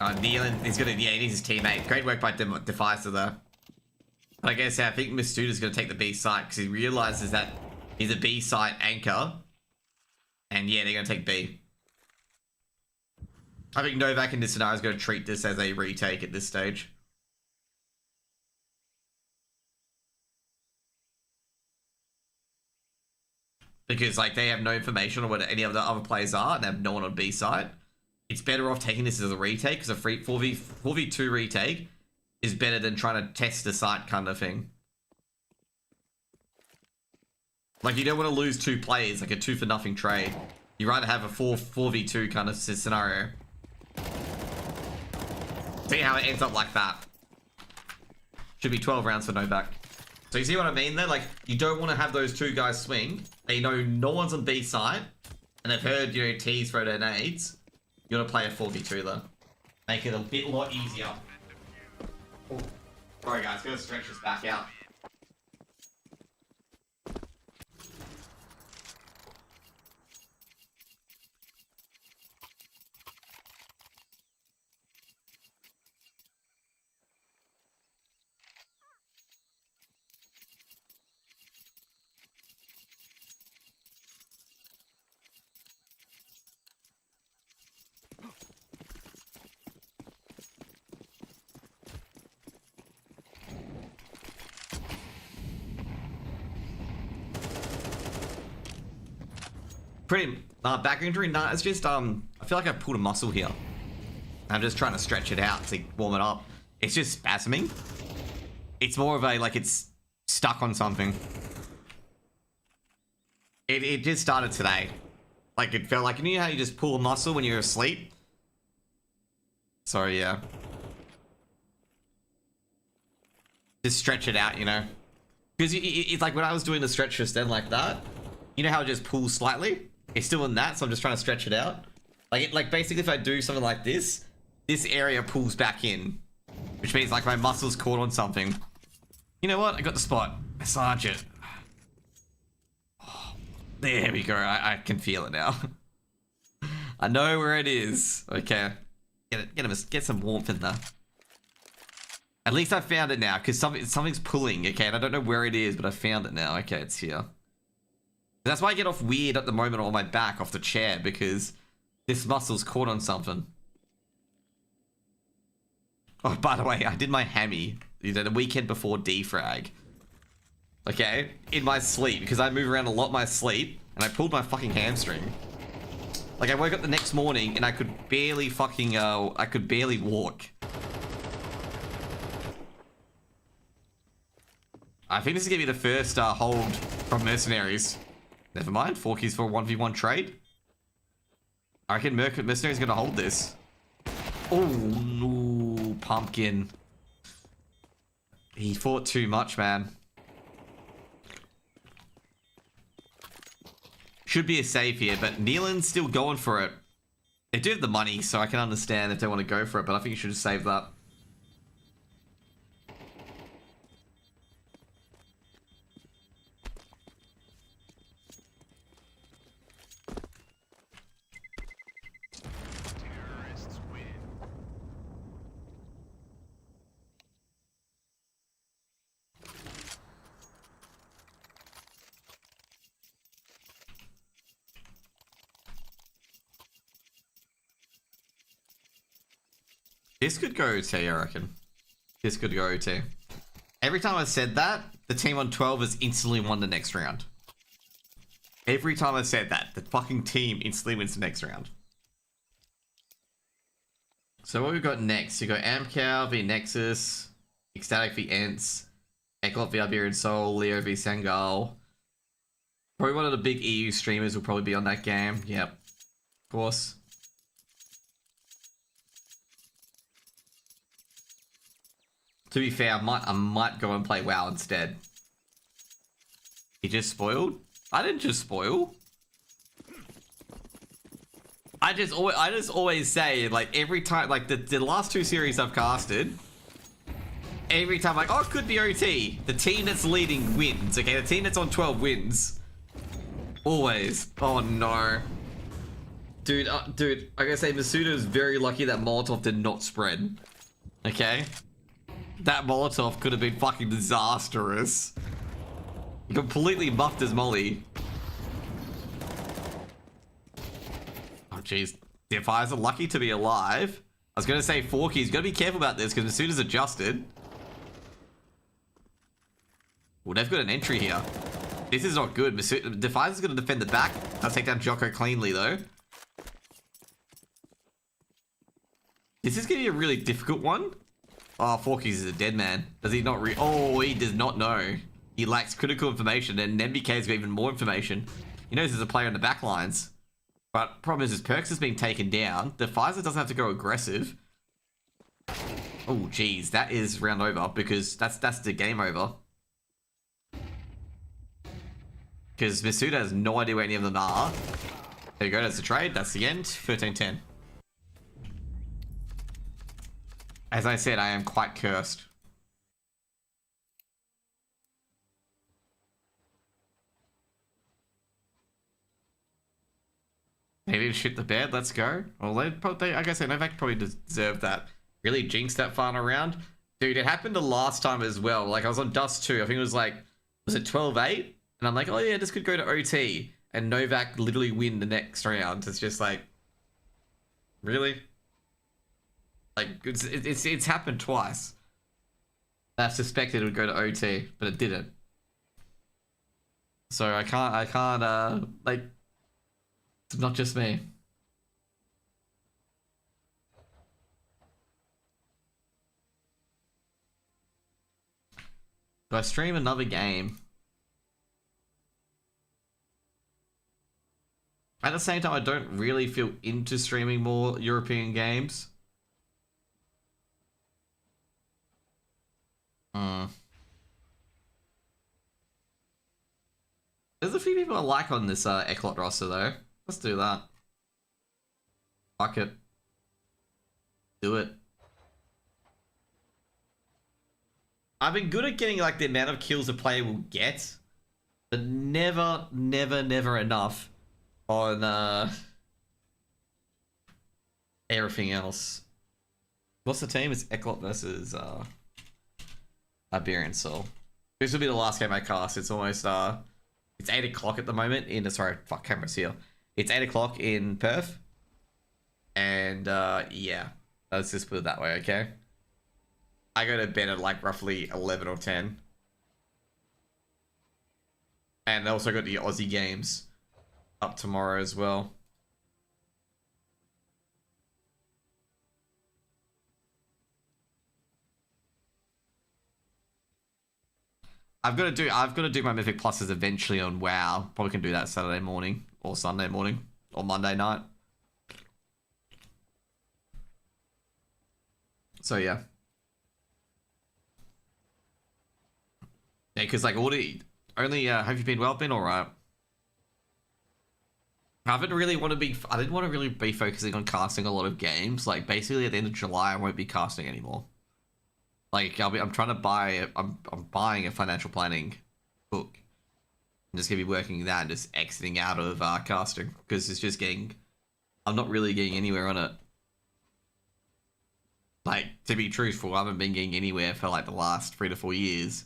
Nealon, he's gonna, yeah, he needs his teammate. Great work by Deficer there. Like I said, I think Mistuda's gonna take the B site because he realizes that he's a B site anchor. And yeah, they're gonna take B. I think Novak in this scenario is gonna treat this as a retake at this stage. Because, like, they have no information on what any of the other players are, and they have no one on B side. It's better off taking this as a retake, because a 4v2 retake is better than trying to test the site kind of thing. Like, you don't want to lose 2 players, like a 2-for-nothing trade. You'd rather have a 4v2 kind of scenario. See how it ends up like that. Should be 12 rounds for Novak. So you see what I mean there? Like, you don't want to have those 2 guys swing. They know no one's on B side. And they've heard, you know, T's throw their nades. You want to play a 4v2 though. Make it a lot easier. Oh. Sorry guys, gonna stretch this back out. Back injury? Nah, it's just, I feel like I've pulled a muscle here. I'm just trying to stretch it out to warm it up. It's just spasming. It's more of a, like, it's stuck on something. It just started today. Like it felt like, you know how you just pull a muscle when you're asleep? Sorry, yeah. Just stretch it out, you know? Because it's like when I was doing the stretch just then like that, you know how it just pulls slightly? It's still in that, so I'm just trying to stretch it out. Like basically if I do something like this, this area pulls back in. Which means like my muscles caught on something. You know what? I got the spot. Massage it. Oh, there we go. I can feel it now. I know where it is. Okay. Get some warmth in there. At least I found it now, because something's pulling, okay? And I don't know where it is, but I found it now. Okay, it's here. That's why I get off weird at the moment on my back off the chair, because this muscle's caught on something. Oh, by the way, I did my hammy, you know, the weekend before defrag. Okay? In my sleep, because I move around a lot in my sleep, and I pulled my fucking hamstring. Like, I woke up the next morning, and I could barely fucking, I could barely walk. I think this is gonna be the first hold from Mercenaries. Never mind, 4 keys for a 1v1 trade. I reckon Mercenaries gonna hold this. Oh, no, pumpkin. He fought too much, man. Should be a save here, but Neelan's still going for it. They do have the money, so I can understand if they want to go for it, but I think you should have saved that. This could go OT, I reckon. This could go OT. Every time I said that, the team on 12 has instantly won the next round. Every time I said that, the fucking team instantly wins the next round. So what we've got next? You got Amcal v Nexus, Ecstatic v Ents, ECLOT v Iberian Soul, Leo v Sangal. Probably one of the big EU streamers will probably be on that game. Yep. Of course. To be fair, I might go and play WoW instead. He just spoiled? I didn't just spoil. I just always say, like, every time, like, the last 2 series I've casted, every time, like, oh, it could be OT. The team that's leading wins, okay? The team that's on 12 wins. Always. Oh, no. Dude, I gotta say, Masuda is very lucky that Molotov did not spread. Okay? That Molotov could have been fucking disastrous. He completely buffed his molly. Oh, jeez. Defiers are lucky to be alive. I was going to say Forky's got to be careful about this because Masuda's adjusted. Well, they've got an entry here. This is not good. Defiers is going to defend the back. I'll take down Jocko cleanly, though. This is going to be a really difficult one. Oh, Forky's is a dead man. Does he not oh, he does not know. He lacks critical information, and MBK's got even more information. He knows there's a player in the back lines. But problem is his perks is being taken down. The Pfizer doesn't have to go aggressive. Oh, geez. That is round over, because that's the game over. Because Masuda has no idea where any of them are. There you go, that's the trade. That's the end. 13-10. As I said, I am quite cursed. They didn't shit the bed, let's go. Well, like I said, Novak probably deserved that. Really jinxed that final round. Dude, it happened the last time as well. Like, I was on Dust 2, I think it was like, was it 12-8? And I'm like, oh yeah, this could go to OT. And Novak literally win the next round. It's just like, really? Like, it's happened twice. I suspected it would go to OT, but it didn't. So I can't, like, it's not just me. Do I stream another game? I At the same time, I don't really feel into streaming more European games. There's a few people I like on this ECLOT roster, though. Let's do that. Fuck it. Do it. I've been good at getting like the amount of kills a player will get, but never enough on everything else. What's the team? It's ECLOT versus Iberian Soul. This will be the last game I cast. It's almost it's 8 o'clock at the moment in sorry, fuck, camera's here. It's 8 o'clock in Perth. And yeah. Let's just put it that way, okay? I go to bed at like roughly 11 or 10. And I also got the Aussie games up tomorrow as well. I've got to do my Mythic Pluses eventually on WoW. Probably can do that Saturday morning or Sunday morning or Monday night. So yeah. Yeah, because like only have you been well? Been alright. I didn't want to really be focusing on casting a lot of games. Like basically at the end of July I won't be casting anymore. Like I'm trying to buy I'm buying a financial planning book. I'm just gonna be working that and just exiting out of casting because it's just I'm not really getting anywhere on it. Like, to be truthful, I haven't been getting anywhere for like the last 3 to 4 years.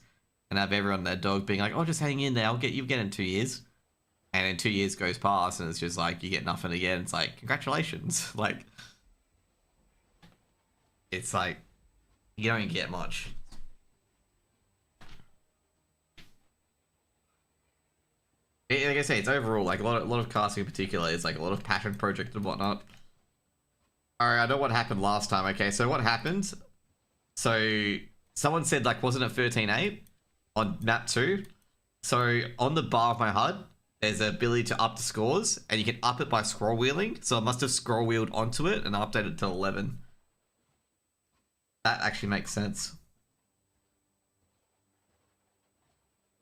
And I have everyone and their dog being like, oh, just hang in there, you'll get in 2 years. And then 2 years goes past and it's just like, you get nothing again. It's like, congratulations. Like, it's like, you don't get much. Like I say, it's overall, like a lot of casting in particular is like a lot of passion project and whatnot. Alright, I know what happened last time. Okay, so what happened? So someone said like, wasn't it 13.8 on map 2? So on the bar of my HUD, there's an ability to up the scores, and you can up it by scroll wheeling. So I must have scroll wheeled onto it and updated it to 11. That actually makes sense.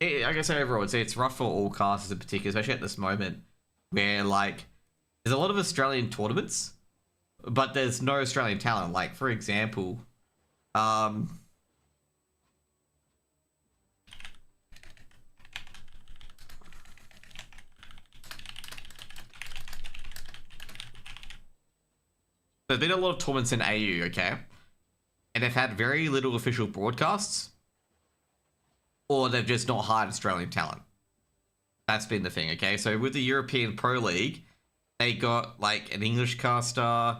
Like I say, overall, it's rough for all casters in particular, especially at this moment, where like there's a lot of Australian tournaments, but there's no Australian talent. Like for example, there's been a lot of tournaments in AU, okay? And they've had very little official broadcasts, or they've just not hired Australian talent. That's been the thing, okay? So with the European Pro League, they got like an English caster,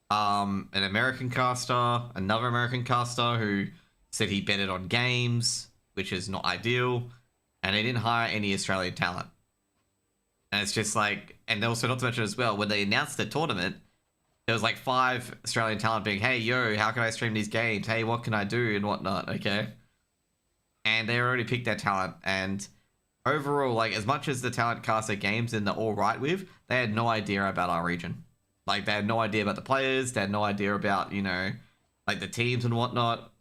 an American caster, another American caster who said he betted on games, which is not ideal, and they didn't hire any Australian talent. And it's just like, and also not to mention as well, when they announced the tournament, there was like 5 Australian talent being, hey, yo, how can I stream these games? Hey, what can I do? And whatnot, okay? And they already picked their talent. And overall, like, as much as the talent cast their games and they're all right with, they had no idea about our region. Like, they had no idea about the players. They had no idea about, you know, like, the teams and whatnot.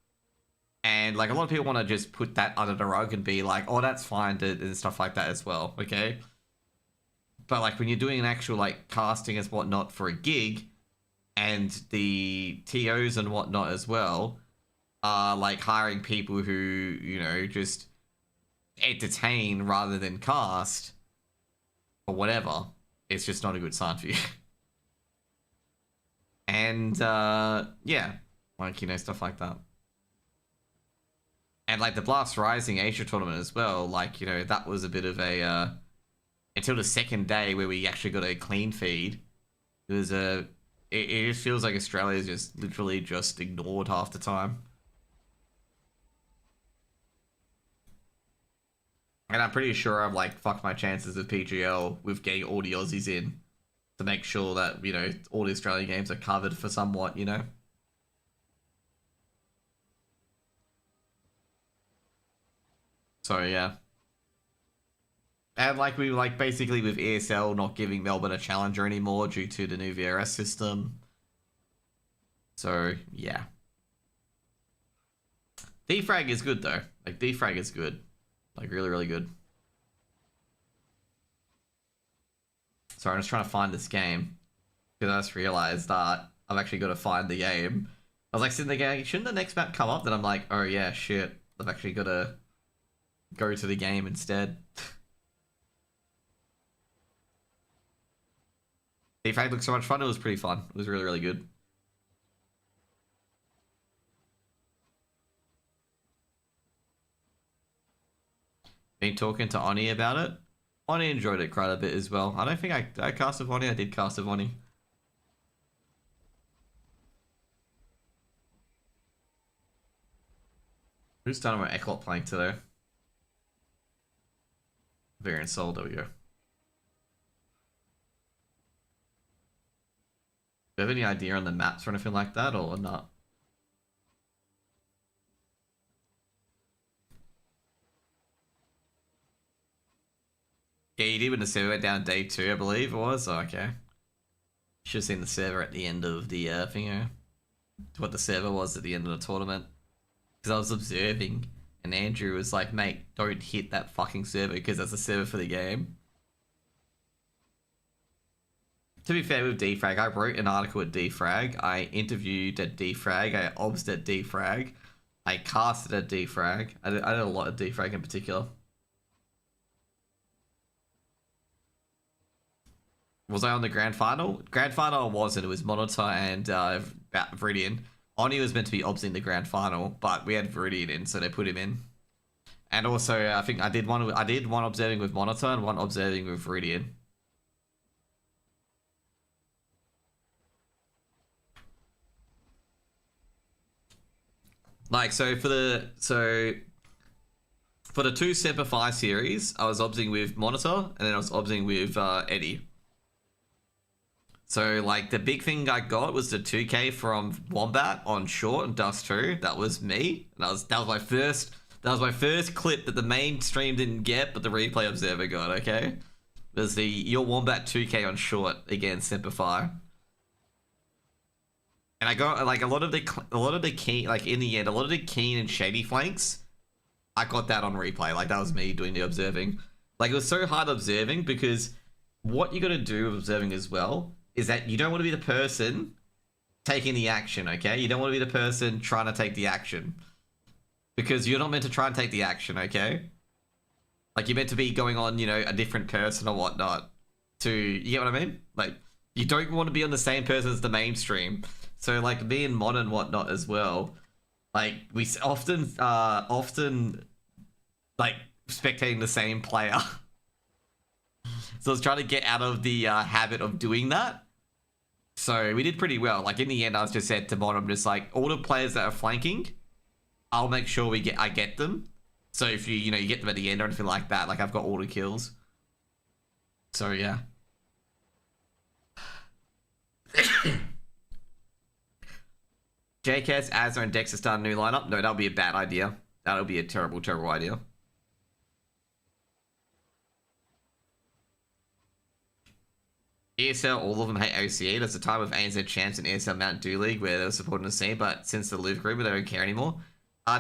And, like, a lot of people want to just put that under the rug and be like, oh, that's fine, and stuff like that as well, okay? But, like, when you're doing an actual, like, casting as whatnot for a gig, and the TOs and whatnot as well are like hiring people who, you know, just entertain rather than cast or whatever, it's just not a good sign for you. And yeah, like, you know, stuff like that. And like the Blast Rising Asia tournament as well, like, you know, that was a bit of a until the second day where we actually got a clean feed. It was it just feels like Australia's just literally just ignored half the time. And I'm pretty sure I've like fucked my chances of PGL with getting all the Aussies in to make sure that, you know, all the Australian games are covered for somewhat, you know? So yeah. And like we like basically with ESL not giving Melbourne a challenger anymore due to the new VRS system. So yeah. Defrag is good though. Like defrag is good. Like really, really good. Sorry, I'm just trying to find this game. Because I just realized that I've actually got to find the game. I was like sitting there going, shouldn't the next map come up? Then I'm like, oh yeah, shit. I've actually got to go to the game instead. Defrag looked so much fun. It was pretty fun. It was really, really good. Been talking to Oni about it. Oni enjoyed it quite a bit as well. I don't think I cast with Oni. I did cast with Oni. Who's done with ECLOT playing today? Iberian Soul, there we go. Do you have any idea on the maps or anything like that, or not? Yeah, you did when the server went down day 2, I believe it was. Oh, okay. Should have seen the server at the end of the thing. What the server was at the end of the tournament. Because I was observing, and Andrew was like, mate, don't hit that fucking server because that's the server for the game. To be fair with Defrag, I wrote an article at Defrag, I interviewed at Defrag, I obsed at Defrag, I casted at Defrag. I did a lot of Defrag in particular. Was I on the grand final? Grand final I wasn't. It was Monitor and Viridian. Oni was meant to be obsing the grand final, but we had Viridian in, so they put him in. And also, I think I did one observing with Monitor and one observing with Viridian. Like, so for the 2 Semper Fi series, I was obsing with Monitor, and then I was obsing with Eddie. So, like, the big thing I got was the 2K from Wombat on Short and Dust 2. That was me. And that was my first clip that the main stream didn't get, but the replay observer got, okay? It was your Wombat 2K on Short against Semper Fi. And I got, like, a lot of the key, like, in the end, a lot of the keen and shady flanks, I got that on replay. Like, that was me doing the observing. Like, it was so hard observing because what you got to do with observing as well is that you don't want to be the person taking the action, okay? You don't want to be the person trying to take the action. Because you're not meant to try and take the action, okay? Like, you're meant to be going on, you know, a different person or whatnot to... You get what I mean? Like, you don't want to be on the same person as the mainstream. So, like, me and Mon and whatnot as well, like, we often, like, spectating the same player. So I was trying to get out of the habit of doing that. So we did pretty well. Like in the end, I was just said to Mon, I'm just like, all the players that are flanking, I'll make sure I get them. So if you get them at the end or anything like that, like I've got all the kills. So yeah. JKS, Azza, and Dexter start a new lineup. No, that'll be a bad idea. That'll be a terrible, terrible idea. ESL, all of them hate OCE. There's a time of ANZ Champs and ESL Mount Dew League where they were supporting the scene, but since the Louvre agreement, they don't care anymore.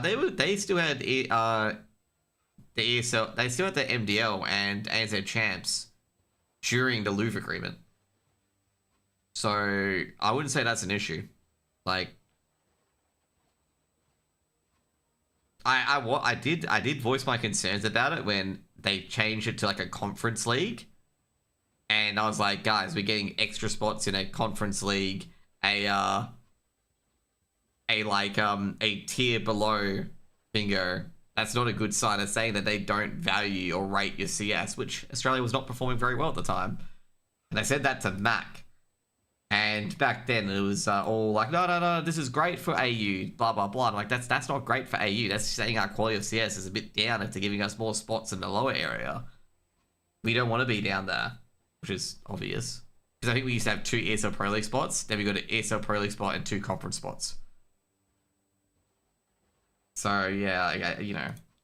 They still had the ESL, they still had the MDL and ANZ Champs during the Louvre agreement. So I wouldn't say that's an issue. Like, I did voice my concerns about it when they changed it to like a conference league. And I was like, guys, we're getting extra spots in a conference league, a tier below bingo. That's not a good sign. It's saying that they don't value or rate your CS, which Australia was not performing very well at the time. And they said that to Mac. And back then it was all like, no, this is great for AU, blah, blah, blah. I'm like, that's not great for AU. That's saying our quality of CS is a bit down after giving us more spots in the lower area. We don't want to be down there. Which is obvious. Because I think we used to have 2 ESL Pro League spots. Then we got an ESL Pro League spot and 2 conference spots. So, yeah,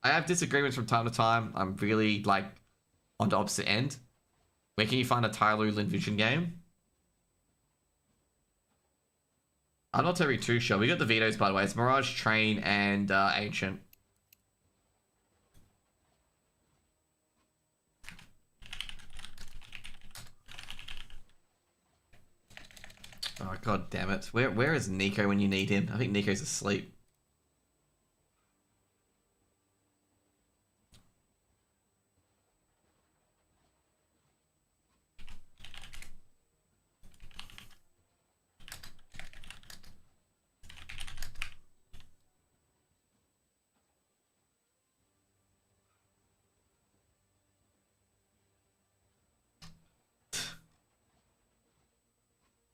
I have disagreements from time to time. I'm really, like, on the opposite end. Where can you find a Tyloo Vision game? I'm not terribly too sure. We got the vetoes, by the way. It's Mirage, Train, and Ancient. Oh, god damn it. Where is Nico when you need him? I think Nico's asleep.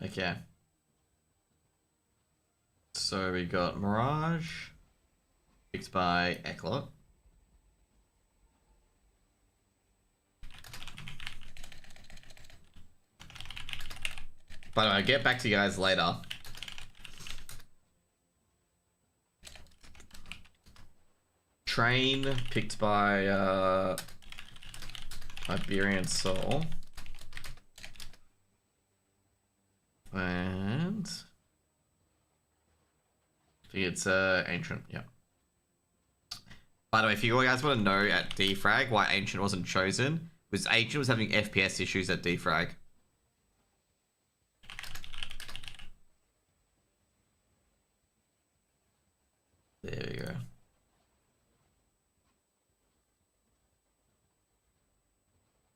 Okay. So we got Mirage, picked by ECLOT. By the way, I'll get back to you guys later. Train, picked by Iberian Soul. And I think it's Ancient, yeah. By the way, if you guys want to know at defrag why Ancient wasn't chosen, was Ancient was having FPS issues at defrag. There we go.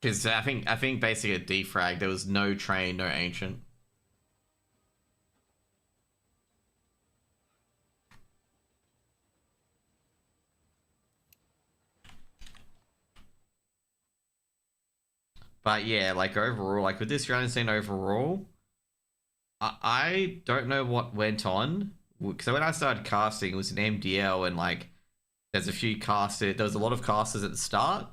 Because I think basically at defrag there was no Train, no Ancient. But yeah, like overall, like with this round scene overall, I don't know what went on. So when I started casting, it was an MDL and like there's a few casters, there was a lot of casters at the start.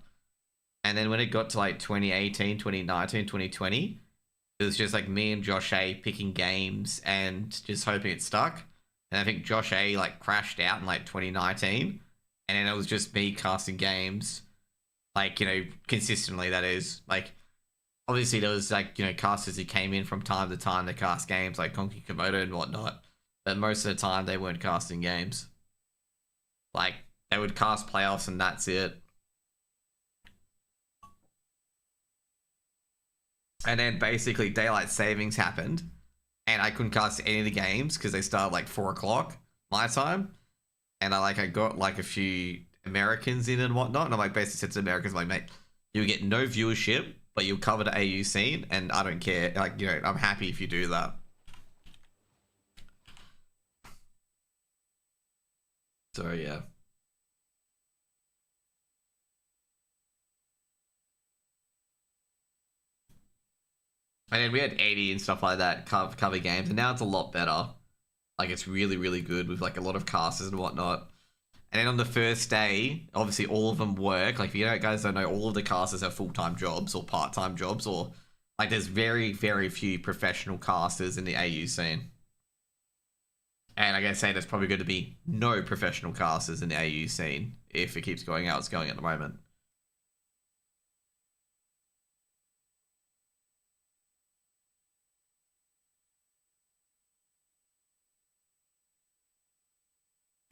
And then when it got to like 2018, 2019, 2020, it was just like me and Josh A picking games and just hoping it stuck. And I think Josh A like crashed out in like 2019. And then it was just me casting games, like, you know, consistently, that is. Like, obviously there was like, you know, casters who came in from time to time to cast games like Konki Komodo and whatnot. But most of the time they weren't casting games. Like, they would cast playoffs and that's it. And then basically daylight savings happened and I couldn't cast any of the games because they started like 4 o'clock my time. And I got like a few Americans in and whatnot. And I'm like, basically said to Americans, like, mate, you'll get no viewership, but you'll cover the AU scene. And I don't care. Like, you know, I'm happy if you do that. So, yeah. And then we had 80 and stuff like that cover games. And now it's a lot better. Like, it's really, really good with like a lot of casters and whatnot. And then on the first day, obviously all of them work. Like, if you guys don't know, all of the casters have full-time jobs or part-time jobs, or like there's very, very few professional casters in the AU scene. And I gotta say, there's probably going to be no professional casters in the AU scene if it keeps going out. It's going at the moment.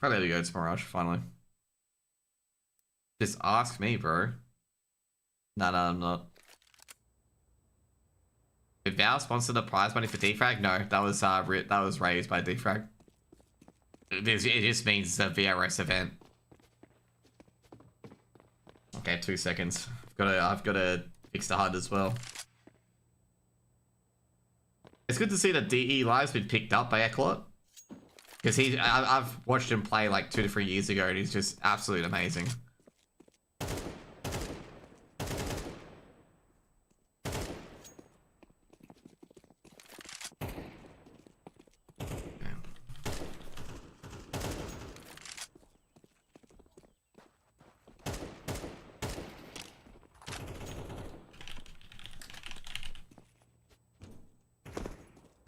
Oh, there we go. It's Mirage, finally. Just ask me, bro. No, I'm not. Did Val sponsor the prize money for defrag? No, that was raised by defrag. It just means it's a VRS event. Okay, 2 seconds. I've got to fix the HUD as well. It's good to see that DE Live's been picked up by ECLOT. Because I've watched him play like 2 to 3 years ago and he's just absolutely amazing.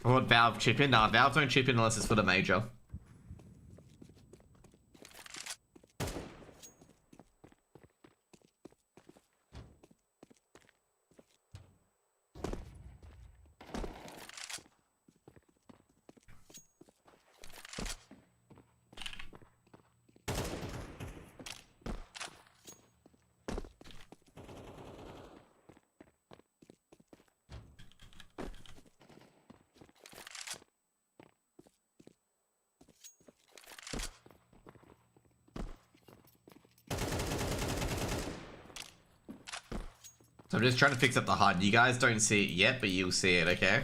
What, Valve chip in? Nah, Valve don't chip in unless it's for the major. I'm just trying to fix up the HUD. You guys don't see it yet, but you'll see it, okay?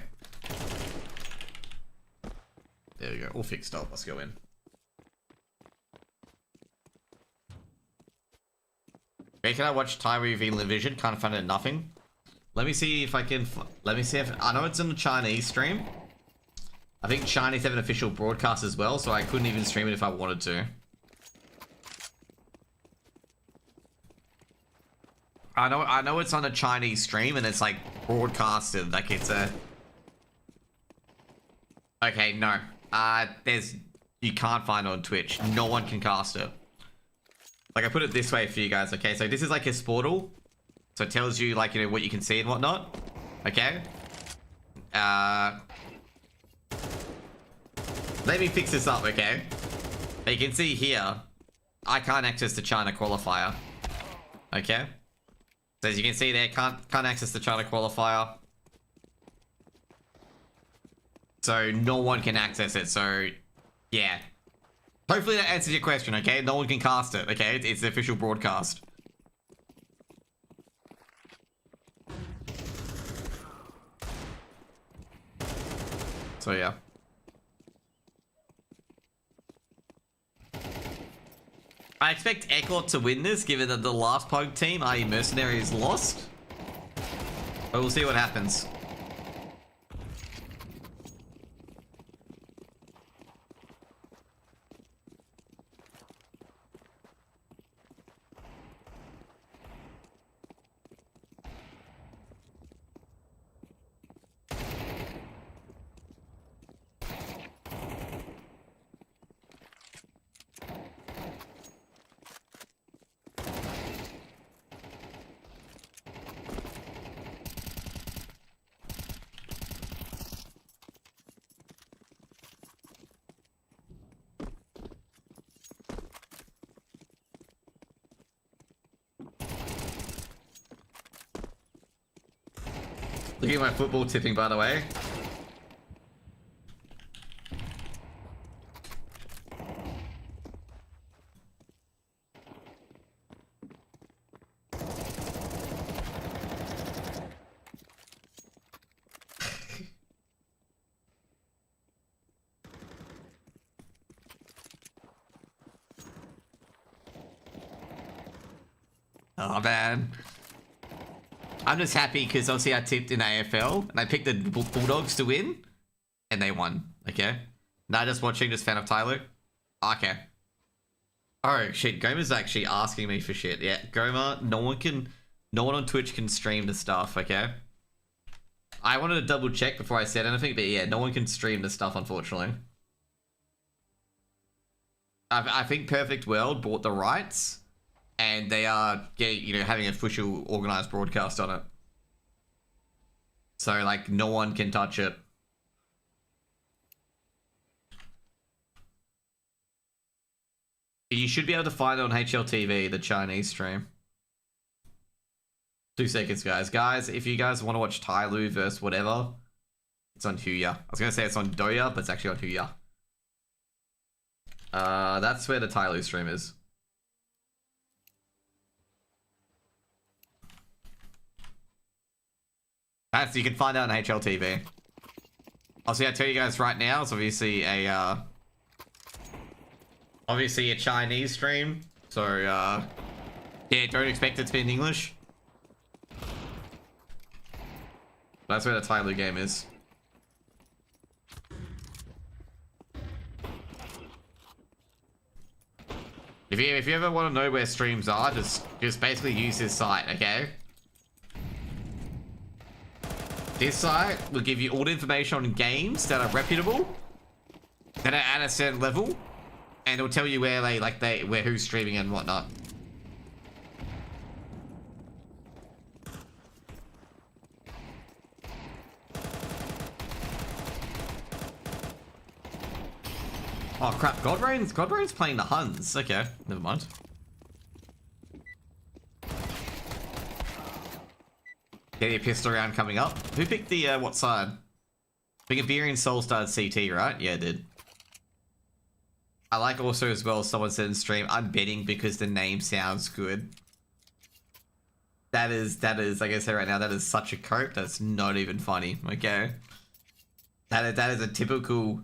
There we go. All fixed up. Let's go in. Okay, can I watch Tyree v Vision? Can't find it. Nothing. Let me see if I can... Let me see if... I know it's in the Chinese stream. I think Chinese have an official broadcast as well, so I couldn't even stream it if I wanted to. I know it's on a Chinese stream and it's like broadcasted. Like it's a... Okay, no. You can't find it on Twitch. No one can cast it. Like I put it this way for you guys, okay? So this is like his portal. So it tells you like, you know, what you can see and whatnot. Okay? Let me fix this up, okay? You can see here, I can't access the China qualifier. Okay? So as you can see there, can't access the China qualifier. So no one can access it, so yeah. Hopefully that answers your question, okay? No one can cast it, okay? It's the official broadcast. So yeah. I expect ECLOT to win this, given that the last Pug team, i.e. Mercenaries, lost. But we'll see what happens. Look at my football tipping, by the way. Oh, man. I'm just happy because obviously I tipped in AFL and I picked the Bulldogs to win and they won. Okay. Not just watching, just fan of Tyler. Okay. Oh shit, Gomer's actually asking me for shit. Yeah, Gomer, no one on Twitch can stream the stuff, okay? I wanted to double check before I said anything, but yeah, no one can stream the stuff, unfortunately. I think Perfect World bought the rights. And they are, having an official organized broadcast on it. So, like, no one can touch it. You should be able to find it on HLTV, the Chinese stream. 2 seconds, guys. Guys, if you guys want to watch Tyloo versus whatever, it's on Huya. I was going to say it's on Doya, but it's actually on Huya. That's where the Tyloo stream is. You can find out on HLTV. Also, I tell you guys right now, it's obviously a Chinese stream. So yeah, don't expect it to be in English. That's where the Tyloo game is. If you ever want to know where streams are, just basically use this site, okay? This site will give you all the information on games that are reputable, that are at a certain level, and it'll tell you where where who's streaming and whatnot. Oh crap, Godbrain's playing the Huns. Okay, never mind. Get your pistol round coming up. Who picked the, what side? I think Iberian Soul started CT, right? Yeah, it did. I like also as well, someone said in stream, I'm betting because the name sounds good. That is, like I say right now, that is such a cope that's not even funny, okay? That is a typical,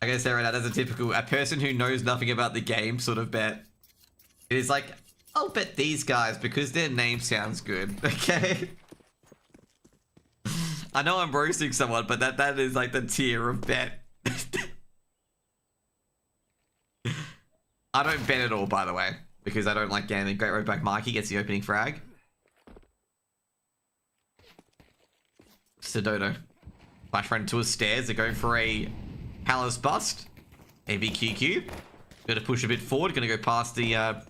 like I say right now, that's a typical, a person who knows nothing about the game sort of bet. It is like, I'll bet these guys because their name sounds good, okay? I know I'm roasting someone, but that is like the tier of bet. I don't bet at all, by the way, because I don't like gambling. Great right back Mikey gets the opening frag. Sedodo. Flash right into his stairs. They're going for a Palace bust. ABQQ. Gonna push a bit forward. Gonna go past the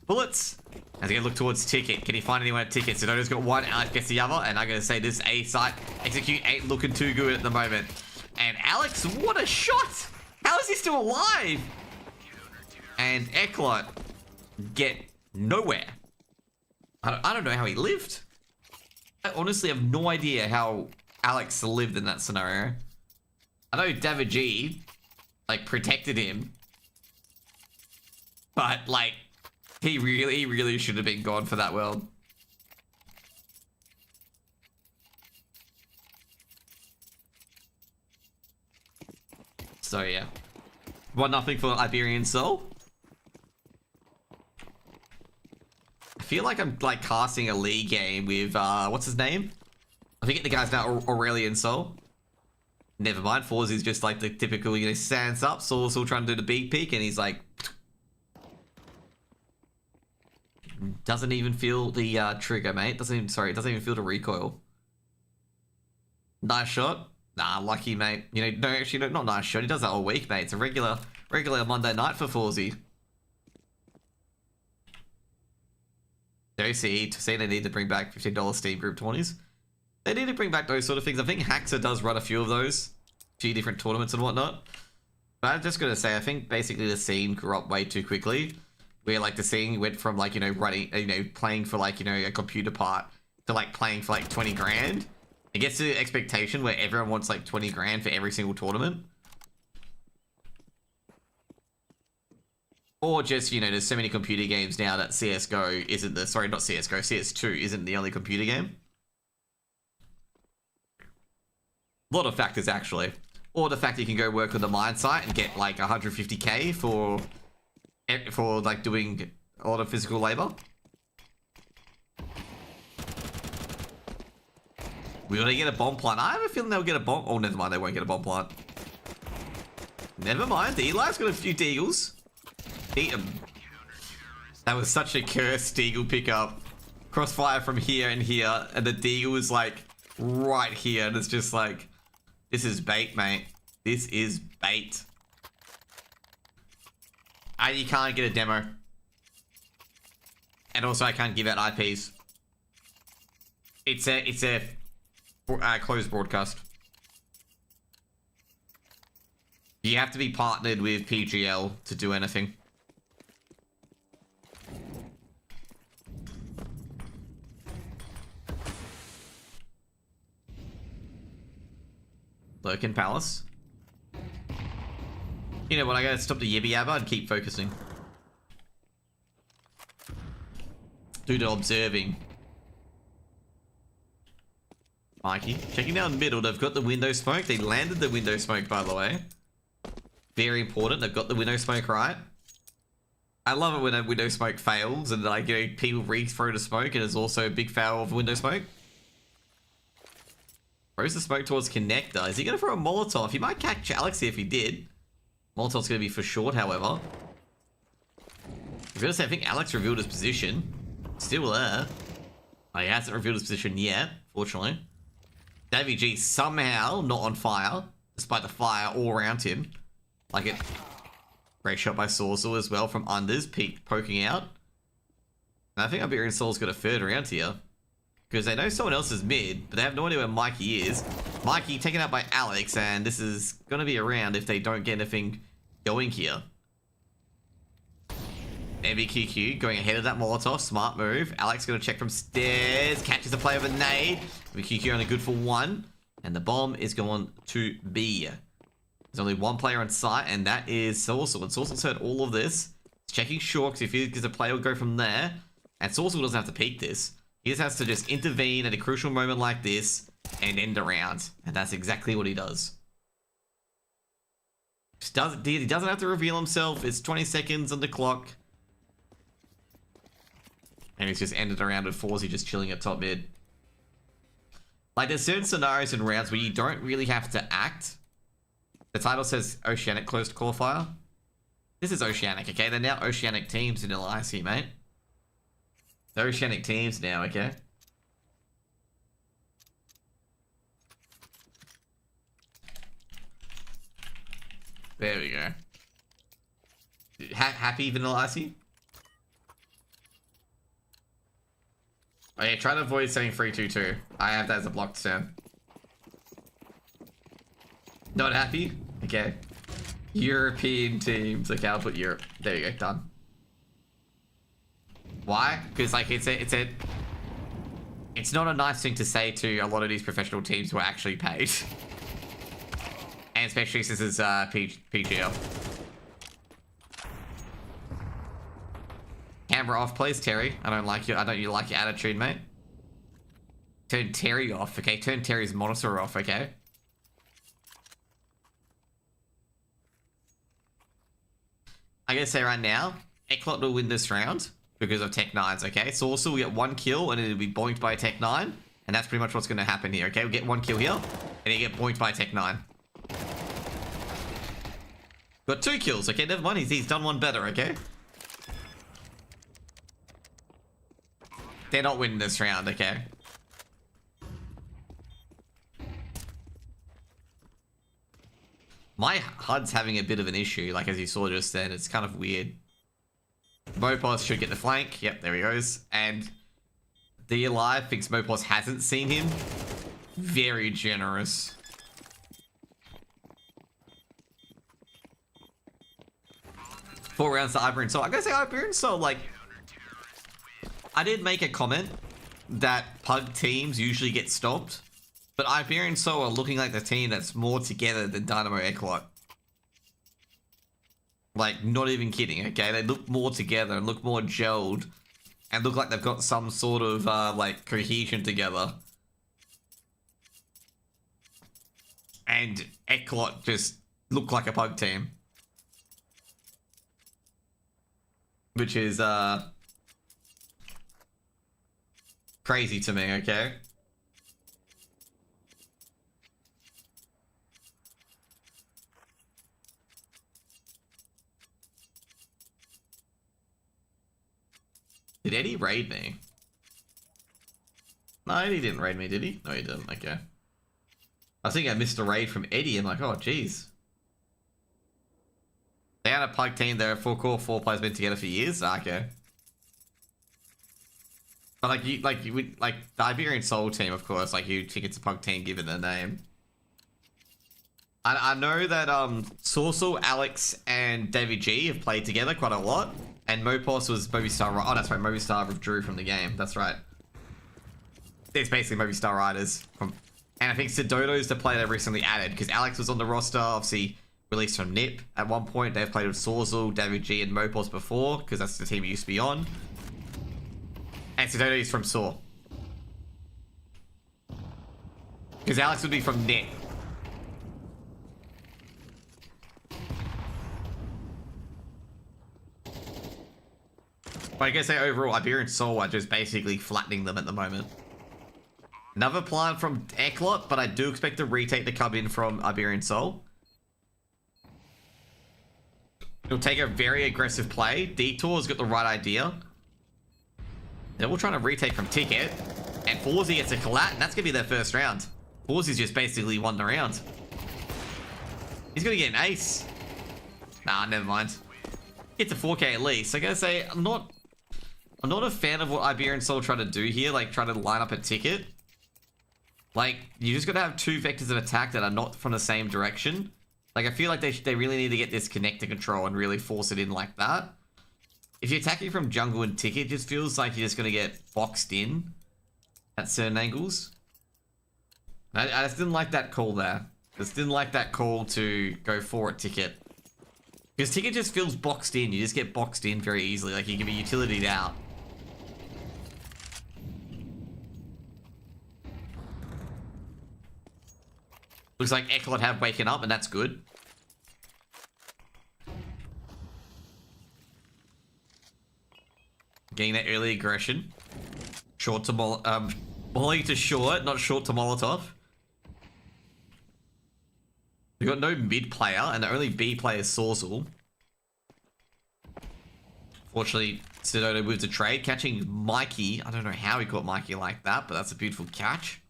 bullets. As he gonna look towards Ticket. Can he find anyone at Ticket? Sedodo's got one. Alex gets the other. And I'm gonna say this A site execute ain't looking too good at the moment. And Alex, what a shot! How is he still alive? And ECLOT get nowhere. I don't know how he lived. I honestly have no idea how Alex lived in that scenario. I know David G, like, protected him. But, like, he really should have been gone for that world. So, yeah. 1-0 for Iberian Soul. I feel like I'm like casting a league game with what's his name? I forget the guy's now, Aurelian Soul. Never mind, Forzy's just like the typical, you know, stands up, Soul's still trying to do the big peek, and he's like doesn't even feel the trigger, mate. Doesn't even feel the recoil. Nice shot. Nah, lucky, mate. You know, no, actually, no, not nice shot. He does that all week, mate. It's a regular Monday night for Forzy. OCE to say they need to bring back $15 Steam Group 20s. They need to bring back those sort of things. I think Haxa does run a few of those. A few different tournaments and whatnot. But I'm just going to say, I think basically the scene grew up way too quickly. Where like the scene went from like, you know, running, you know, playing for like, you know, a computer part to like playing for like 20 grand. It gets to the expectation where everyone wants like 20 grand for every single tournament. Or just, you know, there's so many computer games now that CSGO isn't the... Sorry, not CSGO. CS2 isn't the only computer game. A lot of factors, actually. Or the fact that you can go work on the mine site and get, like, 150k for like, doing a lot of physical labor. Will they get a bomb plant? I have a feeling they'll get a bomb... Oh, never mind. They won't get a bomb plant. Never mind. Eli's got a few deagles. Eat him. That was such a cursed deagle pickup. Crossfire from here and here, and the deagle is like right here, and it's just like, this is bait, mate. This is bait. You can't get a demo. And also, I can't give out IPs. It's a closed broadcast. You have to be partnered with PGL to do anything. Lurkin Palace. You know what, I gotta stop the yibby yabba and keep focusing. Do the observing. Mikey, checking down middle, they've got the window smoke. They landed the window smoke, by the way. Very important, they've got the window smoke right. I love it when a window smoke fails and like, you know, people re-throw the smoke and it's also a big fail of window smoke. Throws the smoke towards connector. Is he going to throw a Molotov? He might catch Alex here if he did. Molotov's going to be for short, however. I'm going to say, I think Alex revealed his position. Still there. Oh, he hasn't revealed his position yet, fortunately. Davey G somehow not on fire, despite the fire all around him. Like it. Great shot by Sorcel as well from unders, poking out. And I think Iberian Soul's got a third round here. Because they know someone else is mid, but they have no idea where Mikey is. Mikey taken out by Alex, and this is going to be a round if they don't get anything going here. MBQQ going ahead of that Molotov, smart move. Alex going to check from stairs, catches a play of a nade. MBQQ only good for one, and the bomb is going to B. There's only one player on site, and that is Sorcel. And Sorcel's heard all of this. He's checking short, because if he gets a play, will go from there. And Sorcel doesn't have to peek this. He just has to just intervene at a crucial moment like this and end the round. And that's exactly what he does. He doesn't have to reveal himself. It's 20 seconds on the clock. And he's just ended a round with Forzy just chilling at top mid. Like, there's certain scenarios and rounds where you don't really have to act. The title says Oceanic closed qualifier. This is Oceanic, okay? They're now Oceanic teams in LIC, mate. They're Oceanic teams now, okay? There we go. Happy Vanilla Icy? Okay, try to avoid saying 322. I have that as a blocked term. Not happy? Okay. European teams. Okay, I'll put Europe. There you go, done. Why? Because like it's not a nice thing to say to a lot of these professional teams who are actually paid. And especially since it's PGL. Camera off, please, Terry. I don't like you like your attitude, mate. Turn Terry off, okay? Turn Terry's monitor off, okay? I gotta say right now, ECLOT will win this round because of Tech 9s, okay? So also we get 1 kill and it'll be boinked by Tech 9. And that's pretty much what's gonna happen here, okay? We get 1 kill here and you get boinked by Tech 9. Got 2 kills, okay? Never mind, he's done one better, okay? They're not winning this round, okay? My HUD's having a bit of an issue, like as you saw just then. It's kind of weird. Mopos should get the flank. Yep, there he goes. And the Alive thinks Mopos hasn't seen him. Very generous. Four rounds to Iberian Soul. I gotta say, Iberian Soul, like... I did make a comment that Pug teams usually get stopped. But Iberian Soul are looking like the team that's more together than Dynamo ECLOT. Like, not even kidding, okay? They look more together and look more gelled. And look like they've got some sort of, like, cohesion together. And ECLOT just look like a Pug team. Which is, crazy to me, okay? Did Eddie raid me? No, Eddie didn't raid me, did he? No, he didn't. Okay. I think I missed a raid from Eddie. I'm like, oh, jeez. They had a Pug team. They're a full core 4 players been together for years. Okay. But like the Iberian Soul team, of course. Like you think it's a Pug team given their name. I know that Sorcel, Alex, and David G have played together quite a lot. And Mopos was Movistar. Oh, that's right. Movistar withdrew from the game. That's right. It's basically Movistar Riders. And I think Sidodo's the player they recently added. Because Alex was on the roster, obviously released from NIP at one point. They've played with Sorcel, David G, and Mopos before. Because that's the team he used to be on. And Sidodo is from Saw. Because Alex would be from NIP. But I guess say overall, Iberian Soul are just basically flattening them at the moment. Another plant from ECLOT, but I do expect a retake to come in from Iberian Soul. It'll take a very aggressive play. Detour's got the right idea. They're all trying to retake from Ticket. And Forzy gets a collat, and that's going to be their first round. Forzy's just basically won the round. He's going to get an ace. Nah, never mind. It's a 4K at least. I gotta say, I'm not a fan of what Iberian Soul try to do here, like try to line up a Ticket. Like, you just gotta have 2 vectors of attack that are not from the same direction. Like, I feel like they really need to get this connector control and really force it in like that. If you're attacking from jungle and Ticket, it just feels like you're just gonna get boxed in at certain angles. I just didn't like that call there. Just didn't like that call to go for a Ticket. Because Ticket just feels boxed in. You just get boxed in very easily. Like, you can be utilitied out. Looks like ECLOT have waken up, and that's good. Getting that early aggression. Short to volley to short, not short to Molotov. We've got no mid player, and the only B player is Sorzel. Fortunately, Sidodo moved to trade, catching Mikey. I don't know how he caught Mikey like that, but that's a beautiful catch.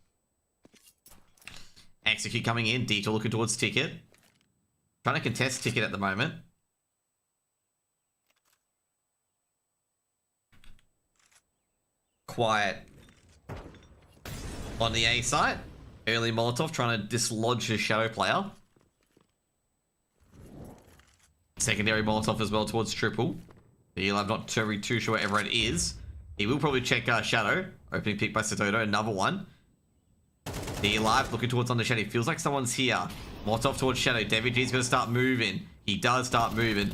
Execute coming in, Detour looking towards Ticket. Trying to contest Ticket at the moment. Quiet on the A site. Early Molotov trying to dislodge his shadow player. Secondary Molotov as well towards Triple. I'm not too sure where everyone is. He will probably check Shadow. Opening pick by Sidodo. Another one. The alive looking towards on the Shadow. Feels like someone's here. Molotov towards Shadow. David G's going to start moving. He does start moving.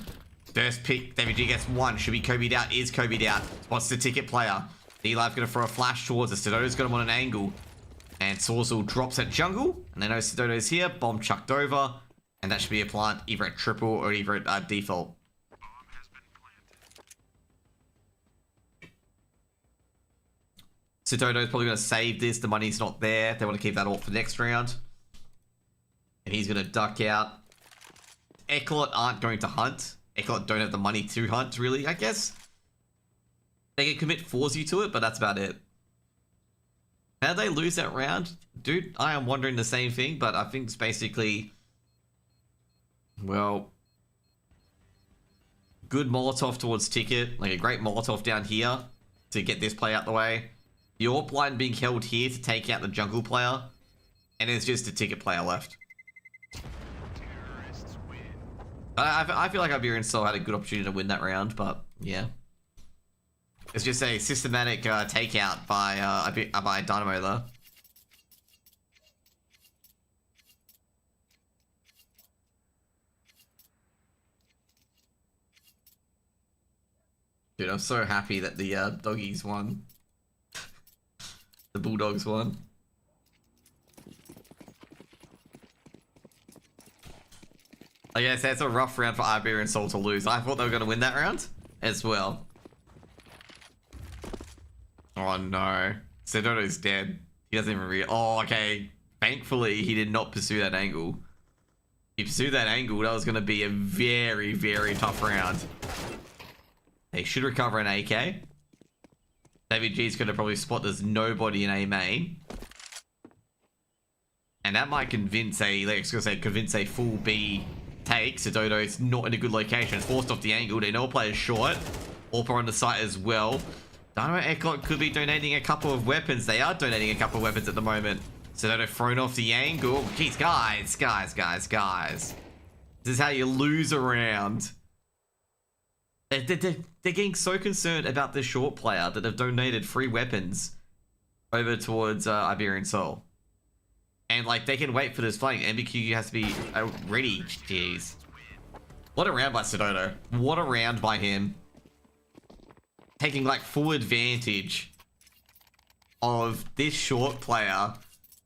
First pick. David G gets one. Should be Kobe'd out. Is Kobe'd out. Spots the Ticket player. The alive going to throw a flash towards us. Sidodo's got him on an angle. And Sorzel drops at jungle. And they know Sidodo's here. Bomb chucked over. And that should be a plant either at triple or either at default. Sidodo's probably going to save this. The money's not there. They want to keep that all for next round. And he's going to duck out. ECLOT aren't going to hunt. ECLOT don't have the money to hunt, really, I guess. They can commit Forzy to it, but that's about it. How did they lose that round? Dude, I am wondering the same thing, but I think it's basically... Well... Good Molotov towards Ticket. Like a great Molotov down here to get this play out the way. The AWP line being held here to take out the jungle player. And there's just a Ticket player left. I feel like Iberian still had a good opportunity to win that round, but yeah. It's just a systematic takeout by Dynamo there. Dude, I'm so happy that the doggies won. The Bulldogs won. I guess that's a rough round for Iberian Soul to lose. I thought they were going to win that round as well. Oh no. Sidodo's dead. He doesn't even realize. Oh, okay. Thankfully, he did not pursue that angle. If he pursued that angle, that was going to be a very, very tough round. They should recover an AK. David G's going to probably spot there's nobody in A main. And that might convince a full B take. Sidodo is not in a good location. It's forced off the angle. They know a player's short. AWP on the site as well. Dynamo ECLOT could be donating a couple of weapons. They are donating a couple of weapons at the moment. Sidodo thrown off the angle. Jeez, guys. This is how you lose a round. They're getting so concerned about this short player that they've donated 3 weapons over towards Iberian Soul. And like they can wait for this flank. MBQ has to be ready. Jeez. What a round by Sidodo. What a round by him. Taking like full advantage of this short player.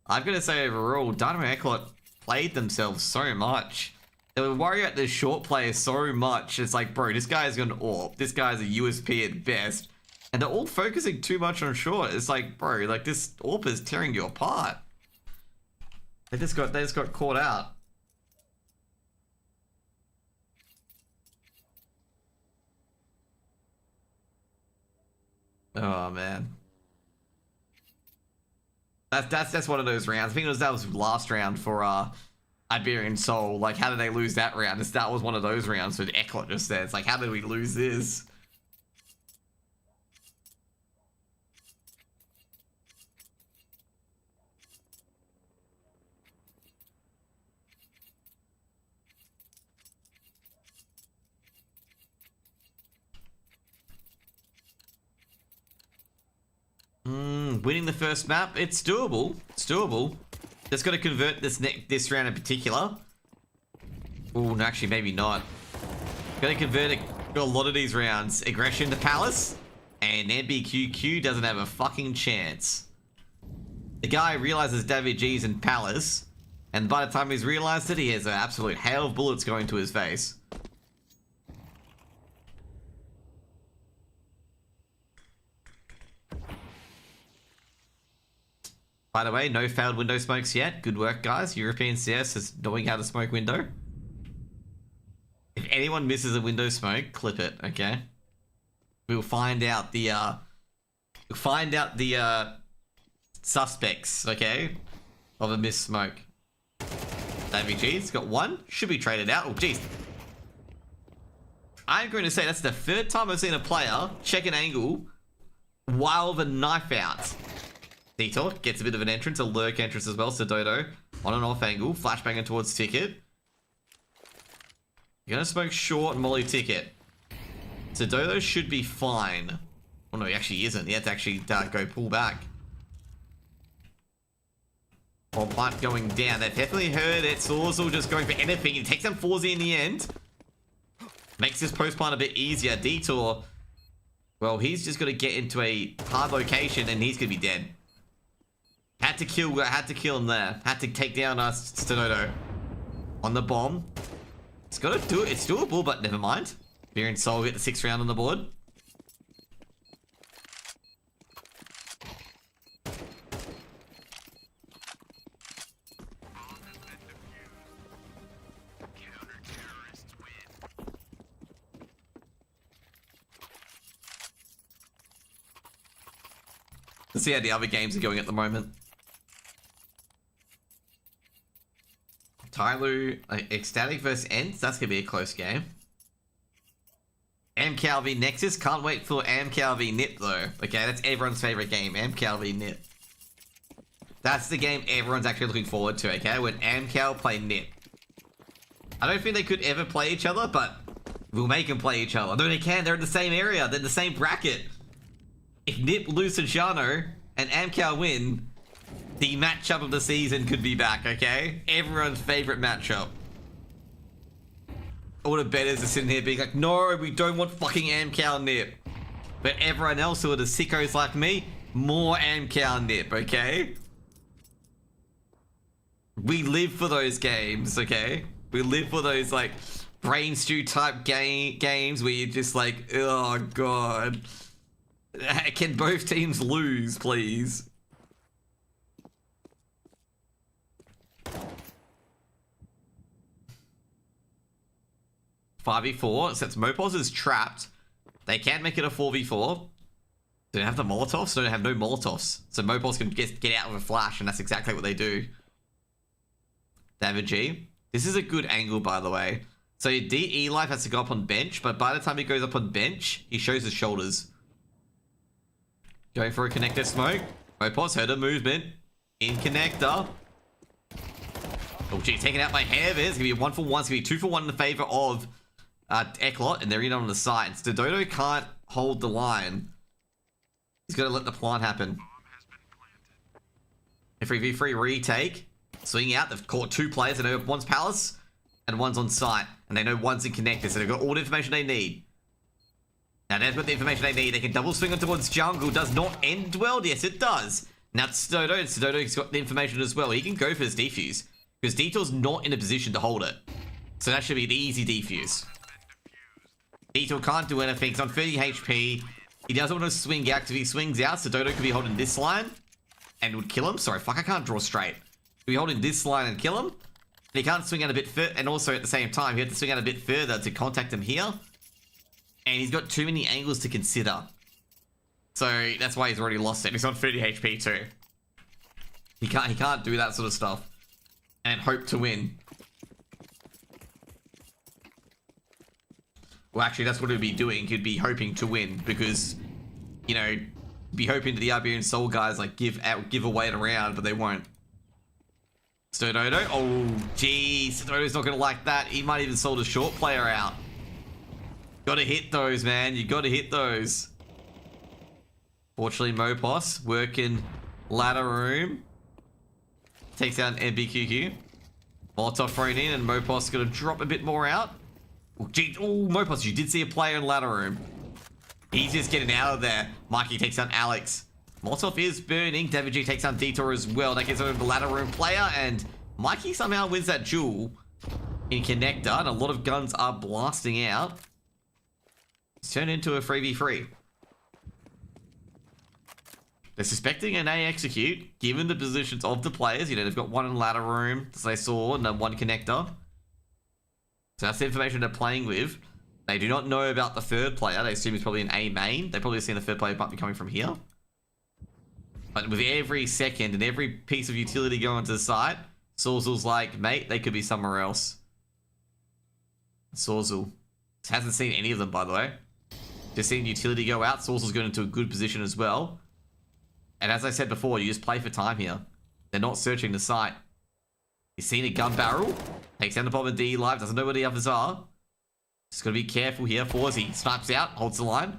I'm going to say overall, Dynamo ECLOT played themselves so much. They were worried about this short player so much. It's like, bro, this guy is going to AWP. This guy's a USP at best. And they're all focusing too much on short. It's like, bro, like this AWP is tearing you apart. They just got caught out. Oh man. That's one of those rounds. I think that was last round for Iberian Soul. Like, how did they lose that round? That was one of those rounds with ECLOT just there. It's like, how did we lose this? Winning the first map, it's doable. It's doable. Just got to convert this round in particular. Oh, no, actually, maybe not. Got to convert a lot of these rounds. Aggression to Palace, and MBQQ doesn't have a fucking chance. The guy realizes David G's in Palace, And by the time he's realized it, he has an absolute hail of bullets going to his face. By the way, no failed window smokes yet. Good work, guys. European CS is knowing how to smoke window. If anyone misses a window smoke, clip it, okay? We'll find out the suspects, okay, of a missed smoke. AVG's got one. Should be traded out. Oh, jeez. I'm going to say that's the 3rd time I've seen a player check an angle while the knife out. Detour gets a bit of an entrance, a lurk entrance as well. So Dodo on an off angle, flashbanging towards Ticket. You're gonna smoke short and molly Ticket. So Dodo should be fine. Oh no, he actually isn't. He had to actually go pull back. Or plant going down. They've definitely heard it. Sawzall just going for anything. He takes them 4Z in the end. Makes this post plant a bit easier. Detour, well, he's just gonna get into a hard location and he's gonna be dead. Had to kill him there. Had to take down Stododo on the bomb. It's got to do it. It's doable, but never mind. Iberian Soul get the 6th round on the board. Let's see how the other games are going at the moment. Tyloo, Ecstatic versus Ents. That's going to be a close game. MKL v Nexus. Can't wait for MKL v Nip though. Okay, that's everyone's favorite game. MKL v Nip. That's the game everyone's actually looking forward to, okay? When MKL play Nip. I don't think they could ever play each other, but we'll make them play each other. No, they can. They're in the same area. They're in the same bracket. If Nip lose to Jano and MKL win, the matchup of the season could be back, okay? Everyone's favorite matchup. All the betters are sitting here being like, no, we don't want fucking MKL Nip. But everyone else who are the sickos like me, more MKL Nip, okay? We live for those games, okay? We live for those, like, brain stew type games where you're just like, oh, God. Can both teams lose, please? .5v4, since Mopos is trapped, they can't make it a 4v4. They don't have the Molotovs, they don't have no Molotovs. So Mopos can get out with a flash, and that's exactly what they do. David G. This is a good angle, by the way. So DE Life has to go up on bench, but by the time he goes up on bench, he shows his shoulders. Going for a connector smoke. Mopos heard a movement. In connector. Oh, gee, taking out my hair. There's going to be a 1-for-1. It's going to be 2-for-1 in the favor of ECLOT, and they're in on the side. So Dodo can't hold the line. He's got to let the plant happen. A 3v3 retake. Swing out. They've caught 2 players. They know one's Palace and one's on site. And they know one's in connector, so they've got all the information they need. Now they've got the information they need. They can double swing on towards jungle. Does not end well. Yes, it does. Now it's Stodo, and Stodo's got the information as well. He can go for his defuse, because Detour's not in a position to hold it. So that should be an easy defuse. Detour can't do anything. He's on 30 HP. He doesn't want to swing out, because if he swings out, Stodo could be holding this line and would kill him. Sorry, fuck, I can't draw straight. He'd be holding this line and kill him. And he can't swing out a bit further, and also at the same time, he had to swing out a bit further to contact him here. And he's got too many angles to consider. So that's why he's already lost it. He's on 30 HP too. He can't do that sort of stuff and hope to win. Well, actually, that's what he'd be doing. He'd be hoping to win because, you know, be hoping to the Iberian Soul guys like give away it around, but they won't. Stododo. Oh, geez. Stododo's not gonna like that. He might even sold a short player out. Gotta hit those, man. You gotta hit those. Fortunately, Mopos working ladder room. Takes out an MBQQ. Molotov thrown in, and Mopos gonna drop a bit more out. Oh, gee, oh, Mopos, you did see a player in ladder room. He's just getting out of there. Mikey takes out Alex. Molotov is burning. David G takes out Detour as well. That gets over the ladder room player, and Mikey somehow wins that duel in connector, and a lot of guns are blasting out. It's turned into a 3v3. They're suspecting an A execute, given the positions of the players. You know, they've got one in the ladder room, as they saw, and then one connector. So that's the information they're playing with. They do not know about the third player. They assume he's probably an A main. They probably assume the third player might be coming from here. But with every second and every piece of utility going to the site, Sawzul's like, mate, they could be somewhere else. Sawzul hasn't seen any of them, by the way. Just seen utility go out. Sawzul's going into a good position as well. And as I said before, you just play for time here. They're not searching the site. He's seen a gun barrel. Takes down the bomb and D live. Doesn't know where the others are. Just got to be careful here. Fawzi snipes out. Holds the line.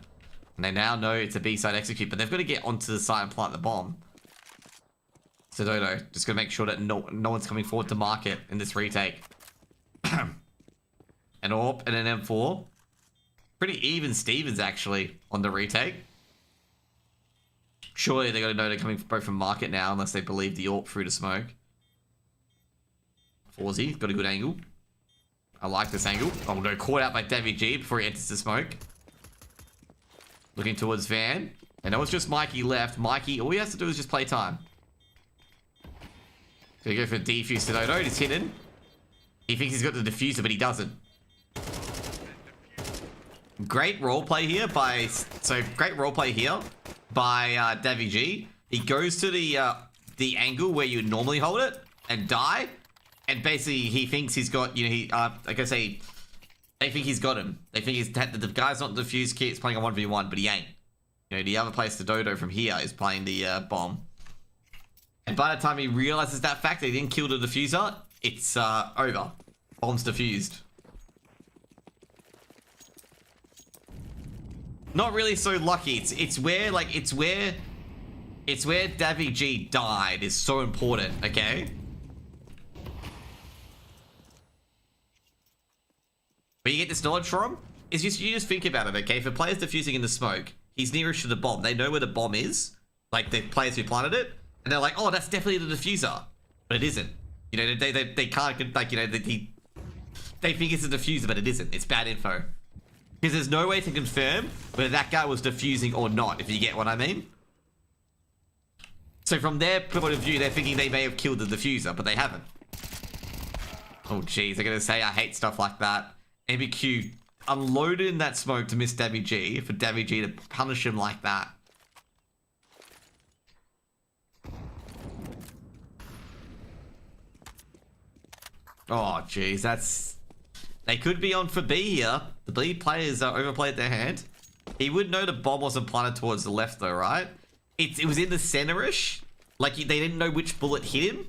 And they now know it's a B-side execute. But they've got to get onto the site and plant the bomb. So Dodo, just got to make sure that no one's coming forward to market in this retake. An AWP and an M4. Pretty even Stevens, actually, on the retake. Surely they got to know they're coming both from market now, unless they believe the AWP through the smoke. Fawzi, got a good angle. I like this angle. Oh no, caught out by Davy G before he enters the smoke. Looking towards Van. And now it's just Mikey left. Mikey, all he has to do is just play time. So you go for defuse to Dodo. He's hidden. He thinks he's got the diffuser, but he doesn't. Great roleplay here by... So, great roleplay here by Davy G. He goes to the angle where you normally hold it and die. And basically, he thinks he's got, you know, like I say, they think he's got him. They think the guy's not the defuse kit, he's playing a 1v1, but he ain't. You know, the other place to Dodo from here is playing the bomb. And by the time he realizes that fact, that he didn't kill the diffuser, it's over. Bomb's defused. Not really so lucky. It's where Davy G died is so important, okay? Where you get this knowledge from is you just think about it, okay? If a player's defusing in the smoke, he's nearest to the bomb. They know where the bomb is, like the players who planted it, and they're like, oh, that's definitely the diffuser, but it isn't. You know, they can't, like, you know, they think it's a diffuser, but it isn't. It's bad info. Because there's no way to confirm whether that guy was defusing or not, if you get what I mean. So from their point of view, they're thinking they may have killed the diffuser, but they haven't. Oh, jeez, they're going to say I hate stuff like that. MBQ unloaded in that smoke to miss Davy G, for Davy G to punish him like that. Oh, jeez, that's... They could be on for B here. The B players overplayed their hand. He would know the bomb wasn't planted towards the left though, right? It was in the center-ish. Like, they didn't know which bullet hit him.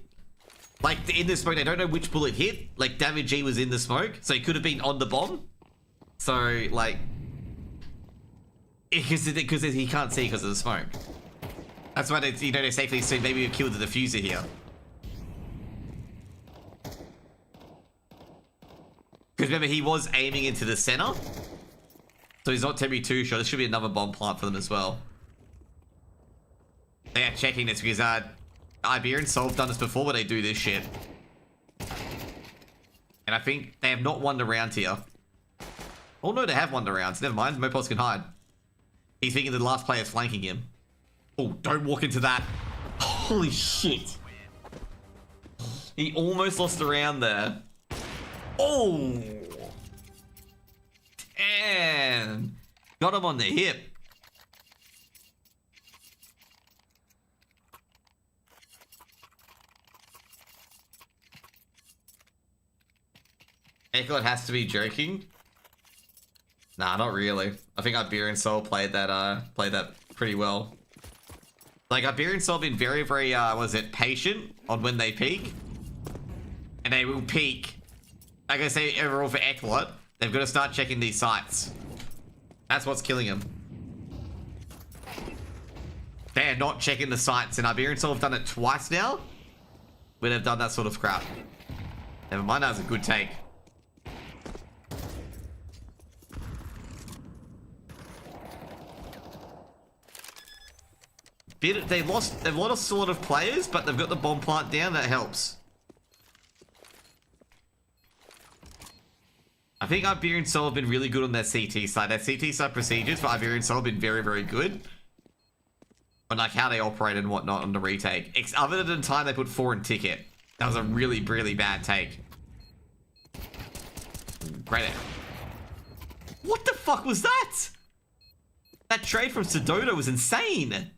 Like, in the smoke, they don't know which bullet hit. Like, Davy G was in the smoke, so he could have been on the bomb. So, like... Because he can't see because of the smoke. That's why they, you know, they safely assume maybe we killed the diffuser here. Because remember, he was aiming into the center. So he's not temporarily too sure. There should be another bomb plant for them as well. They are checking this because Iberian have done this before, but they do this shit. And I think they have not won the round here. Oh no, they have won the rounds. Never mind, Mopos can hide. He's thinking the last player is flanking him. Oh, don't walk into that. Holy shit. He almost lost the round there. Oh! Damn! Got him on the hip. ECLOT has to be joking. Nah, not really. I think Iberian played that pretty well. Like, Iberian have been very, very, patient on when they peak. And they will peak. Like I say, overall for ECLOT, they've got to start checking these sites. That's what's killing them. They're not checking the sites, and Iberian have done it twice now, where they've done that sort of crap. Never mind, that was a good take. They've lost a lot of players, but they've got the bomb plant down. That helps. I think Iberian Soul have been really good on their CT side. Their CT side procedures for Iberian Soul have been very, very good. On like how they operate and whatnot on the retake. Other than the time they put 4 in ticket. That was a really, really bad take. Great. What the fuck was that? That trade from Sedona was insane.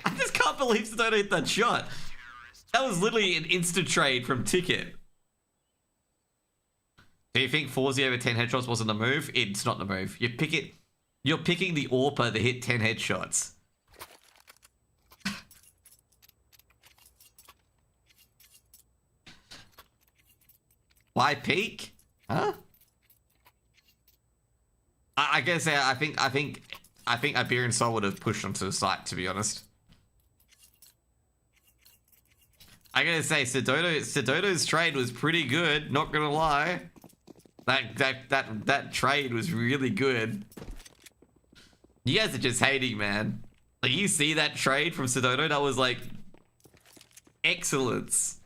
I just can't believe Sedona hit that shot. That was literally an instant trade from ticket. Do you think 4-0 over 10 headshots wasn't the move? It's not the move. You're picking the AWPer that hit 10 headshots. Why peek? Huh? I guess I think Iberian Soul would have pushed onto the site, to be honest. I gotta say, Sedona's trade was pretty good, not gonna lie. That trade was really good. You guys are just hating, man. Like, you see that trade from Sedona? That was like excellence.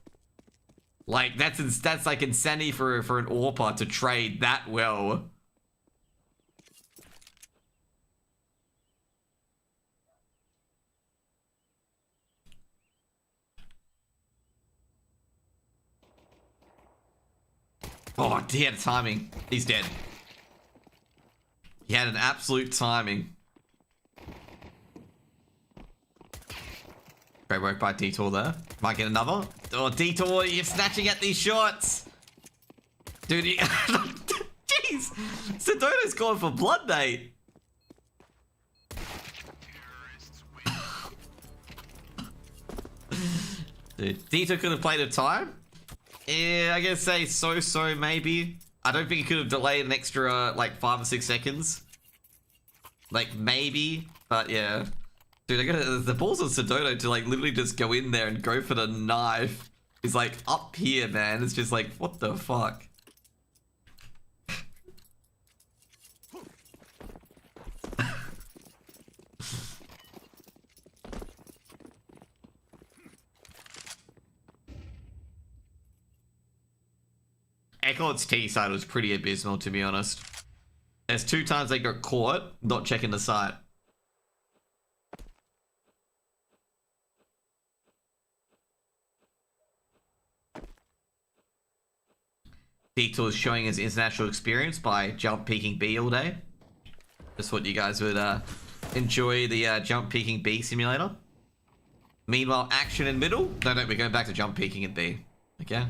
Like, that's like insanity for an AWPer to trade that well. Oh, he had timing. He's dead. He had an absolute timing. Great work by Detour there. Might get another. Oh, Detour, you're snatching at these shots. Dude, jeez. Sedona's going for blood, mate. Dude, Detour could have played a time. Yeah, I guess say so maybe. I don't think he could have delayed an extra like 5 or 6 seconds. Like maybe, but yeah. Dude, I got the balls on Sedona to like literally just go in there and go for the knife. He's like up here, man. It's just like, what the fuck? ECLOT's T side was pretty abysmal, to be honest. There's 2 times they got caught not checking the site. Detour is showing his international experience by jump peeking B all day. Just what you guys would enjoy, the jump peeking B simulator. Meanwhile, action in middle. No, we're going back to jump peeking in B. Okay.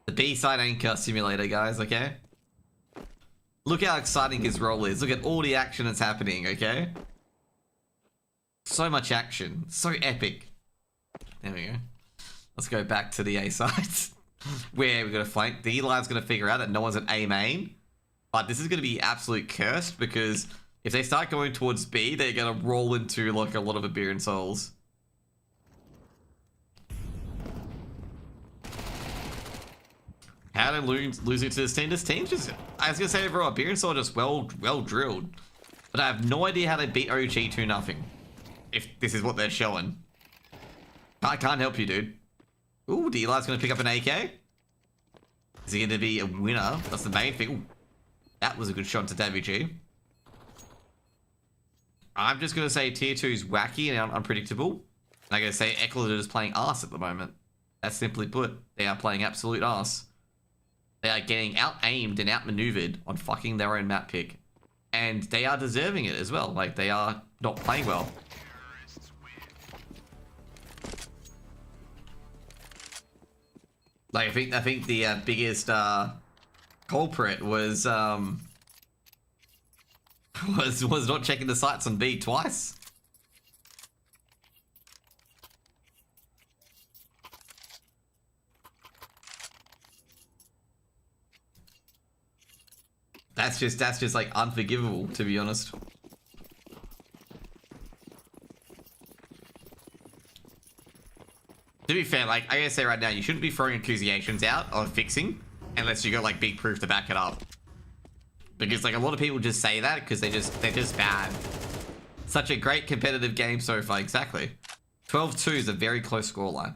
The B-side anchor simulator, guys, okay? Look how exciting his role is. Look at all the action that's happening, okay? So much action. So epic. There we go. Let's go back to the A sides. Where we're going to flank. The E-line's going to figure out that no one's at A main. But this is going to be absolute cursed because if they start going towards B, they're going to roll into like a lot of Iberian Souls. How did losing to this team? This team's just, I was gonna say overall, Iberian Soul just well drilled. But I have no idea how they beat OG 2-0. If this is what they're showing. I can't help you, dude. Ooh, D-Light's gonna pick up an AK. Is he gonna be a winner? That's the main thing. Ooh, that was a good shot to WG. I'm just gonna say tier 2 is wacky and unpredictable. And I'm gonna say ECLOT is playing arse at the moment. That's simply put. They are playing absolute arse. They are getting out-aimed and out-maneuvered on fucking their own map pick. And they are deserving it as well. Like, they are not playing well. Like, I think the biggest culprit was not checking the sights on B twice. That's just like unforgivable, to be honest. To be fair, like I gotta say right now, you shouldn't be throwing accusations out on fixing unless you got like big proof to back it up. Because like a lot of people just say that because they're just bad. Such a great competitive game so far, exactly. 12-2 is a very close scoreline.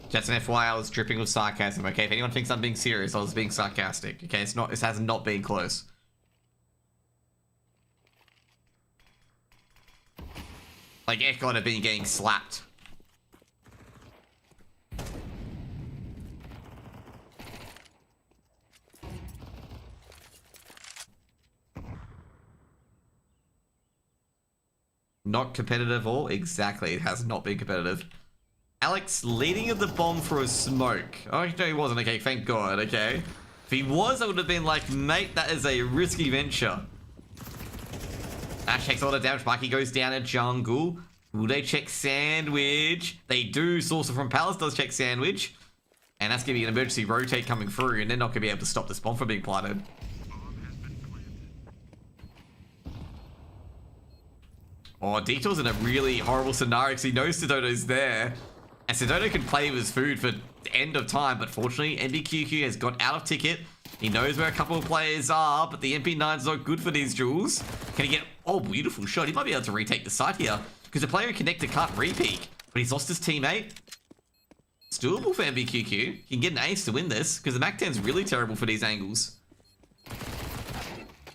Just an FYI, I was dripping with sarcasm, okay? If anyone thinks I'm being serious, I was being sarcastic, okay? It has not been close. Like, ECLOT have been getting slapped. Not competitive or exactly. It has not been competitive. Alex leading of the bomb for a smoke. Oh, no, he wasn't. Okay, thank God. Okay. If he was, I would have been like, mate, that is a risky venture. Ash takes a lot of damage. Mikey goes down at jungle. Will they check sandwich? They do. Saucer from Palace does check sandwich. And that's going to be an emergency rotate coming through. And they're not going to be able to stop this bomb from being planted. Oh, Detour's in a really horrible scenario because he knows Sidodo's there. And Sidodo can play with his food for the end of time. But fortunately, NBQQ has got out of ticket. He knows where a couple of players are. But the MP9's not good for these jewels. Can he get... Oh, beautiful shot. He might be able to retake the site here. Because the player in Connector can't re-peek. But he's lost his teammate. It's doable for NBQQ. He can get an ace to win this. Because the MAC-10's really terrible for these angles.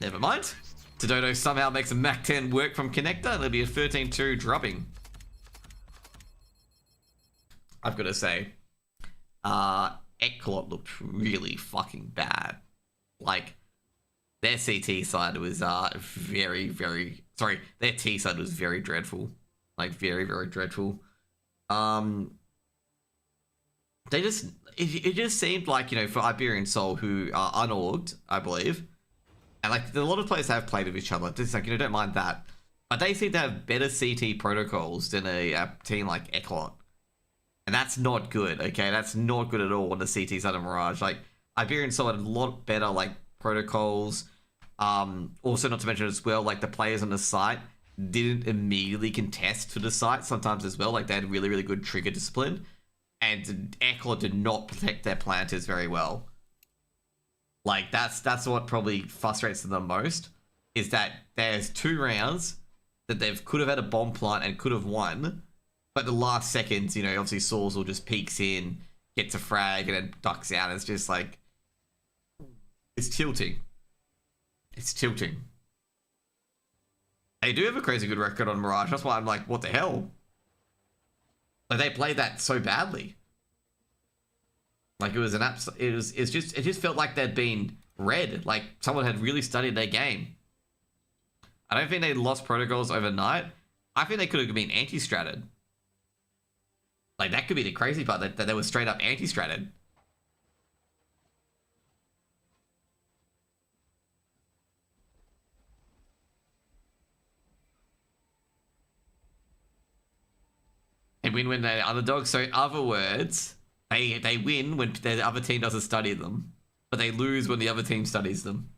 Never mind. Sidodo somehow makes a MAC-10 work from Connector. It'll be a 13-2 dropping. I've got to say, ECLOT looked really fucking bad. Like, their CT side was very, very... Sorry, their T side was very dreadful. Like, very, very dreadful. They just... It just seemed like, you know, for Iberian Soul, who are unorged, I believe... And, like, a lot of players have played with each other. It's like, you know, don't mind that. But they seem to have better CT protocols than a team like ECLOT. And that's not good, okay? That's not good at all on the CT side of Mirage. Like, Iberian Soul had a lot better, like, protocols. Also, not to mention as well, like, the players on the site didn't immediately contest to the site sometimes as well. Like, they had really, really good trigger discipline. And ECLOT did not protect their planters very well. Like, that's what probably frustrates them the most, is that there's 2 rounds that they could have had a bomb plant and could have won, but the last seconds, you know, obviously Soulsal just peeks in, gets a frag, and then ducks out. It's just like, it's tilting. It's tilting. They do have a crazy good record on Mirage. That's why I'm like, what the hell? Like, they played that so badly. Like, it was an it just felt like they'd been read. Like, someone had really studied their game. I don't think they lost protocols overnight. I think they could have been anti-stratted. Like, that could be the crazy part, that they were straight up anti-stratted. And win when they're underdogs. So, in other words... They win when the other team doesn't study them, but they lose when the other team studies them.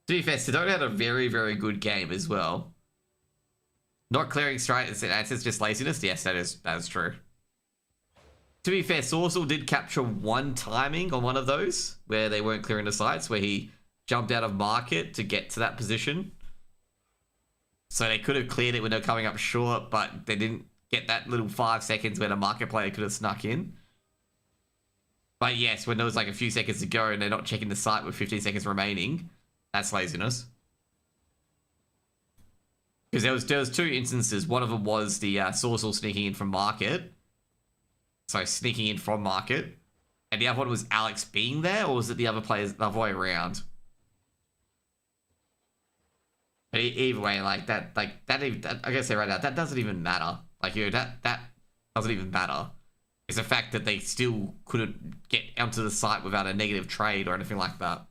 To be fair, Sidodo had a very, very good game as well. Not clearing strikes, it's just laziness. Yes, that is true. To be fair, Saucel did capture one timing on one of those where they weren't clearing the sites, where he jumped out of market to get to that position. So they could have cleared it when they were coming up short, but they didn't get that little 5 seconds where the market player could have snuck in. But yes, when there was like a few seconds to go and they're not checking the site with 15 seconds remaining, that's laziness. Because there was 2 instances. One of them was the Saucel sneaking in from market. So sneaking in from market. And the other one was Alex being there, or was it the other players the other way around? But either way, like that I gotta say right now, that doesn't even matter. Like, you know, that doesn't even matter. It's the fact that they still couldn't get onto the site without a negative trade or anything like that.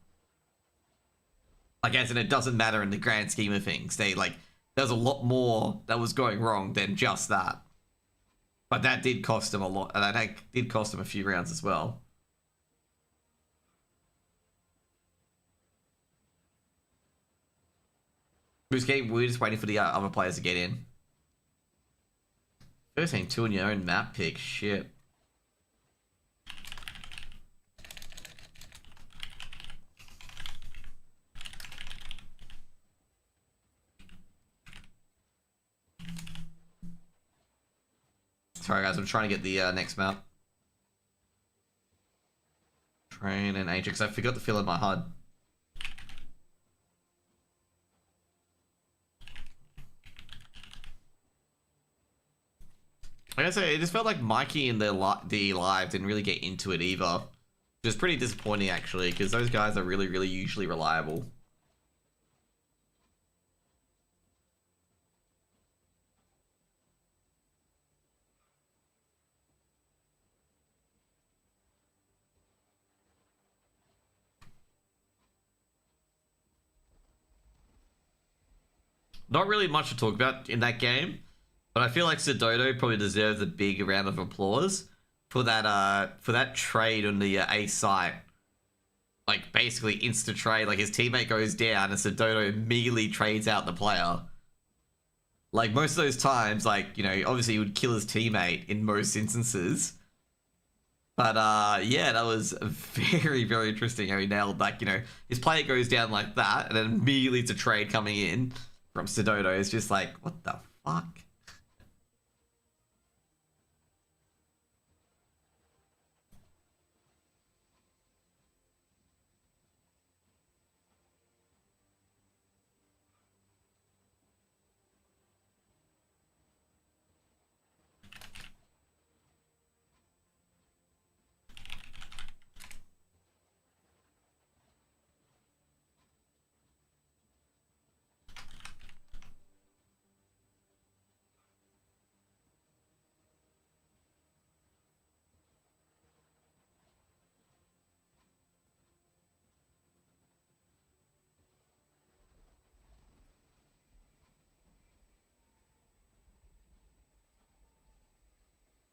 Like, as in, it doesn't matter in the grand scheme of things. There's a lot more that was going wrong than just that. But that did cost them a lot, and that did cost them a few rounds as well. We're just waiting for the other players to get in. 13-2 on your own map pick. Shit. Sorry guys, I'm trying to get the next map. Train and Ajax. I forgot to fill in my HUD. Like I say, it just felt like Mikey and the live didn't really get into it either. Which was pretty disappointing actually, because those guys are really, really usually reliable. Not really much to talk about in that game, but I feel like Sidodo probably deserves a big round of applause for that trade on the A site. Like basically insta trade, like his teammate goes down and Sidodo immediately trades out the player. Like most of those times, like, you know, obviously he would kill his teammate in most instances. But yeah, that was very, very interesting how he nailed, like, you know, his player goes down like that and then immediately it's a trade coming in from Sidodo. It's just like, what the fuck?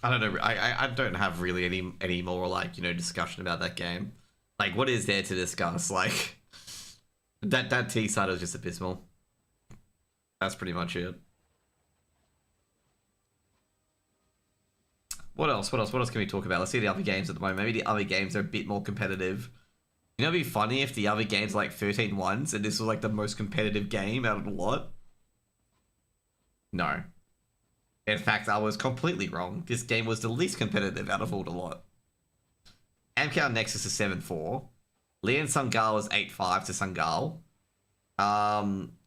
I don't know. I don't have really any more, like, you know, discussion about that game. Like, what is there to discuss? Like, that T side was just abysmal. That's pretty much it. What else? What else? What else can we talk about? Let's see the other games at the moment. Maybe the other games are a bit more competitive. You know, it'd be funny if the other games were like 13-1s and this was like the most competitive game out of the lot. No. In fact, I was completely wrong. This game was the least competitive out of all the lot. Amcal Nexus is 7-4. Leon Sungal was 8-5 to Sungal.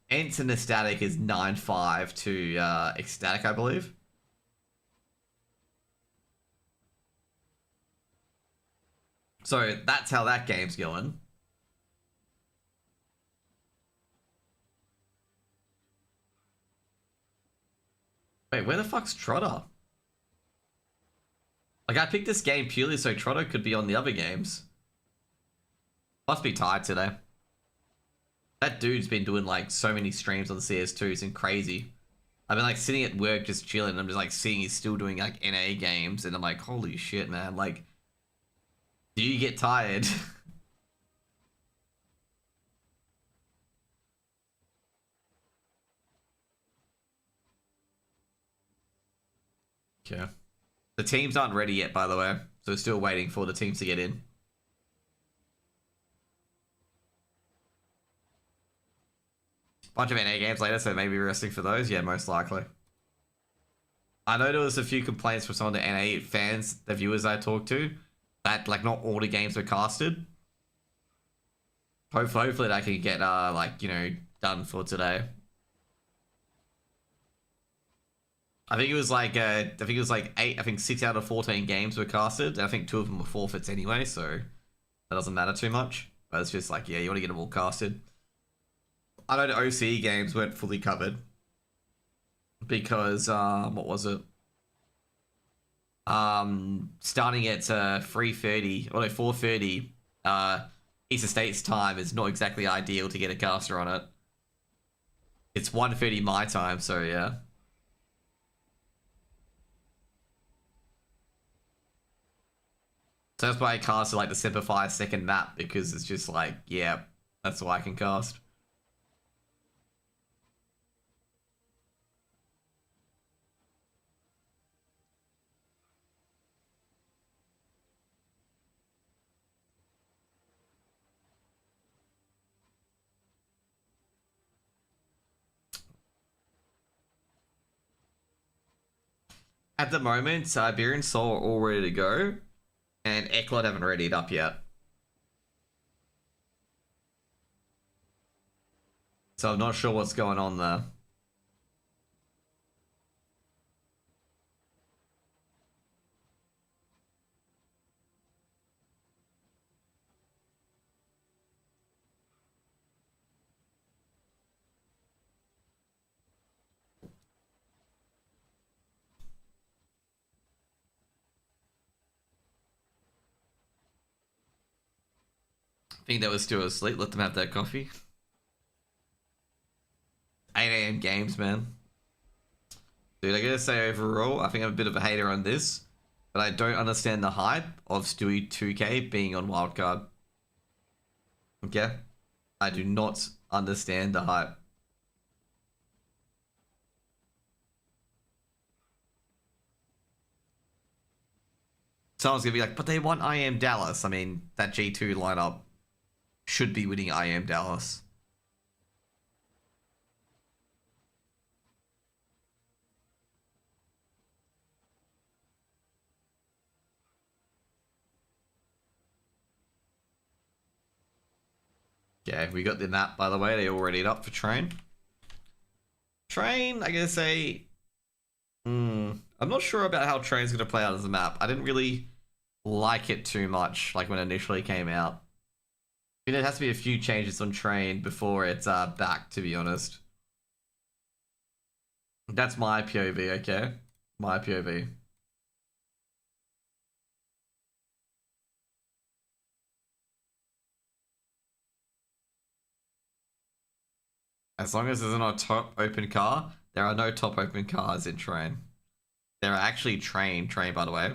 Ents and Ecstatic is 9-5 to Ecstatic, I believe. So that's how that game's going. Wait, where the fuck's Trotter? Like, I picked this game purely so Trotter could be on the other games. Must be tired today. That dude's been doing, like, so many streams on the CS2. It's been crazy. I've been, like, sitting at work just chilling. And I'm just, like, seeing he's still doing, like, NA games. And I'm like, holy shit, man. Like, do you get tired? Okay. The teams aren't ready yet, by the way. So we're still waiting for the teams to get in. Bunch of NA games later, so maybe resting for those. Yeah, most likely. I know there was a few complaints from some of the NA fans, the viewers I talked to, that, like, not all the games were casted. Hopefully that can get, like, you know, done for today. I think it was like, I think 6 out of 14 games were casted. And I think 2 of them were forfeits anyway, so that doesn't matter too much. But it's just like, yeah, you want to get them all casted. I know the OC games weren't fully covered. Because, what was it? Starting at 3:30, or no, 4:30, Eastern States time is not exactly ideal to get a caster on it. It's 1:30 my time, so yeah. So that's why I casted like the Simplify second map, because it's just like, yeah, that's all I can cast. At the moment, Iberian Soul are all ready to go, and ECLOT haven't readied up yet. So I'm not sure what's going on there. I think they were still asleep. Let them have that coffee. 8 a.m. games, man. Dude, I gotta say overall, I think I'm a bit of a hater on this, but I don't understand the hype of Stewie 2K being on wildcard. Okay? I do not understand the hype. Someone's gonna be like, but they want I Am Dallas. I mean, that G2 lineup should be winning I Am Dallas. Yeah, we got the map, by the way. They already up for Train. Train, I gotta say... I'm not sure about how Train's gonna play out as a map. I didn't really like it too much, like when it initially came out. I mean, there has to be a few changes on Train before it's back, to be honest. That's my POV, okay? My POV. As long as there's not a top open car, there are no top open cars in Train. There are actually Train, by the way.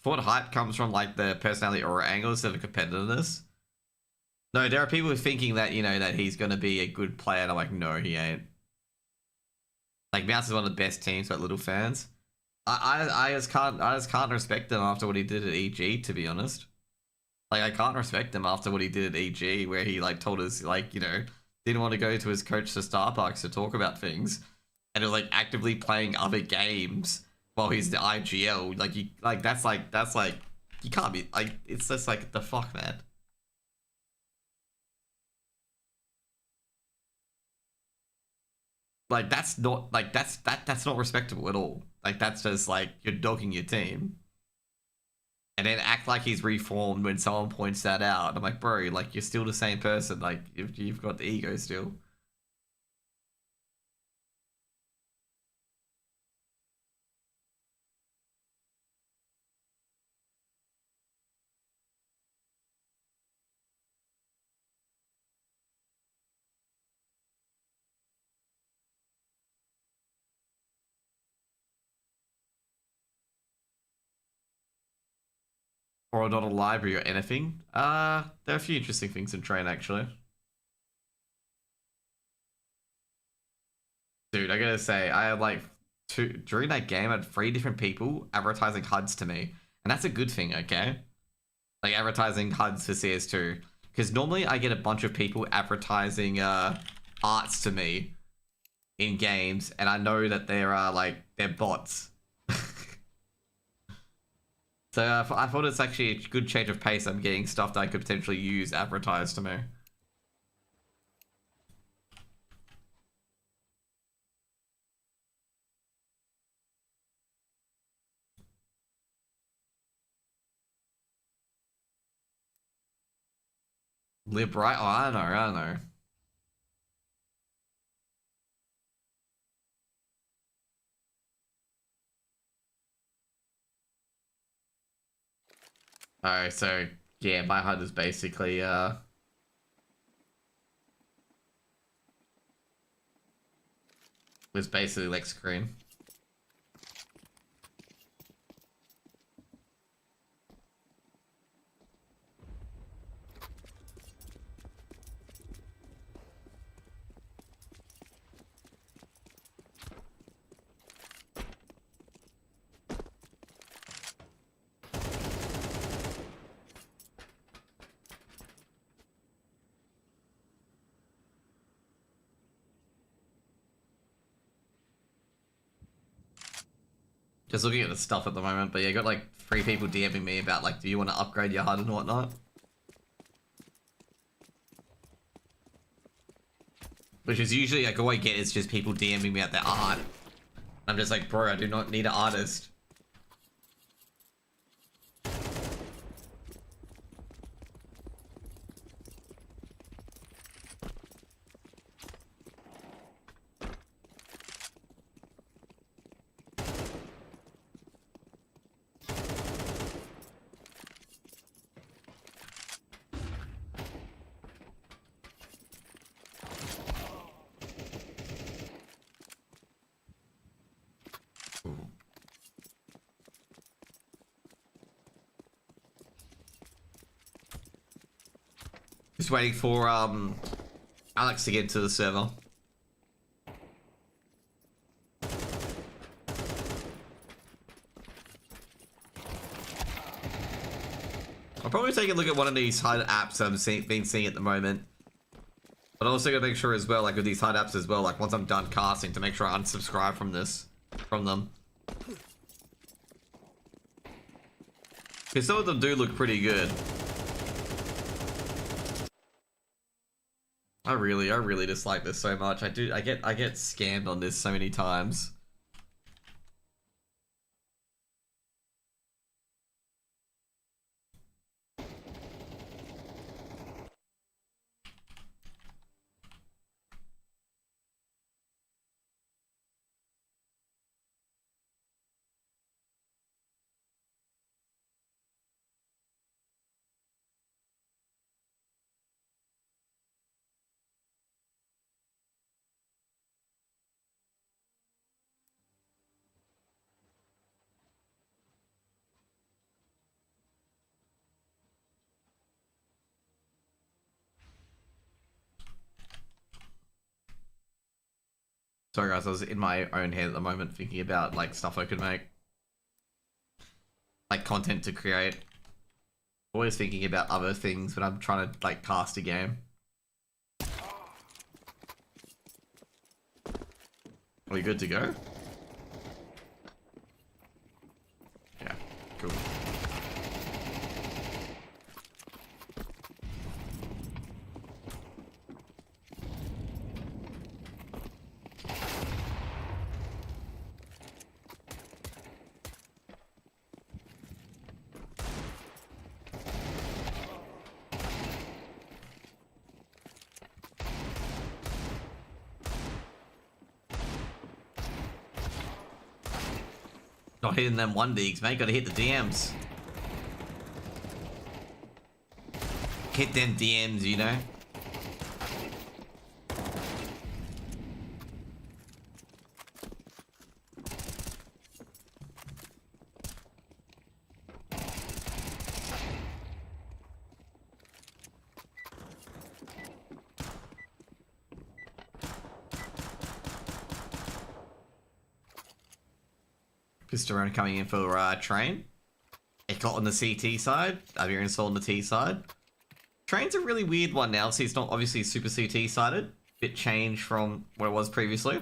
Thought hype comes from like the personality or angles of competitiveness. No, there are people thinking that, you know, that he's gonna be a good player, and I'm like, no, he ain't. Like Mouse is one of the best teams, but little fans. I just can't respect him after what he did at EG, to be honest. Like I can't respect him after what he did at EG, where he like told us like, you know, didn't want to go to his coach to Starbucks to talk about things, and was like actively playing other games while he's the IGL. Like you that's like you can't be like, it's just like the fuck, man. Like that's not like that's not respectable at all. Like that's just like you're dogging your team. And then act like he's reformed when someone points that out. I'm like, bro, like you're still the same person. Like you've got the ego still. Or not a library or anything. There are a few interesting things in Train actually. Dude, I gotta say, I had like during that game I had 3 different people advertising HUDs to me. And that's a good thing, okay? Like advertising HUDs for CS2. Because normally I get a bunch of people advertising arts to me in games, and I know that they're bots. So I thought it's actually a good change of pace. I'm getting stuff that I could potentially use advertised to me. Lib right? Oh, I know. Alright, so yeah, my HUD is basically was basically Lex screen. Just looking at the stuff at the moment, but yeah, got like 3 people DMing me about like, do you want to upgrade your HUD and whatnot? Which is usually like all I get is just people DMing me at their art. I'm just like, bro, I do not need an artist. Just waiting for Alex to get to the server. I'll probably take a look at one of these HUD apps I've been seeing at the moment. But I'm also gonna make sure as well, like with these HUD apps as well, like once I'm done casting, to make sure I unsubscribe from them. Because some of them do look pretty good. I really dislike this so much. I get scammed on this so many times. Sorry guys, I was in my own head at the moment thinking about like stuff I could make. Like content to create. Always thinking about other things when I'm trying to like cast a game. Are we good to go? Yeah, cool. Not hitting them 1Ds, mate. Gotta hit the DMs. Hit them DMs, you know? Pistorona coming in for train. ECLOT on the CT side. Iberian installed on the T side. Train's a really weird one now, so it's not obviously super CT sided. Bit changed from what it was previously.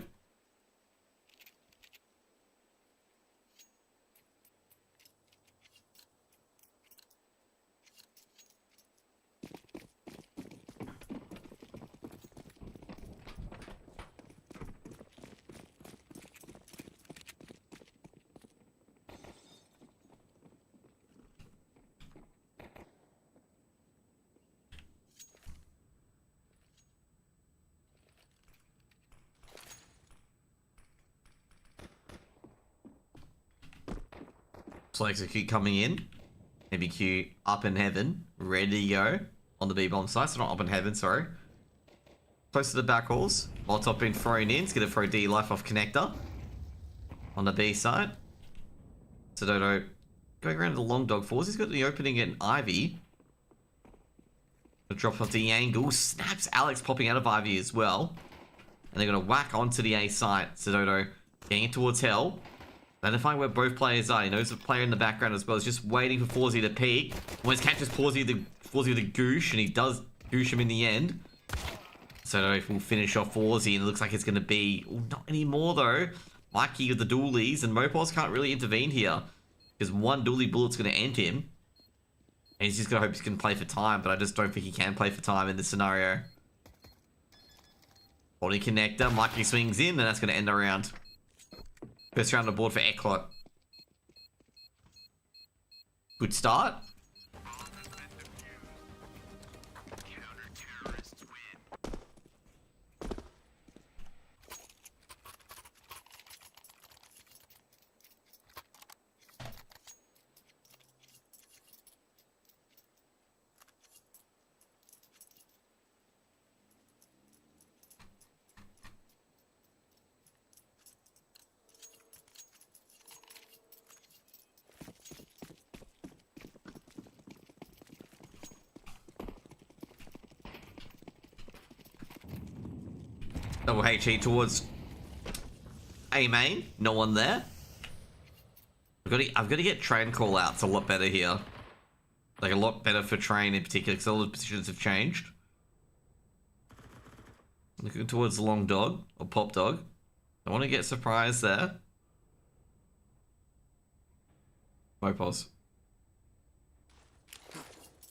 So execute coming in. MBQ up in heaven. Ready to go on the B-bomb site. So not up in heaven, sorry. Close to the back walls. Molotov being thrown in. It's going to throw D life off connector. On the B side. Sododo going around the long dog force. He's got the opening at Ivy. Drops off the angle. Snaps Alex popping out of Ivy as well. And they're going to whack onto the A site. Sododo getting it towards Hell. Identifying where both players are. He knows the player in the background as well. He's just waiting for Forzy to peek. Almost catches Forzy with the goosh, and he does goosh him in the end. So I don't know if we'll finish off Forzy, and it looks like it's going to be... Ooh, not anymore, though. Mikey with the dualies, and Mopos can't really intervene here because one dualie bullet's going to end him. And he's just going to hope he can play for time, but I just don't think he can play for time in this scenario. Holding connector, Mikey swings in, and that's going to end the round. First round on the board for ECLOT. Good start. Double HE towards A main. No one there. I've got to get train call outs a lot better here. Like a lot better for train in particular because all the positions have changed. Looking towards the long dog or pop dog. I want to get surprised there. Mopos.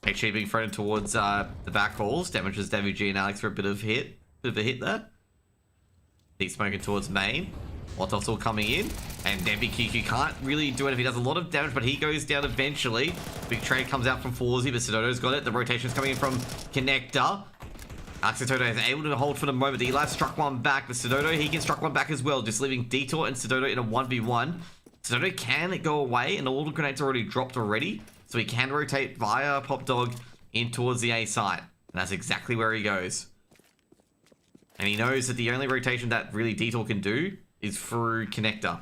HE being thrown towards the back halls. Damages WG and Alex for a bit of a hit there. Deep smoking towards main. Molotov's all coming in. And MBQQ can't really do anything. He does a lot of damage, but he goes down eventually. Big trade comes out from Forzy, but Sidoto's got it. The rotation's coming in from Connector. Sidoto is able to hold for the moment. Eli struck one back, but Sidoto, he can struck one back as well, just leaving Detour and Sidoto in a 1v1. Sidoto can go away, and all the grenades are already dropped already, so he can rotate via Pop Dog in towards the A site. And that's exactly where he goes. And he knows that the only rotation that really Detour can do is through Connector.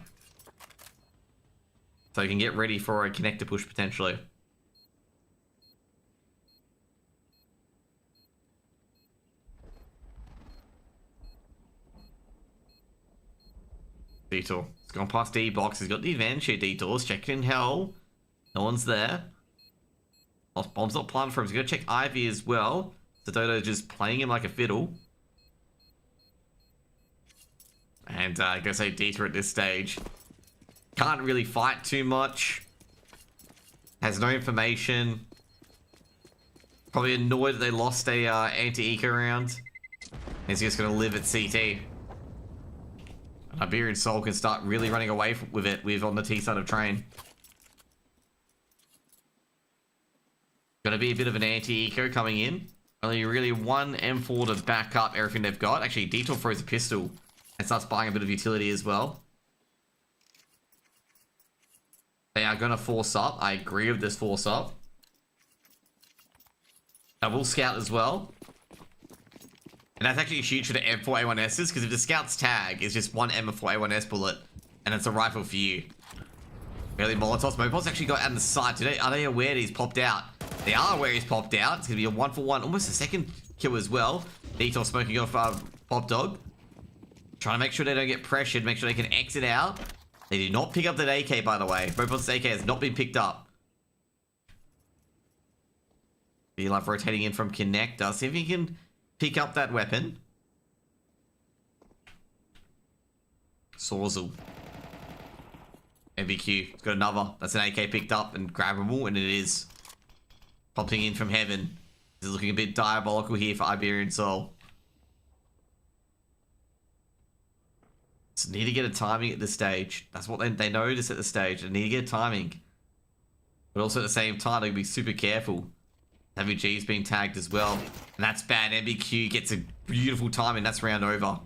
So he can get ready for a Connector push potentially. Detour. He's gone past D box. He's got the advantage here, Detour's checking in hell. No one's there. Bomb's not planted for him. He's going to check Ivy as well. Sidoto just playing him like a fiddle. And I gotta say Dieter at this stage can't really fight too much. Has no information. Probably annoyed that they lost a anti-eco round. He's just gonna live at CT. And Iberian Soul can start really running away with it with on the T side of train. Gonna be a bit of an anti-eco coming in. Only really one M4 to back up everything they've got. Actually, Detour throws a pistol and starts buying a bit of utility as well. They are going to force up. I agree with this force up. Double scout as well. And that's actually huge for the M4A1Ss, because if the scout's tag is just one M4A1S bullet, and it's a rifle for you. Really, Molotovs. Mopos actually got out in the side. Are they aware that he's popped out? They are aware he's popped out. It's going to be a 1-for-1, almost a second kill as well. Detour smoking off Pop Dog. Trying to make sure they don't get pressured, make sure they can exit out. They did not pick up that AK, by the way. Mopos' AK has not been picked up. Be like rotating in from Connector. See if he can pick up that weapon. Sorzel. MBQ. It's got another. That's an AK picked up and grabbable, and it is. Popping in from heaven. This is looking a bit diabolical here for Iberian Soul. So need to get a timing at this stage. That's what they notice at the stage. They need to get a timing. But also at the same time, they can be super careful. WG's being tagged as well. And that's bad. MBQ gets a beautiful timing. That's round over.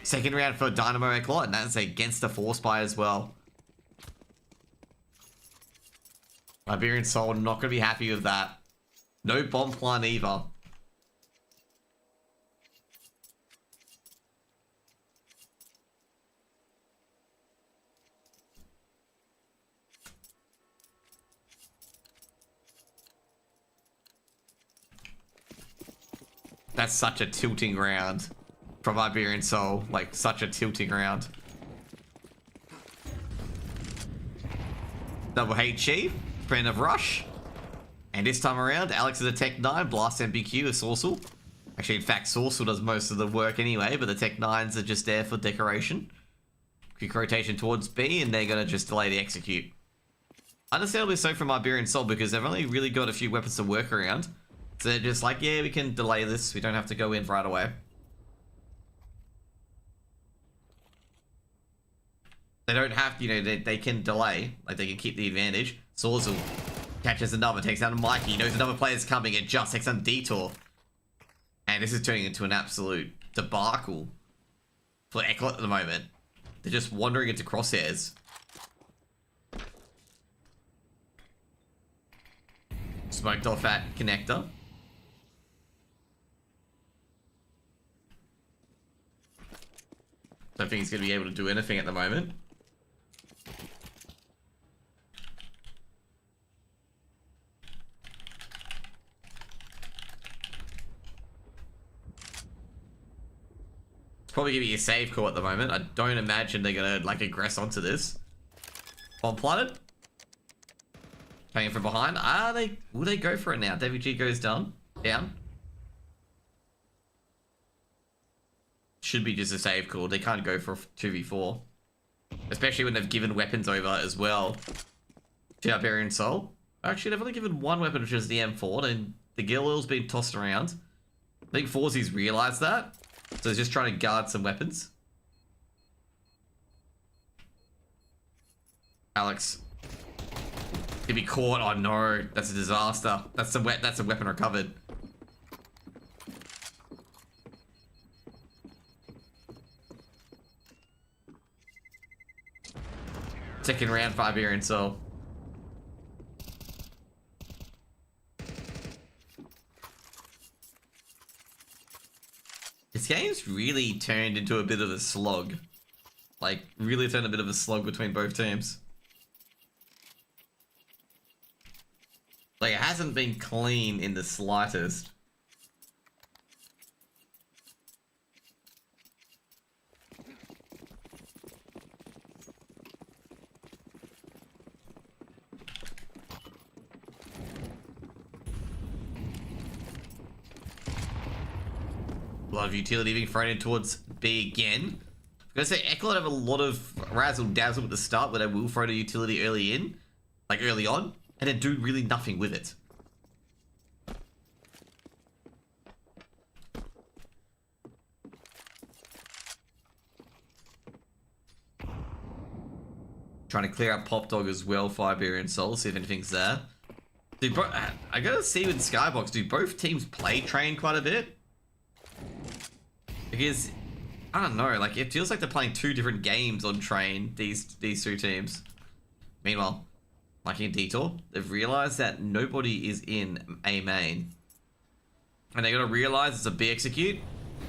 Second round for Dynamo ECLOT, and that's against the Force Buy as well. Iberian Soul not going to be happy with that. No bomb plant either. That's such a tilting round from Iberian Soul. Like, such a tilting round. Double HE, friend of Rush. And this time around, Alex is a Tech 9, Blast MBQ, a Sorcel. Actually, in fact, Sourcewell does most of the work anyway, but the Tech 9s are just there for decoration. Quick rotation towards B, and they're going to just delay the execute. Understandably so from Iberian Soul, because they've only really got a few weapons to work around. So they're just like, yeah, we can delay this. We don't have to go in right away. They don't have, you know, they can delay. Like, they can keep the advantage. Sourcewell catches another, takes down Mikey. He knows another player's coming. It just takes on Detour. And this is turning into an absolute debacle for ECLOT at the moment. They're just wandering into crosshairs. Smoked off at connector. Don't think he's going to be able to do anything at the moment. Probably gonna be a save call at the moment. I don't imagine they're gonna like aggress onto this. Bomb planted. Playing from behind. Will they go for it now? WG goes down. Should be just a save call. They can't go for 2v4. Especially when they've given weapons over as well to Iberian Soul. Actually, they've only given one weapon, which is the M4, and the Gilwell's been tossed around. I think Forzy's realized that. So he's just trying to guard some weapons. Alex. He'll be caught. Oh no, that's a disaster. That's a weapon recovered. Second round for Iberian Soul. This game's really turned into a bit of a slog. Like, really turned a bit of a slog between both teams. Like, it hasn't been clean in the slightest. A lot of utility being thrown in towards B again. I'm gonna say ECLOT have a lot of razzle dazzle at the start, where they will throw the utility early on, and then do really nothing with it. Trying to clear up Pop Dog as well for Iberian Soul, see if anything's there. I gotta see with Skybox, do both teams play Train quite a bit? Because, I don't know, like, it feels like they're playing two different games on Train, these two teams. Meanwhile, like in Detour, they've realized that nobody is in A main. And they gotta realize it's a B execute,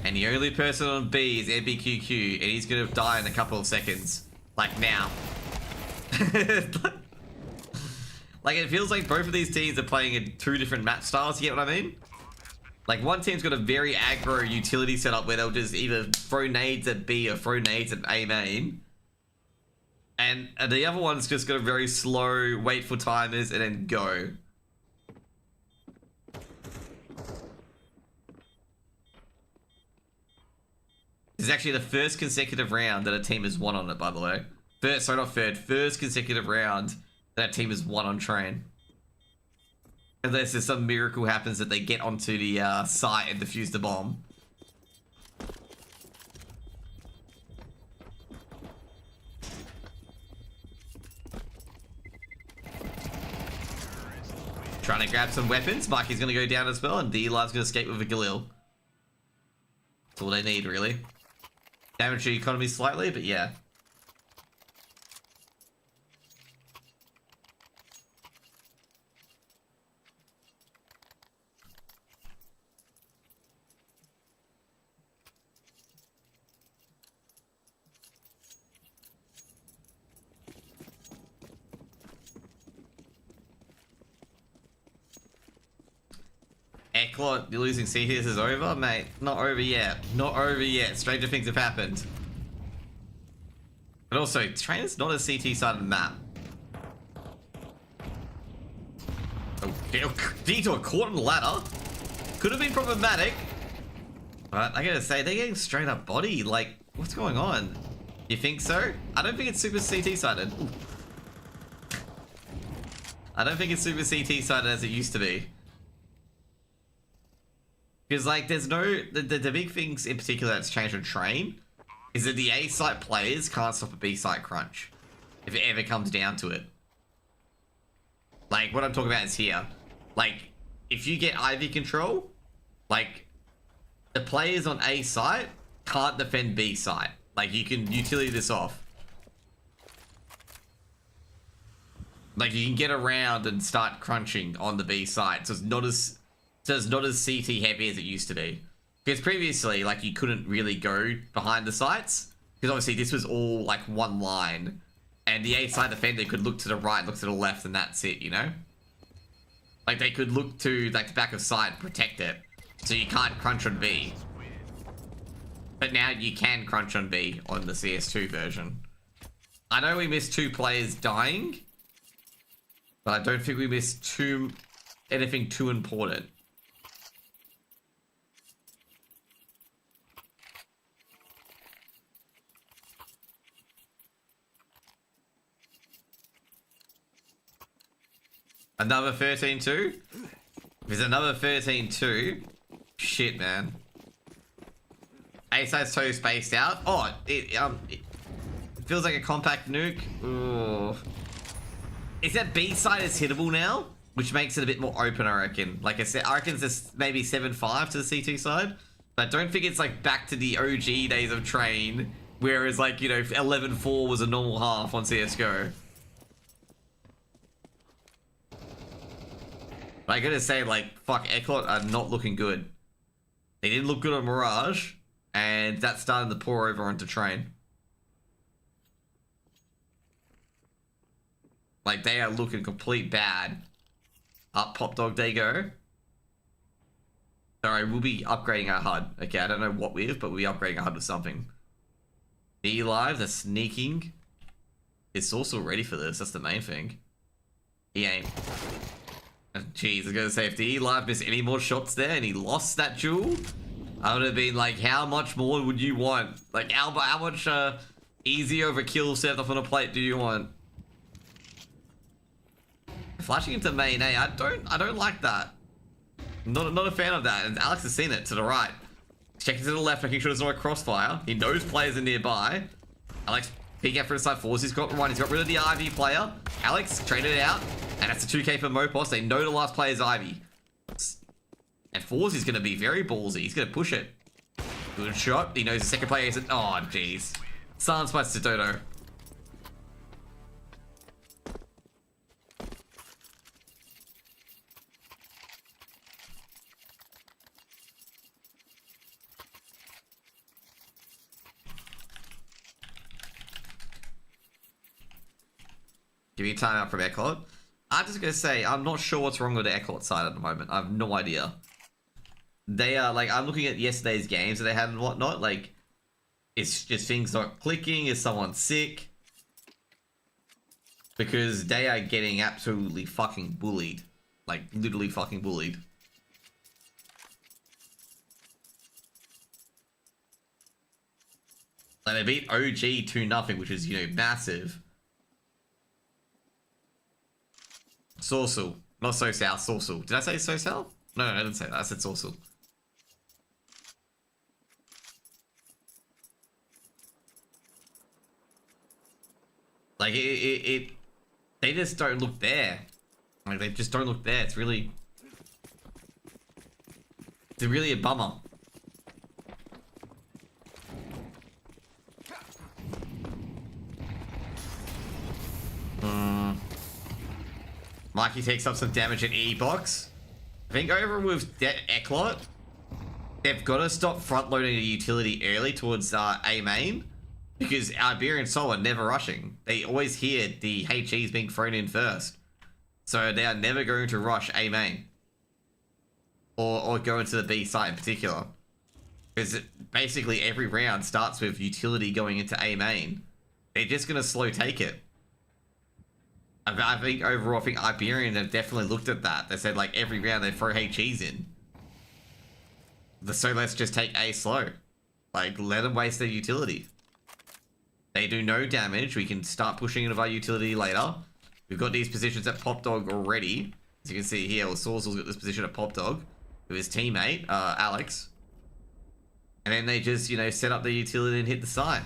and the only person on B is MBQQ, and he's gonna die in a couple of seconds. Like now. Like, it feels like both of these teams are playing in two different match styles, you get what I mean? Like, one team's got a very aggro utility setup where they'll just either throw nades at B or throw nades at A main. And the other one's just got a very slow, wait for timers, and then go. This is actually the first consecutive round that a team has won on it, by the way. First consecutive round that a team has won on Train. Unless there's some miracle happens that they get onto the site and defuse the bomb. Trying to grab some weapons. Mikey's going to go down as well, and D-Line's going to escape with a Galil. That's all they need, really. Damage the economy slightly, but yeah. ECLOT, you're losing CTS is over? Mate, not over yet. Not over yet. Stranger things have happened. But also, Train is not a CT side of the map. Oh, Detour caught on the ladder. Could have been problematic. But I gotta say, they're getting straight up body. Like, what's going on? You think so? I don't think it's super CT-sided. I don't think it's super CT-sided as it used to be. Because, like, there's no... The big things in particular that's changed on Train is that the A-site players can't stop a B-site crunch. If it ever comes down to it. Like, what I'm talking about is here. Like, if you get Ivy control, like, the players on A-site can't defend B-site. Like, you can utility this off. Like, you can get around and start crunching on the B side. So it's not as CT heavy as it used to be. Because previously, like, you couldn't really go behind the sites. Because obviously this was all, like, one line. And the A side defender could look to the right, look to the left, and that's it, you know? Like, they could look to, like, the back of side, protect it. So you can't crunch on B. But now you can crunch on B on the CS2 version. I know we missed 2 players dying. But I don't think we missed anything too important. Another 13-2? There's another 13-2. Shit, man. A-side's so spaced out. Oh, it feels like a compact nuke. Ooh. Is that B-side is hittable now? Which makes it a bit more open, I reckon. Like I said, I reckon it's maybe 7-5 to the CT side. But I don't think it's like back to the OG days of Train. Whereas like, you know, 11-4 was a normal half on CSGO. But I gotta say, like, fuck, ECLOT are not looking good. They didn't look good on Mirage. And that's starting to pour over onto Train. Like, they are looking complete bad. Up Pop Dog, they go. Sorry, we'll be upgrading our HUD. Okay, I don't know what with, but we'll be upgrading our HUD with something. D Live, they're sneaking. Is also ready for this, that's the main thing. He ain't. Jeez, I was gonna say, if the E Live missed any more shots there and he lost that duel, I would have been like, how much more would you want? Like, how much easy overkill set up on a plate do you want? Flashing into main A, I don't like that. Not a fan of that. And Alex has seen it to the right. Checking to the left, making sure there's no crossfire. He knows players are nearby. Alex peeking out for his side fours. He's got one. He's got rid of the Ivy player. Alex traded it out. And that's a 2k for Mopos. They know the last player's Ivy. And fours is going to be very ballsy. He's going to push it. Good shot. He knows the second player isn't. Oh, jeez. Silence by Dodo. Give me a timeout from ECLOT. I'm just gonna say, I'm not sure what's wrong with the ECLOT side at the moment. I have no idea. They are, like, I'm looking at yesterday's games that they had and whatnot. Like, it's just things not clicking. Is someone sick? Because they are getting absolutely fucking bullied. Like, literally fucking bullied. Like, they beat OG 2-0, which is, you know, massive. Sorcel. Not so south, Sorcel. Did I say so south? No, I didn't say that. I said Sorcel. Like, they just don't look there. Like, they just don't look there. It's really a bummer. Mikey takes up some damage in E-box. I think over with ECLOT, they've got to stop front-loading the utility early towards A main. Because Iberian Soul are never rushing. They always hear the HEs being thrown in first. So they are never going to rush A main. Or go into the B site in particular. Because basically every round starts with utility going into A main. They're just going to slow take it. I think overall, I think Iberian have definitely looked at that. They said, like, every round they throw HEs in. So let's just take A slow. Like, let them waste their utility. They do no damage. We can start pushing into our utility later. We've got these positions at Pop Dog already. As you can see here, Sorcel's got this position at Pop Dog with his teammate, Alex. And then they just, you know, set up their utility and hit the site.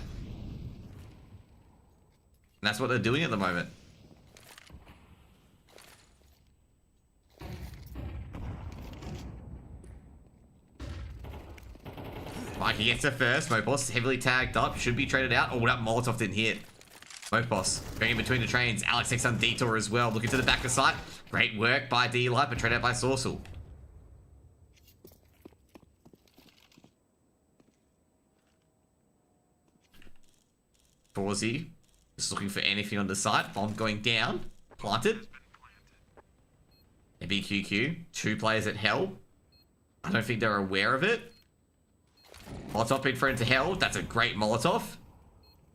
And that's what they're doing at the moment. Mikey gets it first. Mopos heavily tagged up. Should be traded out. Oh, that Molotov didn't hit. Mopos going in between the trains. Alex takes on Detour as well. Looking to the back of the site. Great work by D-Light, but traded out by Sorcel. Forzy just looking for anything on the site. Bomb going down. Planted. BQQ. 2 players at Hell. I don't think they're aware of it. Molotov being thrown into Hell. That's a great Molotov.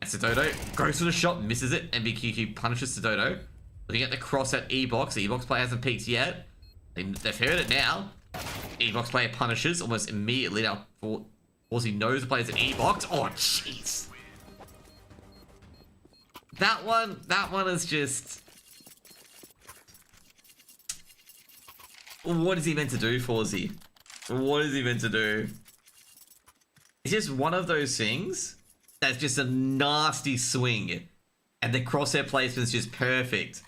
And Sidodo goes for the shot, misses it. MBQQ punishes Sidodo. Looking at the cross at E-Box. The E-Box player hasn't peeked yet. They've heard it now. E-Box player punishes almost immediately. Now, Forzy knows the players at E-Box. Oh, jeez. That one is just... What is he meant to do, Forzy? What is he meant to do? It's just one of those things that's just a nasty swing, and the crosshair placement's just perfect.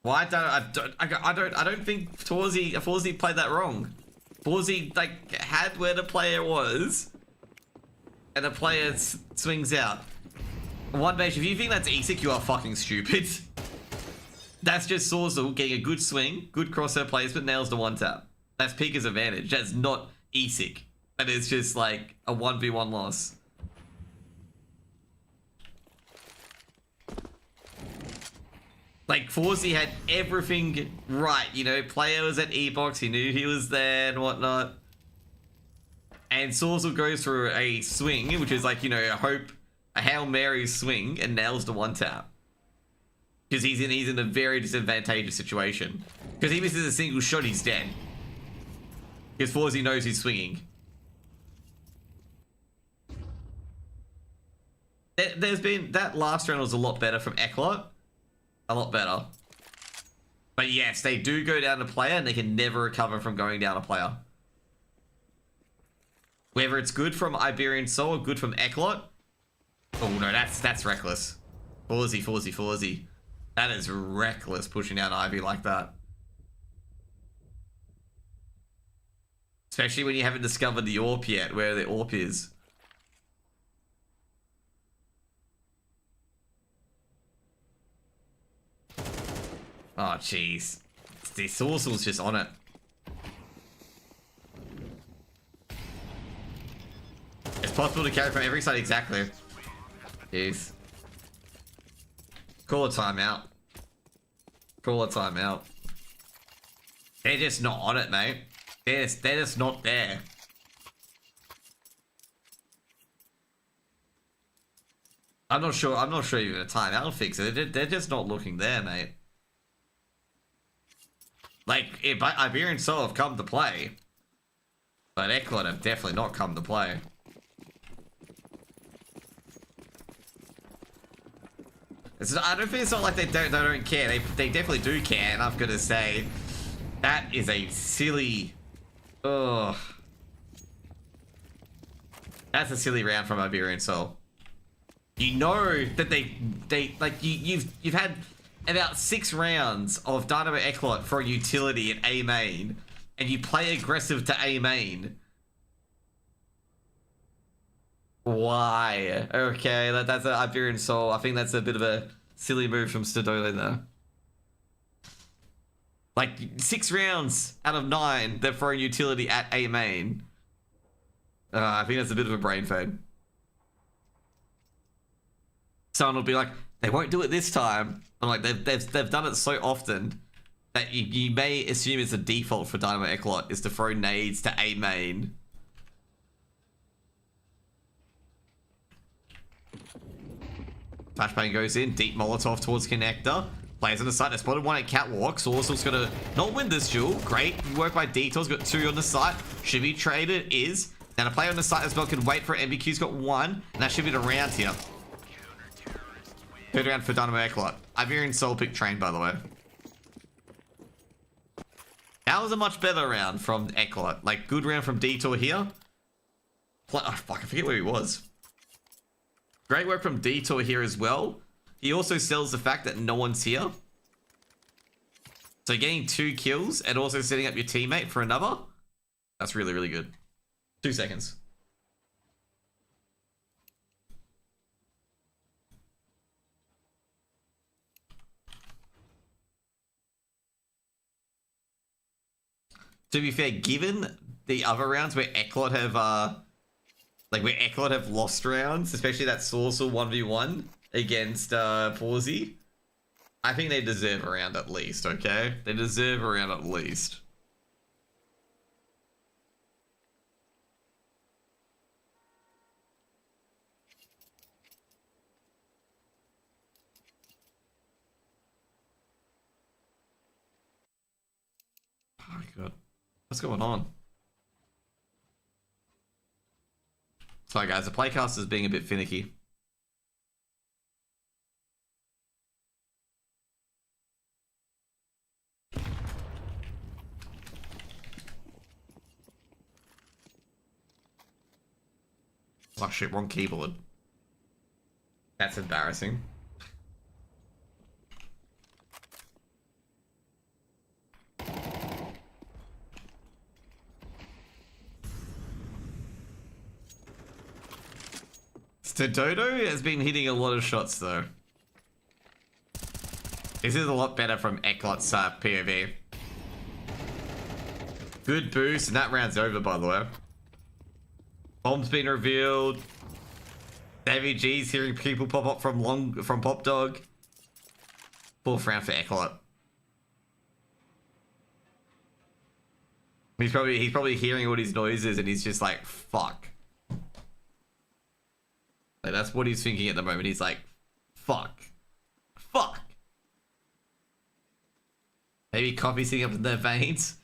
Why I don't think Forzy played that wrong. Forzy like had where the player was, and the player swings out. One base, if you think that's ESIC, you are fucking stupid. That's just Sorzel getting a good swing, good crosshair placement, nails the one tap. That's Pika's advantage. That's not ESIC. That is just like a 1v1 loss. Like, Forzy had everything right. You know, player was at E-Box. He knew he was there and whatnot. And Sorzel goes for a swing, which is like, you know, a Hail Mary swing, and nails the one tap. Because he's in a very disadvantageous situation. Because he misses a single shot, he's dead. Because Forzy knows he's swinging. There's been... That last round was a lot better from ECLOT. A lot better. But yes, they do go down a player, and they can never recover from going down a player. Whether it's good from Iberian Soul or good from ECLOT. Oh no, that's reckless. Forzy. That is reckless, pushing down Ivy like that. Especially when you haven't discovered the AWP yet, where the AWP is. Oh, jeez. The Sorcel's just on it. It's possible to carry from every side, exactly. Jeez. Call a timeout. Call a timeout. They're just not on it, mate. They're just not there. I'm not sure even a timeout will fix it. They're just not looking there, mate. Like, Iberian Soul have come to play. But ECLOT have definitely not come to play. I don't think it's not like they don't care. They definitely do care, and I've got to say, that is a silly... Ugh. That's a silly round from Iberian Soul. You know that they like you've had about 6 rounds of Dynamo ECLOT for a utility at A main, and you play aggressive to A main. Why? Okay, that's an Iberian Soul. I think that's a bit of a silly move from Stadole there. Like, 6 rounds out of 9, they're throwing utility at A main. I think that's a bit of a brain fade. Someone will be like, they won't do it this time. I'm like, they've done it so often that you may assume it's a default for Dynamo ECLOT is to throw nades to A main. Flashbang goes in, deep Molotov towards connector. Players on the side. They spotted one at Catwalk. Saucer's going to not win this duel. Great work by Detour's got 2 on the side. Should be traded. Is. Now the player on the side as well can wait for it. MBQ's got 1. And that should be the round here. Third round for Dynamo ECLOT. Iberian solo pick train, by the way. That was a much better round from ECLOT. Like, good round from Detour here. Oh, fuck, I forget where he was. Great work from Detour here as well. He also sells the fact that no one's here. So getting 2 kills and also setting up your teammate for another. That's really, really good. 2 seconds. To be fair, given the other rounds where ECLOT have lost rounds, especially that Saucer 1v1 against Pawsy, I think they deserve a round at least, okay? They deserve a round at least. Oh my god. What's going on? Sorry guys, the playcast is being a bit finicky. Oh shit, wrong keyboard. That's embarrassing. Dodo has been hitting a lot of shots though. This is a lot better from ECLOT's POV. Good boost, and that round's over by the way. Bomb's been revealed. Davey G's hearing people pop up from Pop Dog. 4th round for ECLOT. He's probably hearing all these noises and he's just like, fuck. Like, that's what he's thinking at the moment. He's like, fuck. Fuck. Maybe coffee sitting up in their veins.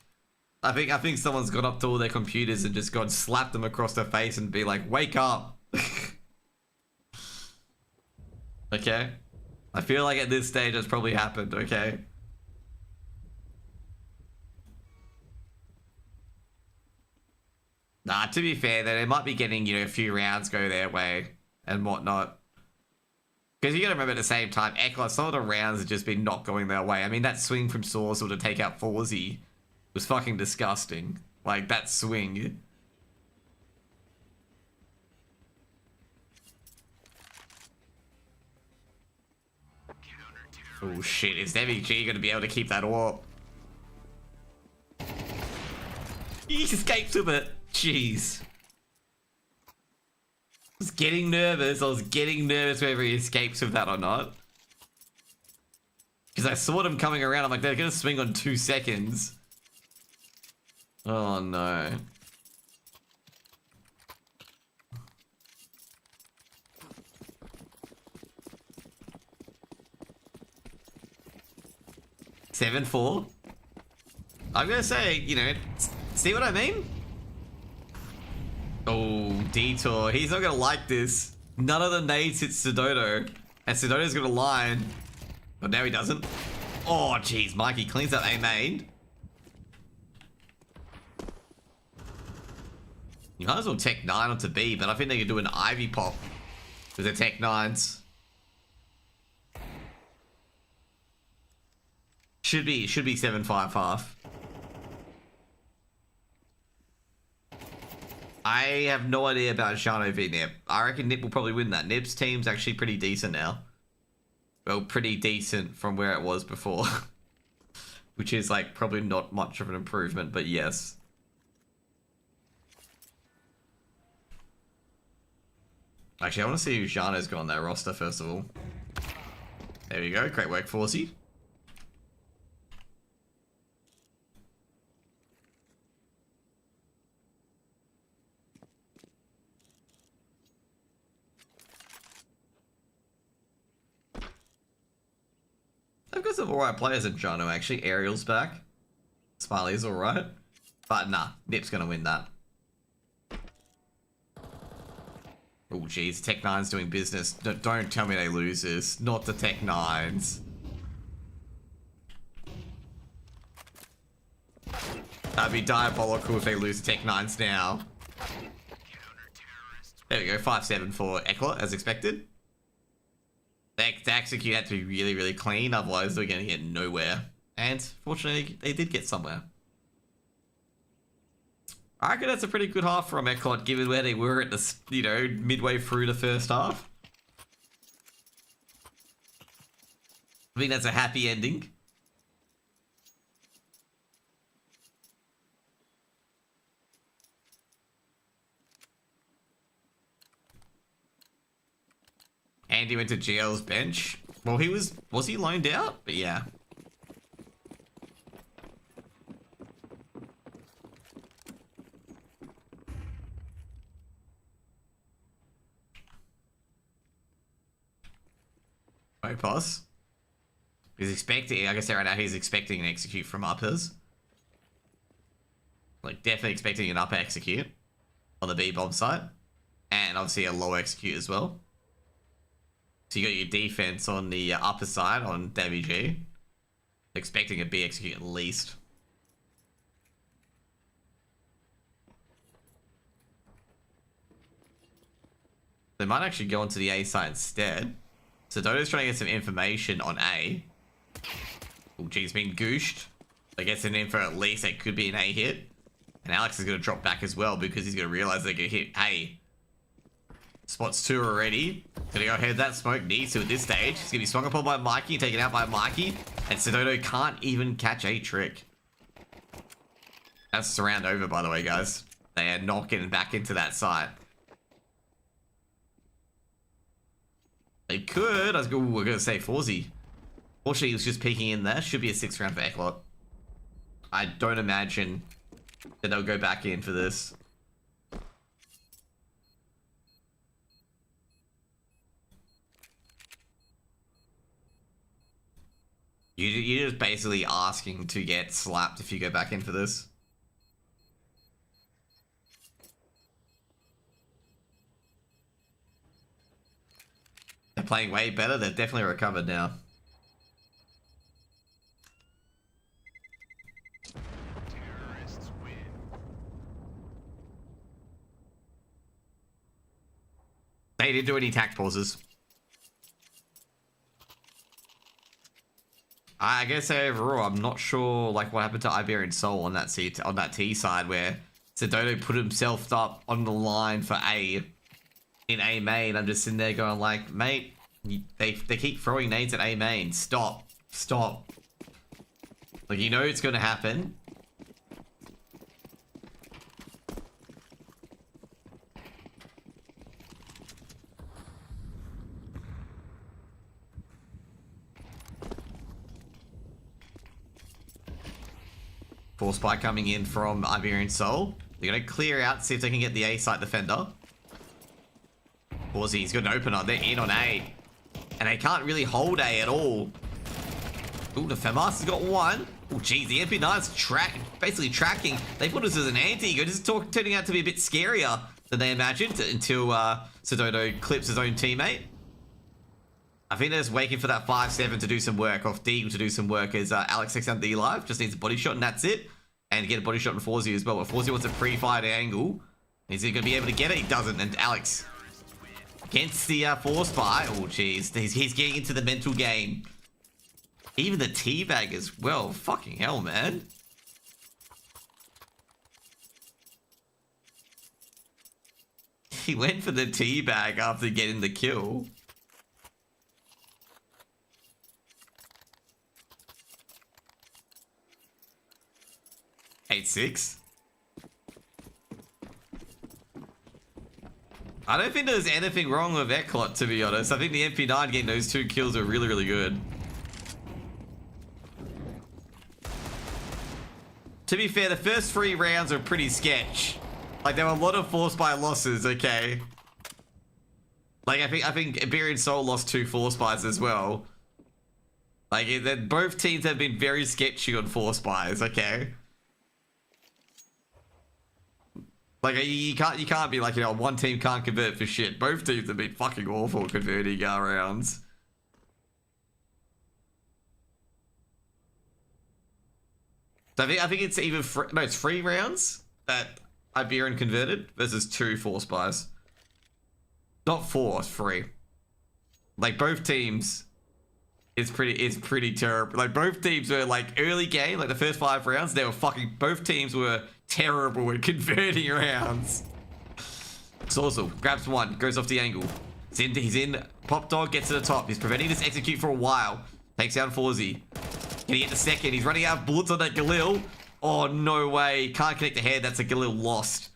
I think someone's gone up to all their computers and just gone slapped them across their face and be like, wake up. Okay? I feel like at this stage it's probably happened, okay? Nah, to be fair, they might be getting, you know, a few rounds go their way and whatnot. Because you gotta remember at the same time, ECLOT, some of the rounds have just been not going their way. I mean, that swing from Saucer to take out Forzy was fucking disgusting. Like, that swing. Oh shit, is MG gonna be able to keep that orb? He escaped with it. Jeez. I was getting nervous. Whether he escapes with that or not. Because I saw them coming around. I'm like, they're gonna swing on 2 seconds. Oh no. Seven, 4. I'm gonna say, you know, see what I mean? Oh, Detour. He's not gonna like this. None of the nades hit Sudodo. And Sudodo's gonna line. But now he doesn't. Oh, jeez. Mikey cleans up A main. You might as well tech 9 onto B, but I think they could do an Ivy pop with the tech 9s. Should be 7-5 half. I have no idea about Shano v Nip. I reckon Nip will probably win that. Nip's team's actually pretty decent now. Well, pretty decent from where it was before. Which is like probably not much of an improvement, but yes. Actually, I want to see who Shano's got on that roster first of all. There we go. Great work, Forsey. They've got some alright players in Jono, actually. Ariel's back. Smiley's alright. But nah, Nip's gonna win that. Oh jeez, Tech9's doing business. Don't tell me they lose this. Not the Tech9s. That'd be diabolical if they lose the Tech9s now. There we go, 5-7 for ECLOT, as expected. The execute had to be really, really clean, otherwise they're going to get nowhere. And fortunately, they did get somewhere. I reckon that's a pretty good half from ECLOT, given where they were at the, you know, midway through the first half. I think that's a happy ending. Andy went to GL's bench. Well, was he loaned out? But yeah. Pass. He's expecting, like I said right now, he's expecting an execute from uppers. Like, definitely expecting an upper execute on the B bomb site. And obviously a low execute as well. So you got your defense on the upper side on WG. Expecting a B execute at least. They might actually go onto the A side instead. So Dodo's trying to get some information on A. Oh, geez, been gooshed. I guess an in for at least it could be an A hit. And Alex is going to drop back as well because he's going to realize they're going to hit A. Spots 2 already. Gonna go ahead. That smoke needs to at this stage. He's gonna be swung upon by Mikey, taken out by Mikey, and Sidodo can't even catch a trick. That's surround over, by the way, guys. They are not getting back into that site. They could. We're gonna say Forzy. Fortunately, he was just peeking in there. Should be a 6th round for ECLOT. I don't imagine that they'll go back in for this. You're just basically asking to get slapped if you go back in for this. They're playing way better. They've definitely recovered now. Terrorists win. They didn't do any tact pauses. I guess overall, I'm not sure like what happened to Iberian Soul on that T side where Sidodo put himself up on the line for A in A main. I'm just sitting there going like, mate, they keep throwing nades at A main. Stop. Like, you know it's going to happen. Force spike coming in from Iberian Soul. They're going to clear out, see if they can get the A site defender. Forzy, he's got an opener. They're in on A. And they can't really hold A at all. Ooh, the Femas has got one. Oh, geez, the MP9's basically tracking. They put us as an anti-ego. This is turning out to be a bit scarier than they imagined until Sidodo clips his own teammate. I think they're just waiting for that 5-7 to do some work, off Deagle to do some work as Alex takes out D live. Just needs a body shot and that's it. And get a body shot on Forzy as well. But Forzy wants a pre-fired angle. Is he going to be able to get it? He doesn't. And Alex against the force buy. Oh, jeez. He's getting into the mental game. Even the teabag as well. Fucking hell, man. He went for the teabag after getting the kill. Six. I don't think there's anything wrong with ECLOT, to be honest. I think the MP9 getting those 2 kills are really, really good. To be fair, the first 3 rounds are pretty sketch. Like, there were a lot of force buy losses, okay? Like, I think Iberian Soul lost 2 force buys as well. Like, both teams have been very sketchy on force buys, okay? Like, you can't be like, you know, one team can't convert for shit. Both teams have been fucking awful converting rounds. So I think it's even it's 3 rounds that Iberian converted versus 2 force buys. Not 4, 3. Like, both teams is pretty terrible. Like, both teams were like early game, like the first 5 rounds, they were fucking, both teams were terrible at converting rounds. Sorzel grabs one, goes off the angle. He's in. Pop Dog gets to the top. He's preventing this execute for a while. Takes down Forzy. Can he get the second? He's running out of bullets on that Galil. Oh, no way. Can't connect the head. That's a Galil lost.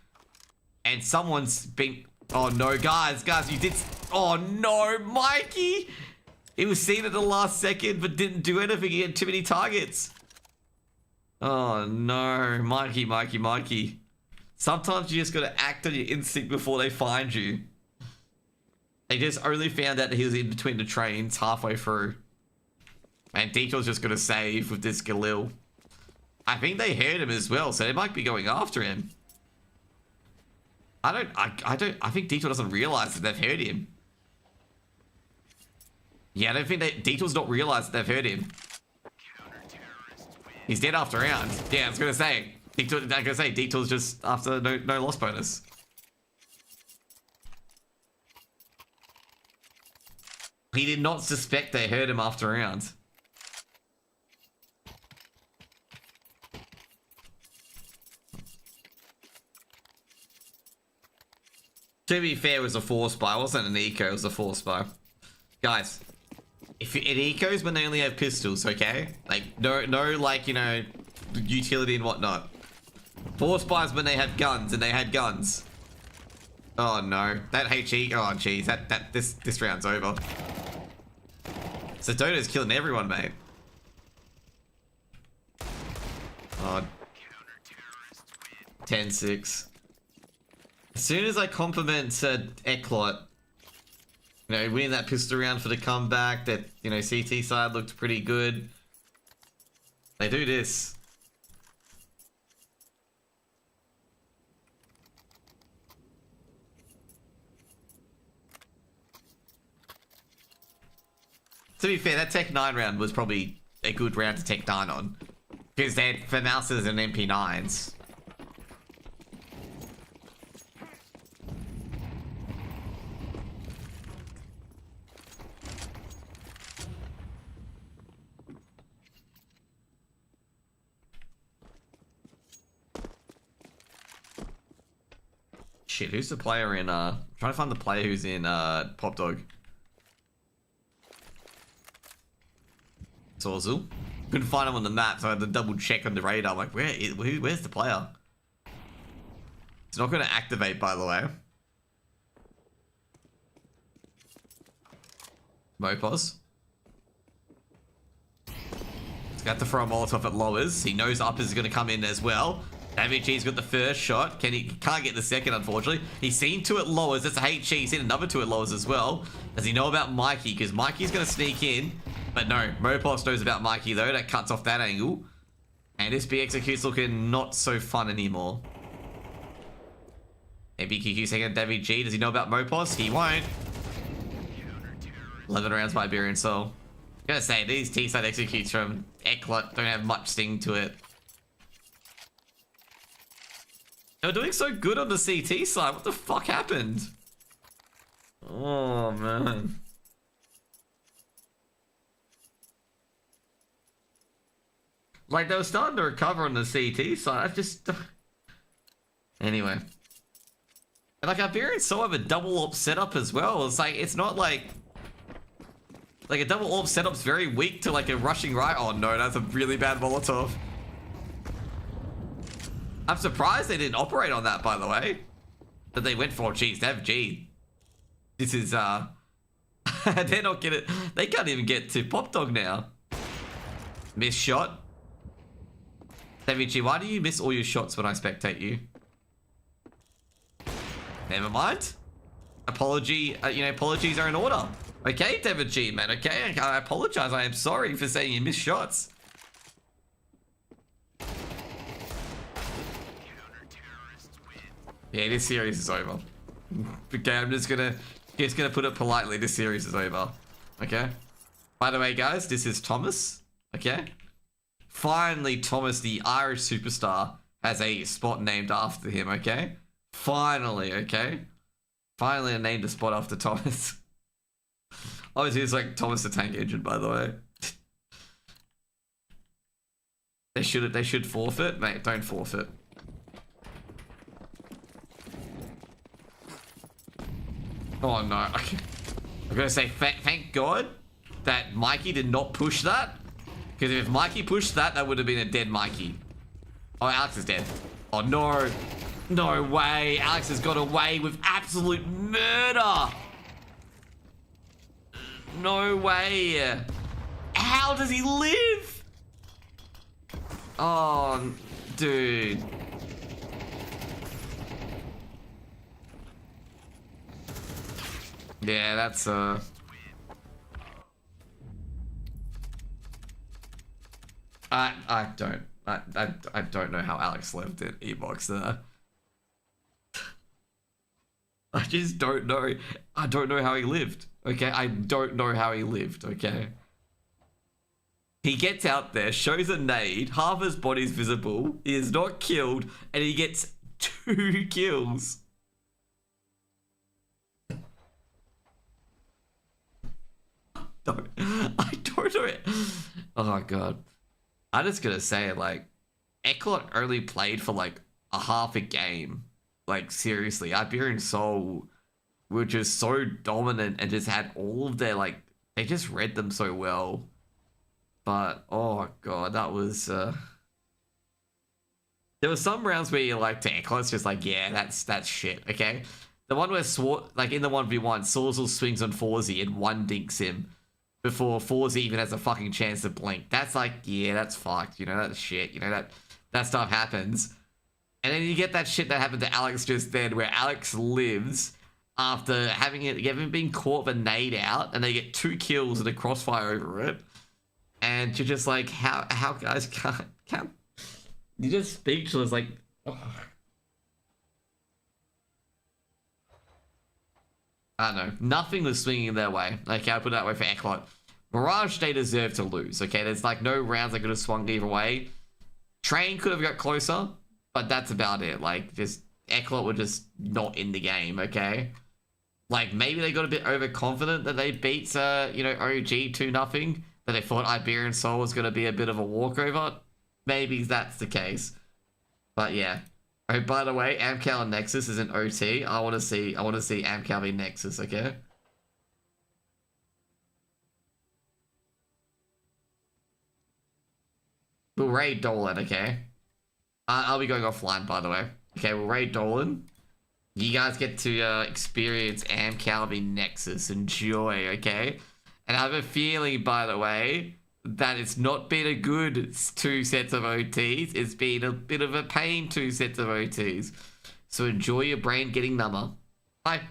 And someone's been... Oh, no. Guys, you did... Oh, no. Mikey! He was seen at the last second, but didn't do anything. He had too many targets. Oh, no. Mikey. Sometimes you just gotta act on your instinct before they find you. They just only found out that he was in between the trains halfway through. And Detour's just gonna save with this Galil. I think they heard him as well, so they might be going after him. I think Detour doesn't realize that they've heard him. Yeah, I don't think that Detour's not realized that they've heard him. He's dead after round. Yeah, I was gonna say. Detour's just after no loss bonus. He did not suspect they heard him after round. To be fair, it was a force buy. It wasn't an eco, it was a force buy. Guys, if it ecos when they only have pistols, okay? Like, no, like, you know, utility and whatnot. Force buys when they have guns, and they had guns. Oh no, that HE. Oh jeez, this round's over. So Dodo's killing everyone, mate. Oh. 10-6. As soon as I compliment ECLOT, you know, winning that pistol round for the comeback, that, you know, CT side looked pretty good. They do this. To be fair, that Tech 9 round was probably a good round to Tech 9 on. Because they had FAMASas and MP9s. Shit, who's the player in, I'm trying to find the player who's in, Pop Dog. Sorzel. Couldn't find him on the map, so I had to double check on the radar. I'm like, where's the player? It's not going to activate, by the way. Mopos. He's got to throw a Molotov at lowers. He knows uppers is going to come in as well. MVG's got the first shot. Can't get the second, unfortunately. He's seen 2 at lowers. That's a HE. He's seen another 2 at lowers as well. Does he know about Mikey? Because Mikey's going to sneak in. But no, Mopos knows about Mikey though. That cuts off that angle. And this B execute's looking not so fun anymore. MBQQ second David G. Does he know about Mopos? He won't. 11 rounds by Iberian Soul. I'm gonna say, these T-side executes from ECLOT don't have much sting to it. They were doing so good on the CT side. What the fuck happened? Oh, man. Like, they were starting to recover on the CT side. I just... Anyway. And like, Iberian Soul have a double AWP setup as well. It's like, it's not like... Like, a double AWP setup's very weak to like a rushing right. Oh no, that's a really bad Molotov. I'm surprised they didn't operate on that, by the way. That they went for, geez, they have G. This is, they're not getting... They can't even get to Pop Dog now. Miss shot. Davichi, why do you miss all your shots when I spectate you? Never mind. Apology, you know, apologies are in order. Okay, David G, man. Okay, I apologize. I am sorry for saying you missed shots. Yeah, this series is over. Okay, I'm just gonna put it politely. This series is over. Okay. By the way, guys, this is Thomas. Okay. Finally, Thomas, the Irish superstar, has a spot named after him. Okay. Finally, okay. Finally, I named a spot after Thomas. Obviously, it's like Thomas the Tank Engine, by the way. They should forfeit, mate. Don't forfeit. Oh no! I'm gonna say thank God that Mikey did not push that, because if Mikey pushed that, that would have been a dead Mikey. Oh, Alex is dead. Oh no! No way! Alex has got away with absolute murder. No way! How does he live? Oh, dude. Yeah, that's I don't know how Alex lived in E-Box there. I just don't know. I don't know how he lived. Okay, I don't know how he lived. Okay. He gets out there, shows a nade, half his body's visible, he is not killed, and he gets 2 kills. I don't know it. Oh god. I'm just gonna say, like, ECLOT only played for like a half a game. Like, seriously, Iberian Soul were just so dominant and just had all of their, like, they just read them so well. But, oh god, that was, there were some rounds where you like to ECLOT's just like, yeah, that's shit, okay? The one where, like, in the 1v1, Sawzall swings on Forzy and one dinks him before Forzy even has a fucking chance to blink. That's like, yeah, that's fucked, you know, that's shit, you know, that stuff happens. And then you get that shit that happened to Alex just then, where Alex lives after having been caught with a nade out, and they get 2 kills and a crossfire over it. And you're just like, how guys can't you're just speechless, like, oh. I don't know. Nothing was swinging their way. Okay, I'll put it that way for ECLOT. Mirage, they deserve to lose, okay? There's like no rounds that could have swung either way. Train could have got closer, but that's about it. Like, just ECLOT were just not in the game, okay? Like, maybe they got a bit overconfident that they beat, you know, OG 2-0, that they thought Iberian Soul was going to be a bit of a walkover. Maybe that's the case. But yeah. Oh, by the way, Amcal and Nexus is an OT. I want to see Amcal v Nexus, okay? We'll raid Dolan, okay? I'll be going offline, by the way. Okay, we'll raid Dolan. You guys get to experience Amcal v Nexus. Enjoy, okay? And I have a feeling, by the way, that it's not been a good 2 sets of OTs. It's been a bit of a pain 2 sets of OTs. So enjoy your brain getting number. Bye.